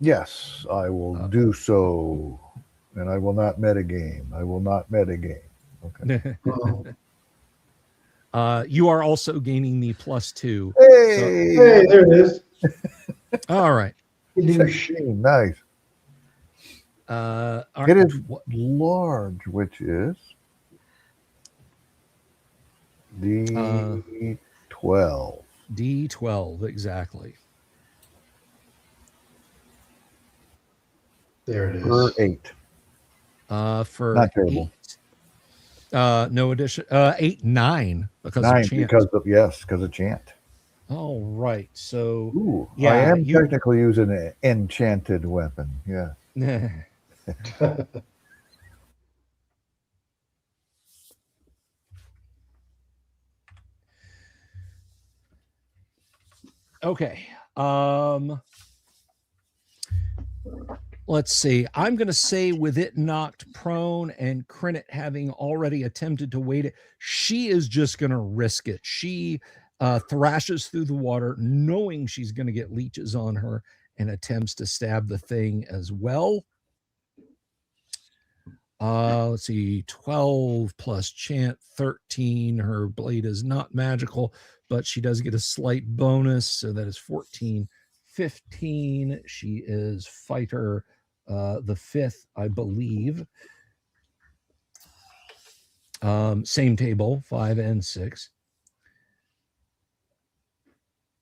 Yes, I will do so. And I will not metagame. Okay. You are also gaining the +2. Hey, Hey, there it is. All right. Nice. It is large, which is D12. D12, exactly. There it is. For 8. For Not terrible. 8. No addition. 8, 9 because 9 of chant. because of chant. All right. So Ooh, yeah, I am technically using an enchanted weapon. Yeah. Okay. Let's see. I'm going to say with it knocked prone and Crinit having already attempted to wait it, she is just going to risk it. She thrashes through the water knowing she's going to get leeches on her and attempts to stab the thing as well. Let's see, 12 plus chant, 13. Her blade is not magical, but she does get a slight bonus, so that is 14, 15. She is fighter the 5th, I believe. Same table, 5 and 6.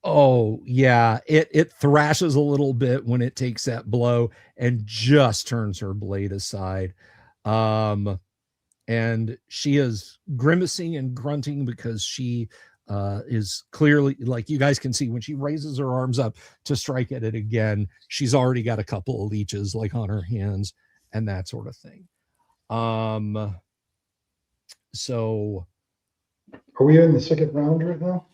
Oh, yeah, it thrashes a little bit when it takes that blow and just turns her blade aside. And she is grimacing and grunting because she is clearly, like you guys can see, when she raises her arms up to strike at it again, she's already got a couple of leeches like on her hands and that sort of thing. So are we in the second round right now?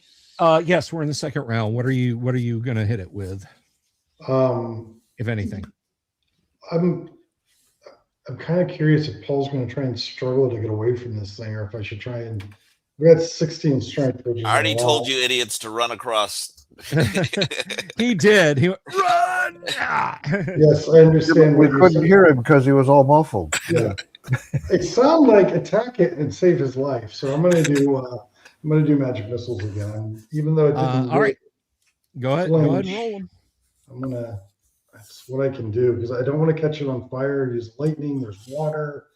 Yes, we're in the second round. What are you going to hit it with? If anything. I'm kind of curious if Paul's going to try and struggle to get away from this thing, or if I should try and. We got 16 strength. Which is I already told you idiots to run across. He did. He went, run! Yes, I understand. We couldn't hear him because he was all muffled. Yeah, it sounded like attack it and save his life. So I'm going to do magic missiles again, even though it didn't. All right, go ahead and roll them. That's what I can do because I don't want to catch it on fire. Use lightning. There's water.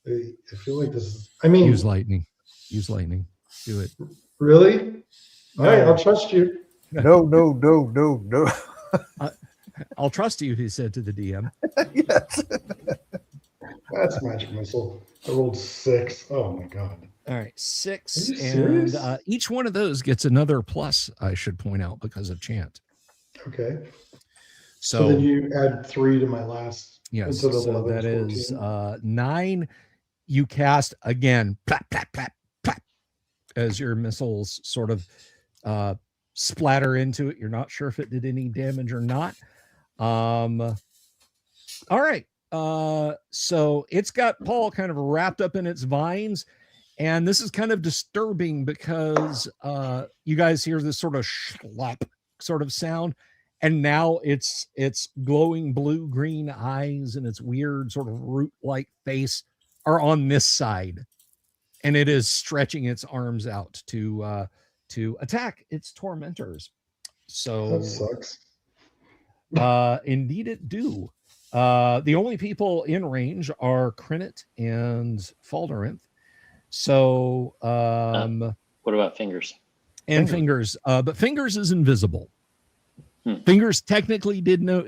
I feel like this is. I mean, use lightning. Do it. Really? All right, I'll trust you. No. I'll trust you, he said to the DM. Yes. That's magic missile. I rolled 6. Oh my god. All right, 6. Are you serious? And each one of those gets another plus, I should point out, because of chant. Okay. So then you add 3 to my last. Yes, so 11, that 14. Is 9. You cast again, plap, plap, plap, plap, as your missiles sort of splatter into it. You're not sure if it did any damage or not. All right. So it's got Paul kind of wrapped up in its vines, and this is kind of disturbing because you guys hear this sort of schlop sort of sound, and now its glowing blue-green eyes and its weird sort of root-like face are on this side, and it is stretching its arms out to attack its tormentors. So that sucks. Indeed it do. The only people in range are Crinit and Faldarinth. So what about Fingers? And Fingers. But Fingers is invisible. Fingers technically did know.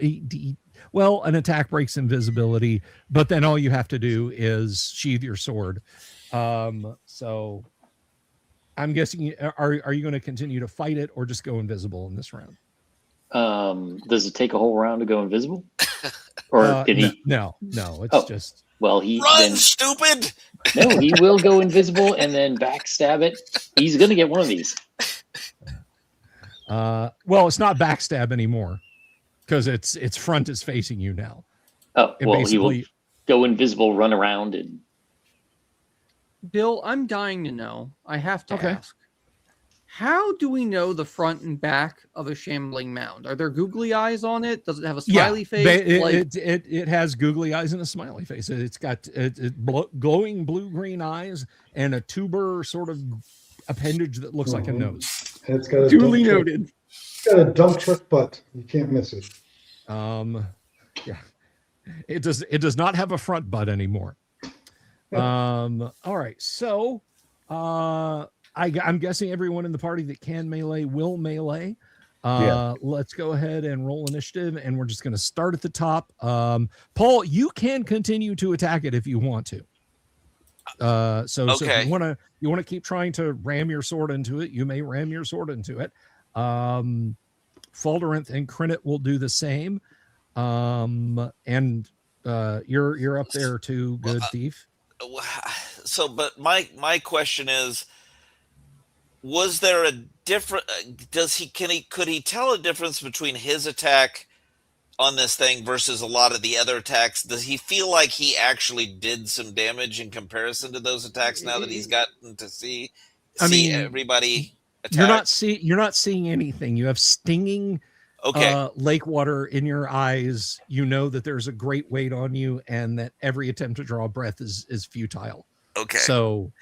Well, an attack breaks invisibility, but then all you have to do is sheath your sword. So I'm guessing, are you going to continue to fight it or just go invisible in this round? Does it take a whole round to go invisible? Or did he? No, it's just. Well, stupid. No, he will go invisible and then backstab it. He's going to get one of these. Well, it's not backstab anymore because its front is facing you now. Oh, well, he will go invisible, run around, and. Bill, I'm dying to know. I have to ask. How do we know the front and back of a shambling mound? Are there googly eyes on it? Does it have a smiley face? It has googly eyes and a smiley face. It's got glowing blue-green eyes and a tuber sort of appendage that looks like a nose. And it's got a duly noted. It's got a dump truck butt. You can't miss it. Yeah. It does not have a front butt anymore. All right. So I'm guessing everyone in the party that can melee will melee. Let's go ahead and roll initiative, and we're just going to start at the top. Paul, you can continue to attack it if you want to. So if you want to keep trying to ram your sword into it, you may ram your sword into it. Faldorinth and Crinit will do the same. And you're up there too, good thief. So, but my question is, was there a different? Could he tell a difference between his attack on this thing versus a lot of the other attacks? Does he feel like he actually did some damage in comparison to those attacks now that he's gotten to see everybody attack? You're not seeing anything. You have stinging lake water in your eyes. You know that there's a great weight on you and that every attempt to draw breath is futile. Okay. So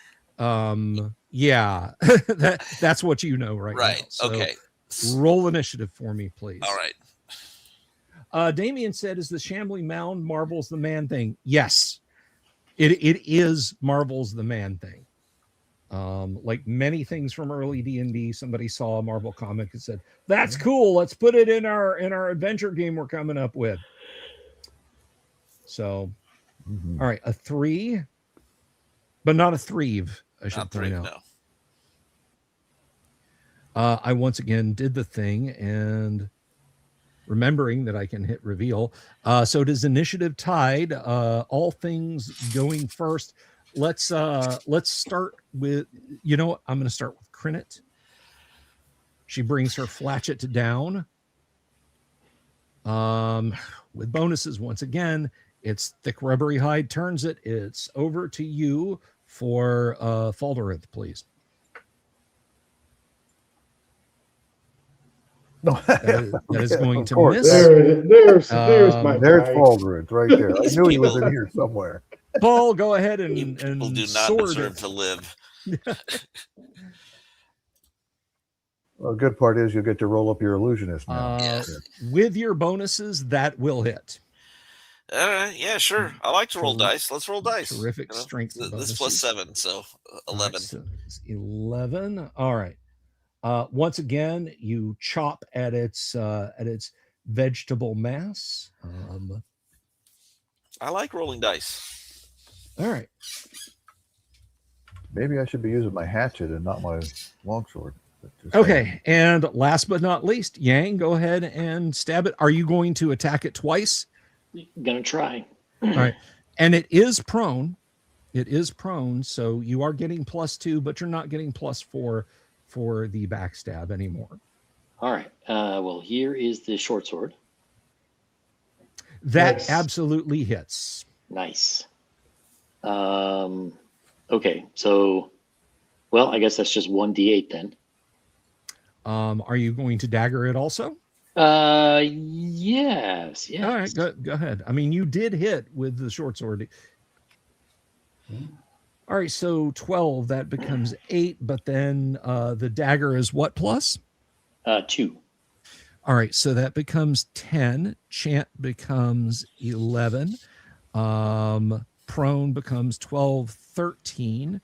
yeah, that's what you know right now. So okay. Roll initiative for me, please. All right. Damien said, is the shambling mound Marvel's the man thing? Yes, it is Marvel's the man thing. Like many things from early D&D, somebody saw a Marvel comic and said, that's cool, let's put it in our adventure game we're coming up with. So all right, a 3, but not a 3, I should point out. No. I once again did the thing, and remembering that I can hit reveal. So it is initiative tied. All things going first. Let's start with, you know what? I'm going to start with Crinit. She brings her flatchet down. With bonuses once again. It's thick rubbery hide turns it. It's over to you for Faldorinth, please. No, that is going to miss. There's my there's guy. Faldorinth right there. I knew he was in here somewhere. Paul, go ahead and People do not sword deserve it. to live. Well, the good part is you'll get to roll up your illusionist now. With your bonuses, that will hit. Yeah, sure. I like to roll dice. Let's roll dice. Terrific strength. This plus 7, so 11. Right, so it's 11. All right. Once again, you chop at its vegetable mass. I like rolling dice. All right. Maybe I should be using my hatchet and not my longsword. Okay, and last but not least, Yang, go ahead and stab it. Are you going to attack it twice? Gonna try. All right, and it is prone. It is prone, so you are getting +2, but you're not getting +4 for the backstab anymore. All right. Well, here is the short sword. That Nice. absolutely hits. Nice. Okay, so, well, I guess that's just 1d8 then. Are you going to dagger it also? Yes. All right, go ahead. I mean, you did hit with the short sword. All right, so 12, that becomes 8, but then the dagger is what plus? 2. All right, so that becomes 10. Chant becomes 11. Prone becomes 12, 13.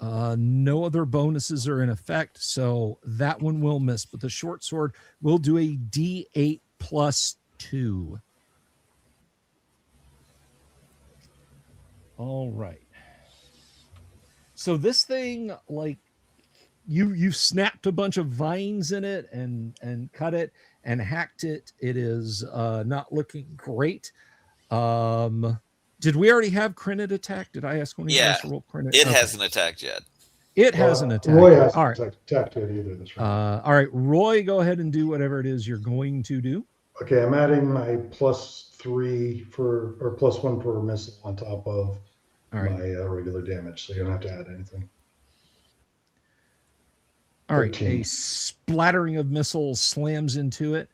No other bonuses are in effect, so that one will miss. But the short sword will do a D8 plus 2. All right. So this thing, like, you snapped a bunch of vines in it and cut it and hacked it. It is not looking great. Did we already have Crinit attack? Did I ask when he Yeah, to roll Crinit? It hasn't attacked yet. It hasn't attacked. Roy hasn't All right. attacked it either this round. All right, Roy, go ahead and do whatever it is you're going to do. Okay, I'm adding my +3 or +1 for a missile on top of All right. my regular damage, so you don't have to add anything. All right, 13. a splattering of missiles slams into it.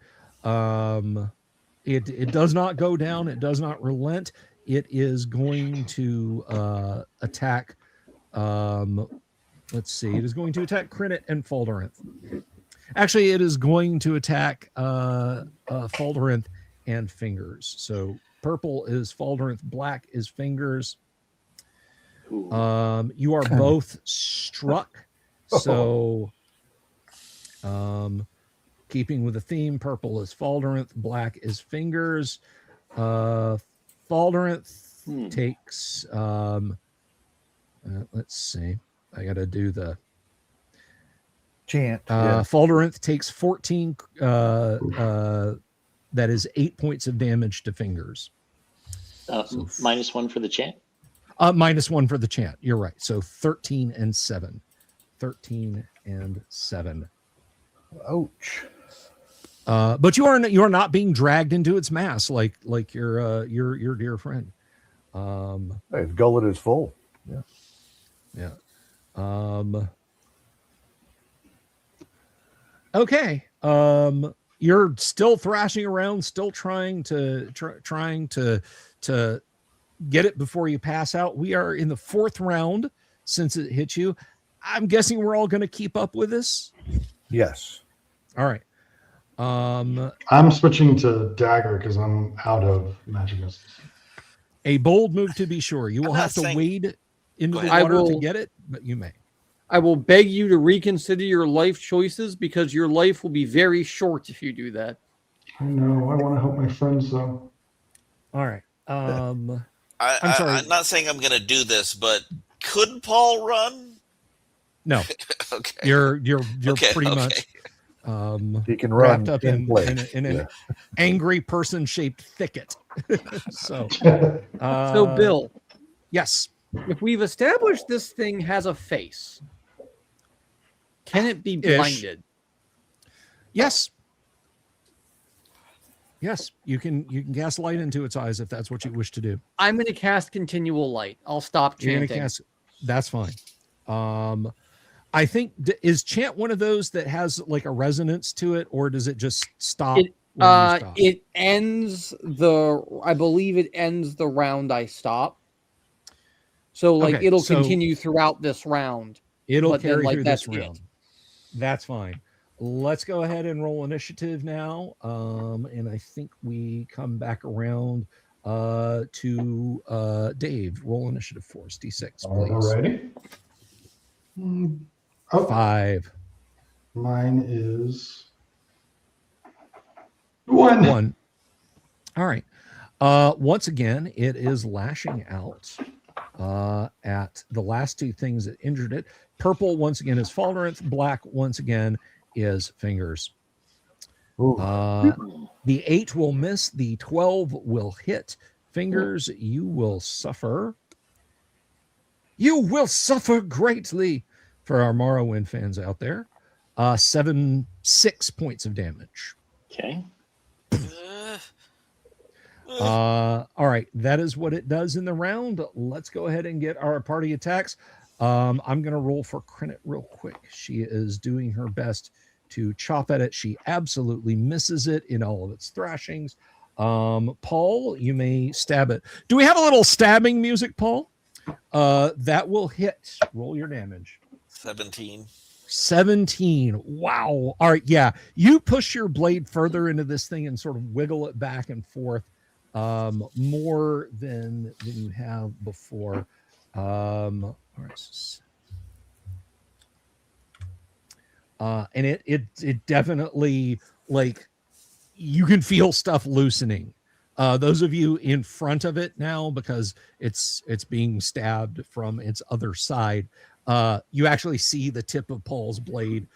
It does not go down. It does not relent. It is going to attack. Let's see. It is going to attack Crinit and Faldorinth. Actually, it is going to attack Faldorinth and Fingers. So purple is Faldorinth, black is Fingers. You are both struck. So Keeping with the theme, purple is Falderenth, black is Fingers. Falderenth takes, let's see, I got to do the chant. Falderenth takes 14, that is 8 points of damage to Fingers. -1 for the chant? -1 for the chant. You're right. So 13 and 7. 13 and 7. Ouch. But you are not being dragged into its mass like your dear friend. His gullet is full. Yeah. Okay. You're still thrashing around, still trying to get it before you pass out. We are in the 4th round since it hit you. I'm guessing we're all going to keep up with this. Yes. All right. I'm switching to dagger because I'm out of magic missiles. A bold move to be sure. You will have to wade into the water to get it, but you may. I will beg you to reconsider your life choices because your life will be very short if you do that. I know. I want to help my friends though. All right. I'm sorry. I'm not saying I'm going to do this, but could Paul run? No. Okay. You're Okay, pretty okay. much He can run wrapped up in an angry person-shaped thicket. So Bill. Yes. If we've established this thing has a face, can it be blinded? Yes. Yes, you can cast light into its eyes if that's what you wish to do. I'm going to cast continual light. I'll stop You're chanting. gonna cast, that's fine. I think is chant one of those that has like a resonance to it, or does it just stop? It ends I believe it ends the round I stop. So like it'll continue throughout this round. It'll carry through this round. That's fine. Let's go ahead and roll initiative now. And I think we come back around to Dave. Roll initiative for us, D6, please. Alrighty. 5. Mine is 1. All right. Once again, it is lashing out at the last 2 things that injured it. Purple once again is Falderenth. Black once again is Fingers. The 8 will miss. The 12 will hit. Fingers, you will suffer. You will suffer greatly for our Morrowind fans out there. 6 points of damage. Okay. All right, that is what it does in the round. Let's go ahead and get our party attacks. I'm going to roll for Crinit real quick. She is doing her best to chop at it. She absolutely misses it in all of its thrashings. Paul, you may stab it. Do we have a little stabbing music, Paul? That will hit. Roll your damage. 17. 17. Wow. All right. Yeah. You push your blade further into this thing and sort of wiggle it back and forth more than you have before. All right. And it definitely, like, you can feel stuff loosening. Those of you in front of it now, because it's being stabbed from its other side, you actually see the tip of Paul's blade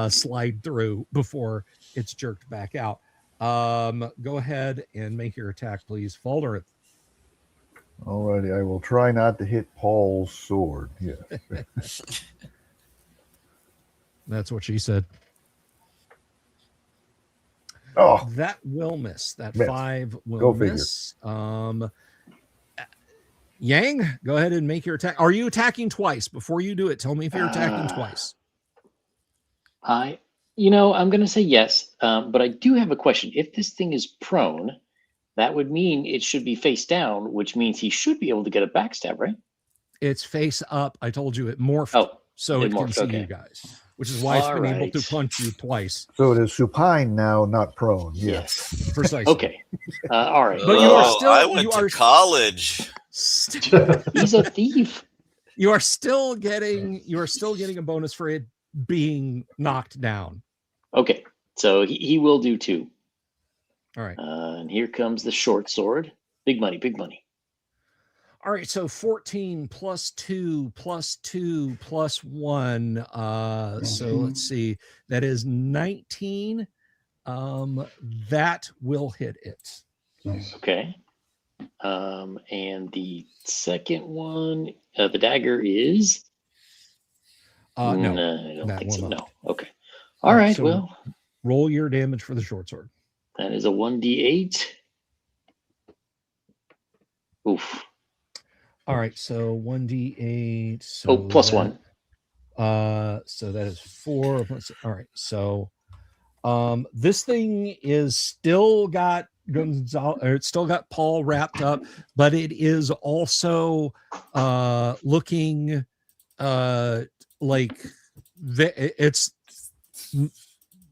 slide through before it's jerked back out. Go ahead and make your attack, please. Falderenth. Alrighty, I will try not to hit Paul's sword. Yeah. That's what she said. Oh, that will miss. That miss. 5 will Go miss. Yang, go ahead and make your attack. Are you attacking twice? Before you do it, tell me if you're attacking twice. I'm going to say yes, but I do have a question. If this thing is prone, that would mean it should be face down, which means he should be able to get a backstab, right? It's face up. I told you it morphed, so it can see you guys, which is why it's been able to punch you twice. So it is supine now, not prone. Yes. Precisely. Okay. All right. But you are still. I went to college. He's a thief. You are still getting a bonus for it being knocked down. Okay. So he will do 2. All right. And here comes the short sword. Big money, big money. All right, so 14 plus 2 plus 2 plus 1. So let's see. That is 19. That will hit it. Nice. Okay. And the second one, the dagger is. No, I don't that think will so. not. No. Okay. All right. So well, roll your damage for the short sword. that is a 1d8. Oof. All right, so 1d8. So plus 1. So that is 4. All right, so this thing is still got Gonzalo, or it's still got Paul wrapped up, but it is also looking like it's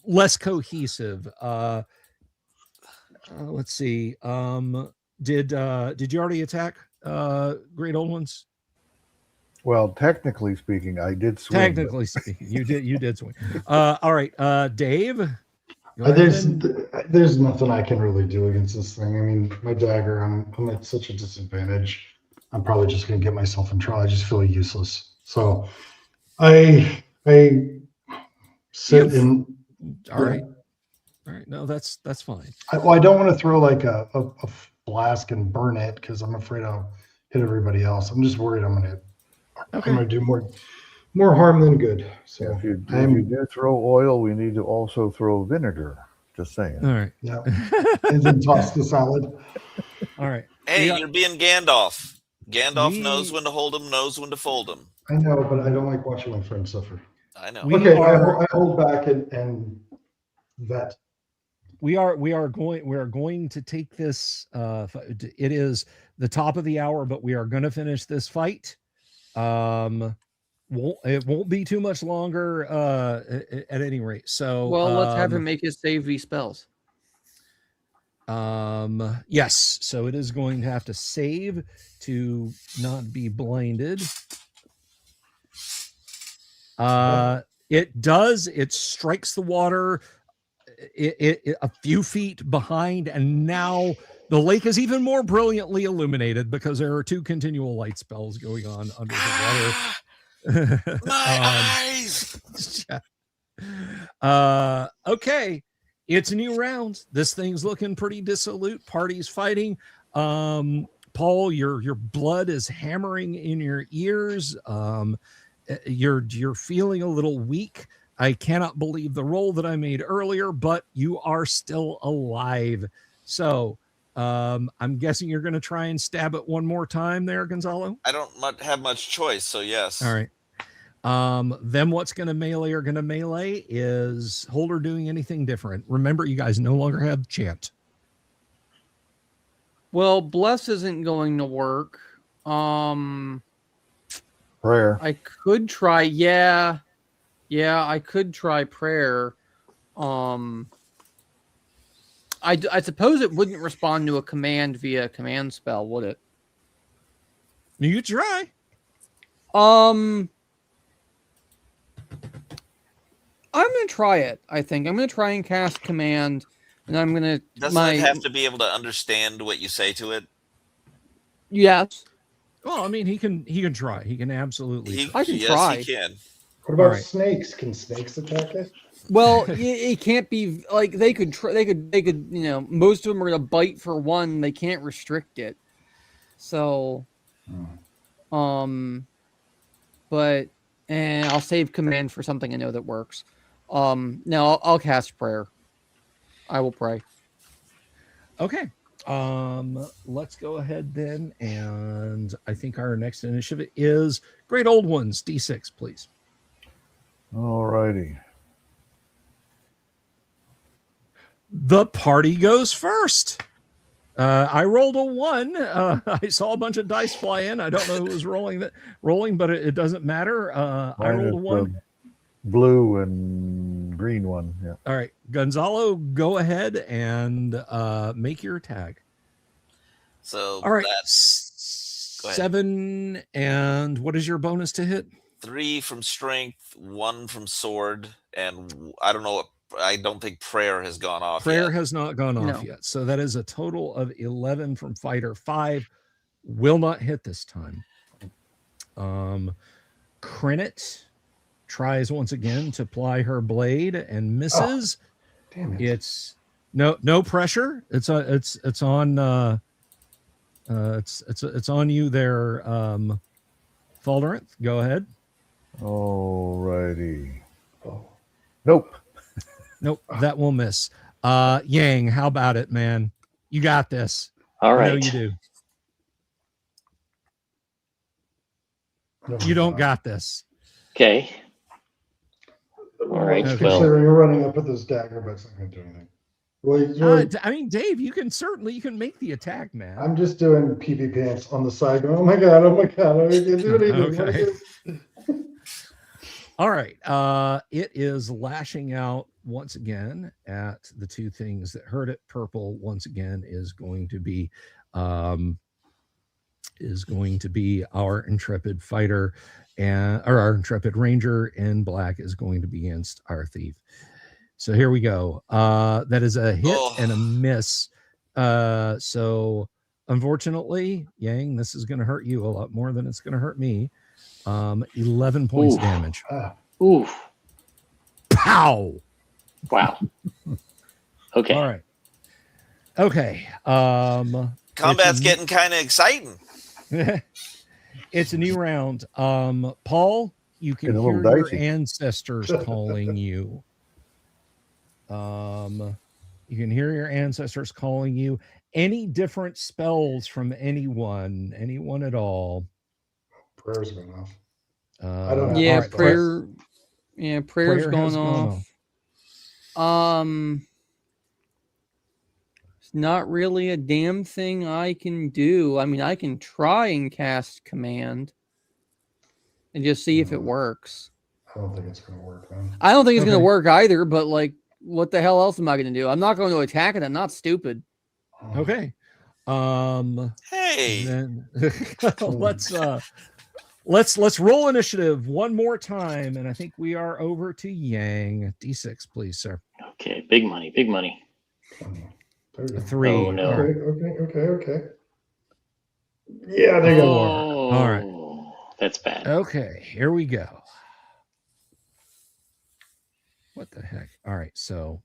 less cohesive. Let's see. Did you already attack Great Old Ones? Well, technically speaking, I did swing. Technically speaking, you did swing. All right, Dave. There's nothing I can really do against this thing. I mean, my dagger, I'm at such a disadvantage. I'm probably just gonna get myself in trouble. I just feel useless. So I sit in. All right. No, that's fine. I don't want to throw like a flask and burn it because I'm afraid I'll hit everybody else. I'm just worried I'm gonna do more harm than good. So if you do throw oil, we need to also throw vinegar. Just saying. All right. Yeah. And then toss the salad. All right. Hey, you're being Gandalf. Gandalf knows when to hold him, knows when to fold him. I know, but I don't like watching my friends suffer. I know. I hold back and vet. We are going to take this. It is the top of the hour, but we are going to finish this fight. It won't be too much longer at any rate. So let's have him make his save these spells. Yes, so it is going to have to save to not be blinded. It strikes the water it a few feet behind, and now the lake is even more brilliantly illuminated because there are 2 continual light spells going on under the water. My eyes. Okay, it's a new round. This thing's looking pretty dissolute. Party's fighting. Paul, your blood is hammering in your ears. You're feeling a little weak. I cannot believe the roll that I made earlier, but you are still alive. So I'm guessing you're going to try and stab it one more time there, Gonzalo? I don't have much choice, so yes. All right. Then what's going to melee is Holder doing anything different. Remember, you guys no longer have chant. Well, bless isn't going to work. Prayer. I could try. Yeah, I could try prayer. I suppose it wouldn't respond to a command via command spell, would it? You could try. I'm gonna try it. I think I'm gonna try and cast command, and I'm gonna. Doesn't it have to be able to understand what you say to it? Yes. Well, I mean, he can try. He can absolutely. I can yes, try. He can. What about snakes? Can snakes attack it? Well, it can't be like they could. They could. You know, most of them are gonna bite for one. They can't restrict it. So, but I'll save command for something I know that works. Now I'll cast prayer. I will pray. Okay. Let's go ahead then, and I think our next initiative is Great Old Ones, D6, please. All righty. The party goes first. I rolled a 1. I saw a bunch of dice fly in. I don't know who was rolling, but it doesn't matter. I rolled a 1. Blue and green one. Yeah. All right, Gonzalo, go ahead and make your tag. So all right, that's 7, and what is your bonus to hit? 3 from strength, 1 from sword, and I don't know what I don't think prayer has gone off Prayer yet. has not gone off yet. So that is a total of 11 from fighter. 5 will not hit this time. Crinit tries once again to ply her blade and misses. Oh, damn it. It's no pressure. It's on it's on you there, Falderanth. Go ahead. All righty. Oh. Nope. Nope, that will miss. Yang, how about it, man? You got this. All I right. know you do. You don't got this. Okay. All right. Okay. Well, You're running up with this dagger, but it's not going to do anything. Well, I mean, Dave, you can make the attack, man. I'm just doing PvP pants on the side. Going, oh my god! I can't do anything. Okay. All right. It is lashing out once again at the two things that hurt it. Purple once again is going to be our intrepid fighter, or our intrepid ranger, and black is going to be against our thief. So here we go. That is a hit and a miss. So unfortunately, Yang, this is going to hurt you a lot more than it's going to hurt me. 11 points damage. Ooh. Pow. Wow. Okay. All right. Okay. Combat's getting kind of exciting. It's a new round. Paul, you can hear your ancestors calling you. You can hear your ancestors calling you. Any different spells from anyone at all? Prayer's going off. I don't know. Right, prayer's going off. It's not really a damn thing I can do. I mean, I can try and cast command and just see if it works. I don't think it's going to work, man. I don't think it's going to work either, but like, what the hell else am I going to do? I'm not going to attack it. I'm not stupid. Okay. Hey. Then let's roll initiative one more time, and I think we are over to Yang. D6, please, sir. Okay, big money. 3. Oh no. Okay. Yeah, there you go. All right. That's bad. Okay, here we go. What the heck? All right, so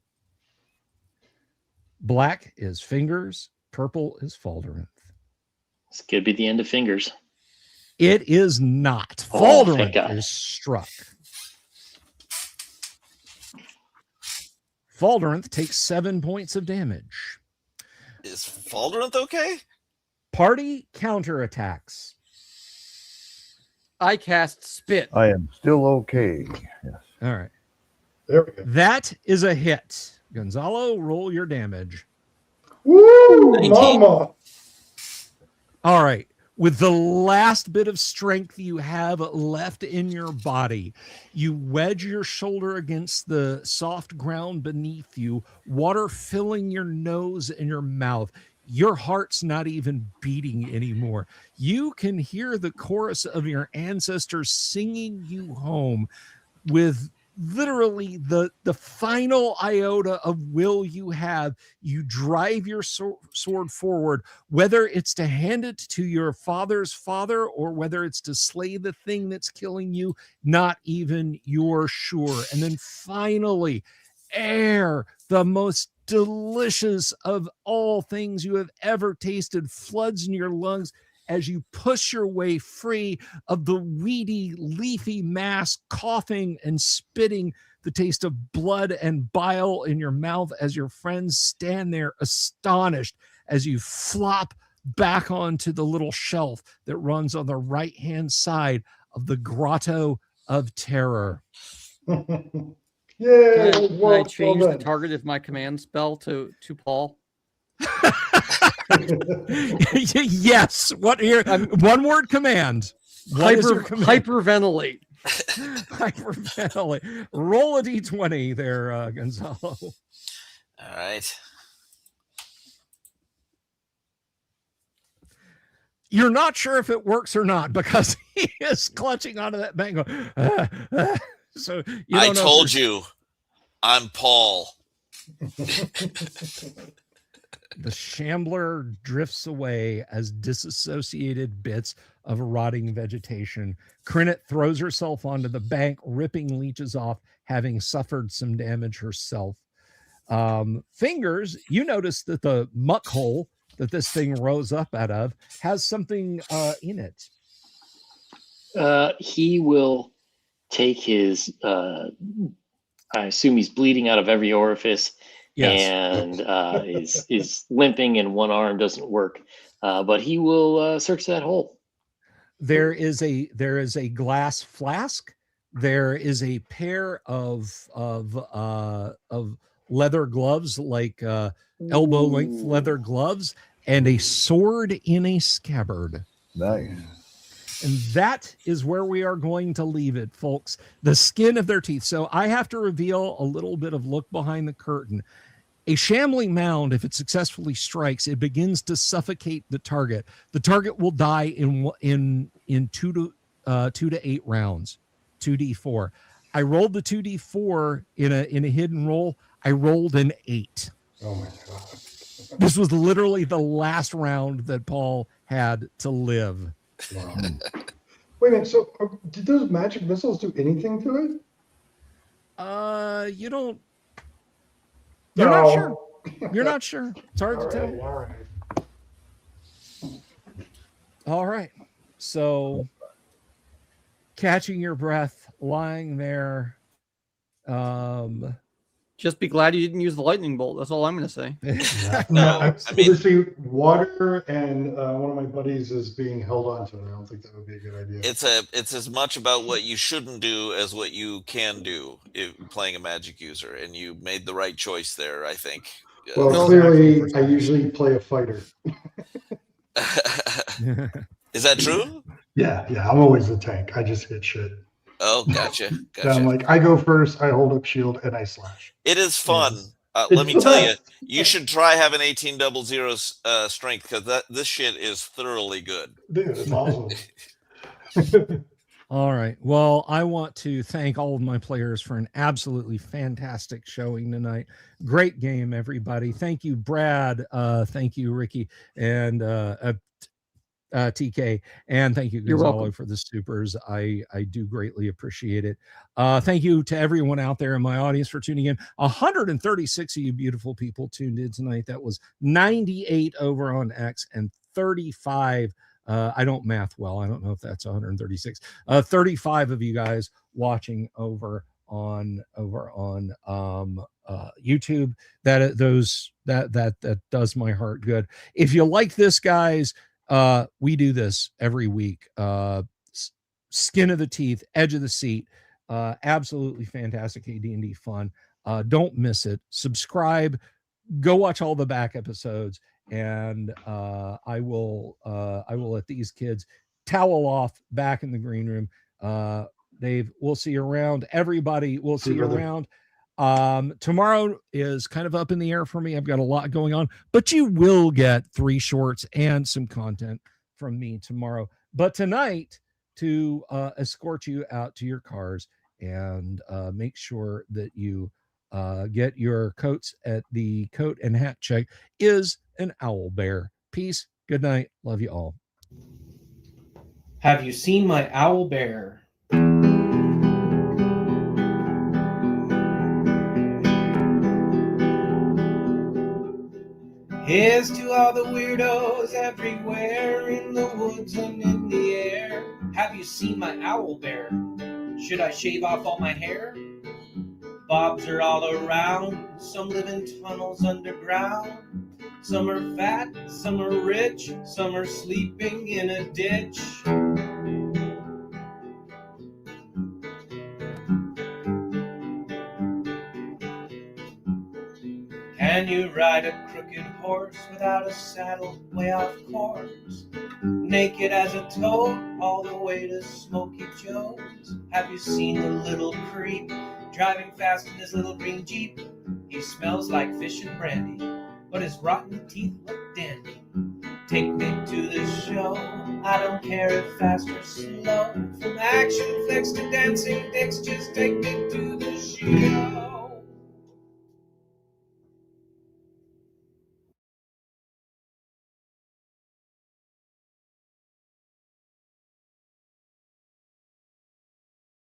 black is Fingers, purple is Falderanth. This could be the end of Fingers. It is not. Oh, thank Falderanth God. is struck. Falderanth takes 7 points of damage. Is Falderanth okay? Party counterattacks. I cast Spit. I am still okay. Yes. All right. There we go. That is a hit. Gonzalo, roll your damage. Woo, 19. mama. All right. With the last bit of strength you have left in your body, you wedge your shoulder against the soft ground beneath you, water filling your nose and your mouth. Your heart's not even beating anymore. You can hear the chorus of your ancestors singing you home with literally the final iota of will you have. You drive your sword forward, whether it's to hand it to your father's father or whether it's to slay the thing that's killing you, not even you're sure. And then finally, air, the most delicious of all things you have ever tasted, floods in your lungs as you push your way free of the weedy, leafy mass, coughing and spitting the taste of blood and bile in your mouth as your friends stand there astonished as you flop back onto the little shelf that runs on the right-hand side of the Grotto of Terror. Yay! Can I change the target of my command spell to Paul? Yes. What here? One word command. Hyperventilate. Hyperventilate. Roll a d20 there, Gonzalo. All right. You're not sure if it works or not because he is clutching onto that bango. So I told you. I'm Paul. The shambler drifts away as disassociated bits of rotting vegetation. Crinnet throws herself onto the bank, ripping leeches off, having suffered some damage herself. Fingers, you notice that the muck hole that this thing rose up out of has something in it. He will take his, I assume he's bleeding out of every orifice. Yes. And is limping and one arm doesn't work, but he will search that hole. There is a glass flask. There is a pair of leather gloves, like elbow length leather gloves, and a sword in a scabbard. Nice. And that is where we are going to leave it, folks. The skin of their teeth. So I have to reveal a little bit of look behind the curtain. A shambling mound, if it successfully strikes, it begins to suffocate the target. The target will die in 2 to 8 rounds, 2d4. I rolled the 2d4 in a hidden roll. I rolled an 8. Oh my God. This was literally the last round that Paul had to live. Wow. Wait a minute. So, did those magic missiles do anything to it? You don't. You're not sure. You're not sure. It's hard to tell. All right. All right. So, catching your breath, lying there. Just be glad you didn't use the lightning bolt. That's all I'm going to say. No, I mean, obviously, water and one of my buddies is being held on to it. I don't think that would be a good idea. it's as much about what you shouldn't do as what you can do if playing a magic user, and you made the right choice there, I think. Well, clearly, I usually play a fighter. Is that true? Yeah, I'm always the tank. I just hit shit. Oh, gotcha. So I'm like, I go first, I hold up shield, and I slash. It is fun. Yes. Let me tell you, you should try having 1800 strength, because this shit is thoroughly good. Dude, it's awesome. All right. Well, I want to thank all of my players for an absolutely fantastic showing tonight. Great game, everybody. Thank you, Brad. Thank you, Ricky, and TK, and thank you, Gonzalo, for the supers. I do greatly appreciate it. Thank you to everyone out there in my audience for tuning in. 136 of you beautiful people tuned in tonight. That was 98 over on X and 35. I don't math well. I don't know if that's 136. 35 of you guys watching over on YouTube. That does my heart good. If you like this, guys, we do this every week. Skin of the teeth, edge of the seat. Absolutely fantastic AD&D fun. Don't miss it. Subscribe. Go watch all the back episodes, and I will let these kids towel off back in the green room. Dave, we'll see you around. Everybody, we'll see you around. Tomorrow is kind of up in the air for me. I've got a lot going on, but you will get 3 shorts and some content from me tomorrow. But tonight, to escort you out to your cars and make sure that you get your coats at the coat and hat check, is an owl bear. Peace. Good night. Love you all. Have you seen my owl bear? Here's to all the weirdos everywhere, in the woods and in the air. Have you seen my owl bear? Should I shave off all my hair? Bobs are all around, some live in tunnels underground. Some are fat, some are rich, some are sleeping in a ditch. Can you ride a crooked horse without a saddle, way off course? Naked as a toad, all the way to Smoky Joe's. Have you seen the little creep driving fast in his little green Jeep? He smells like fish and brandy, but his rotten teeth look dandy. Take me to the show, I don't care if fast or slow. From action flicks to dancing dicks, just take me to the show.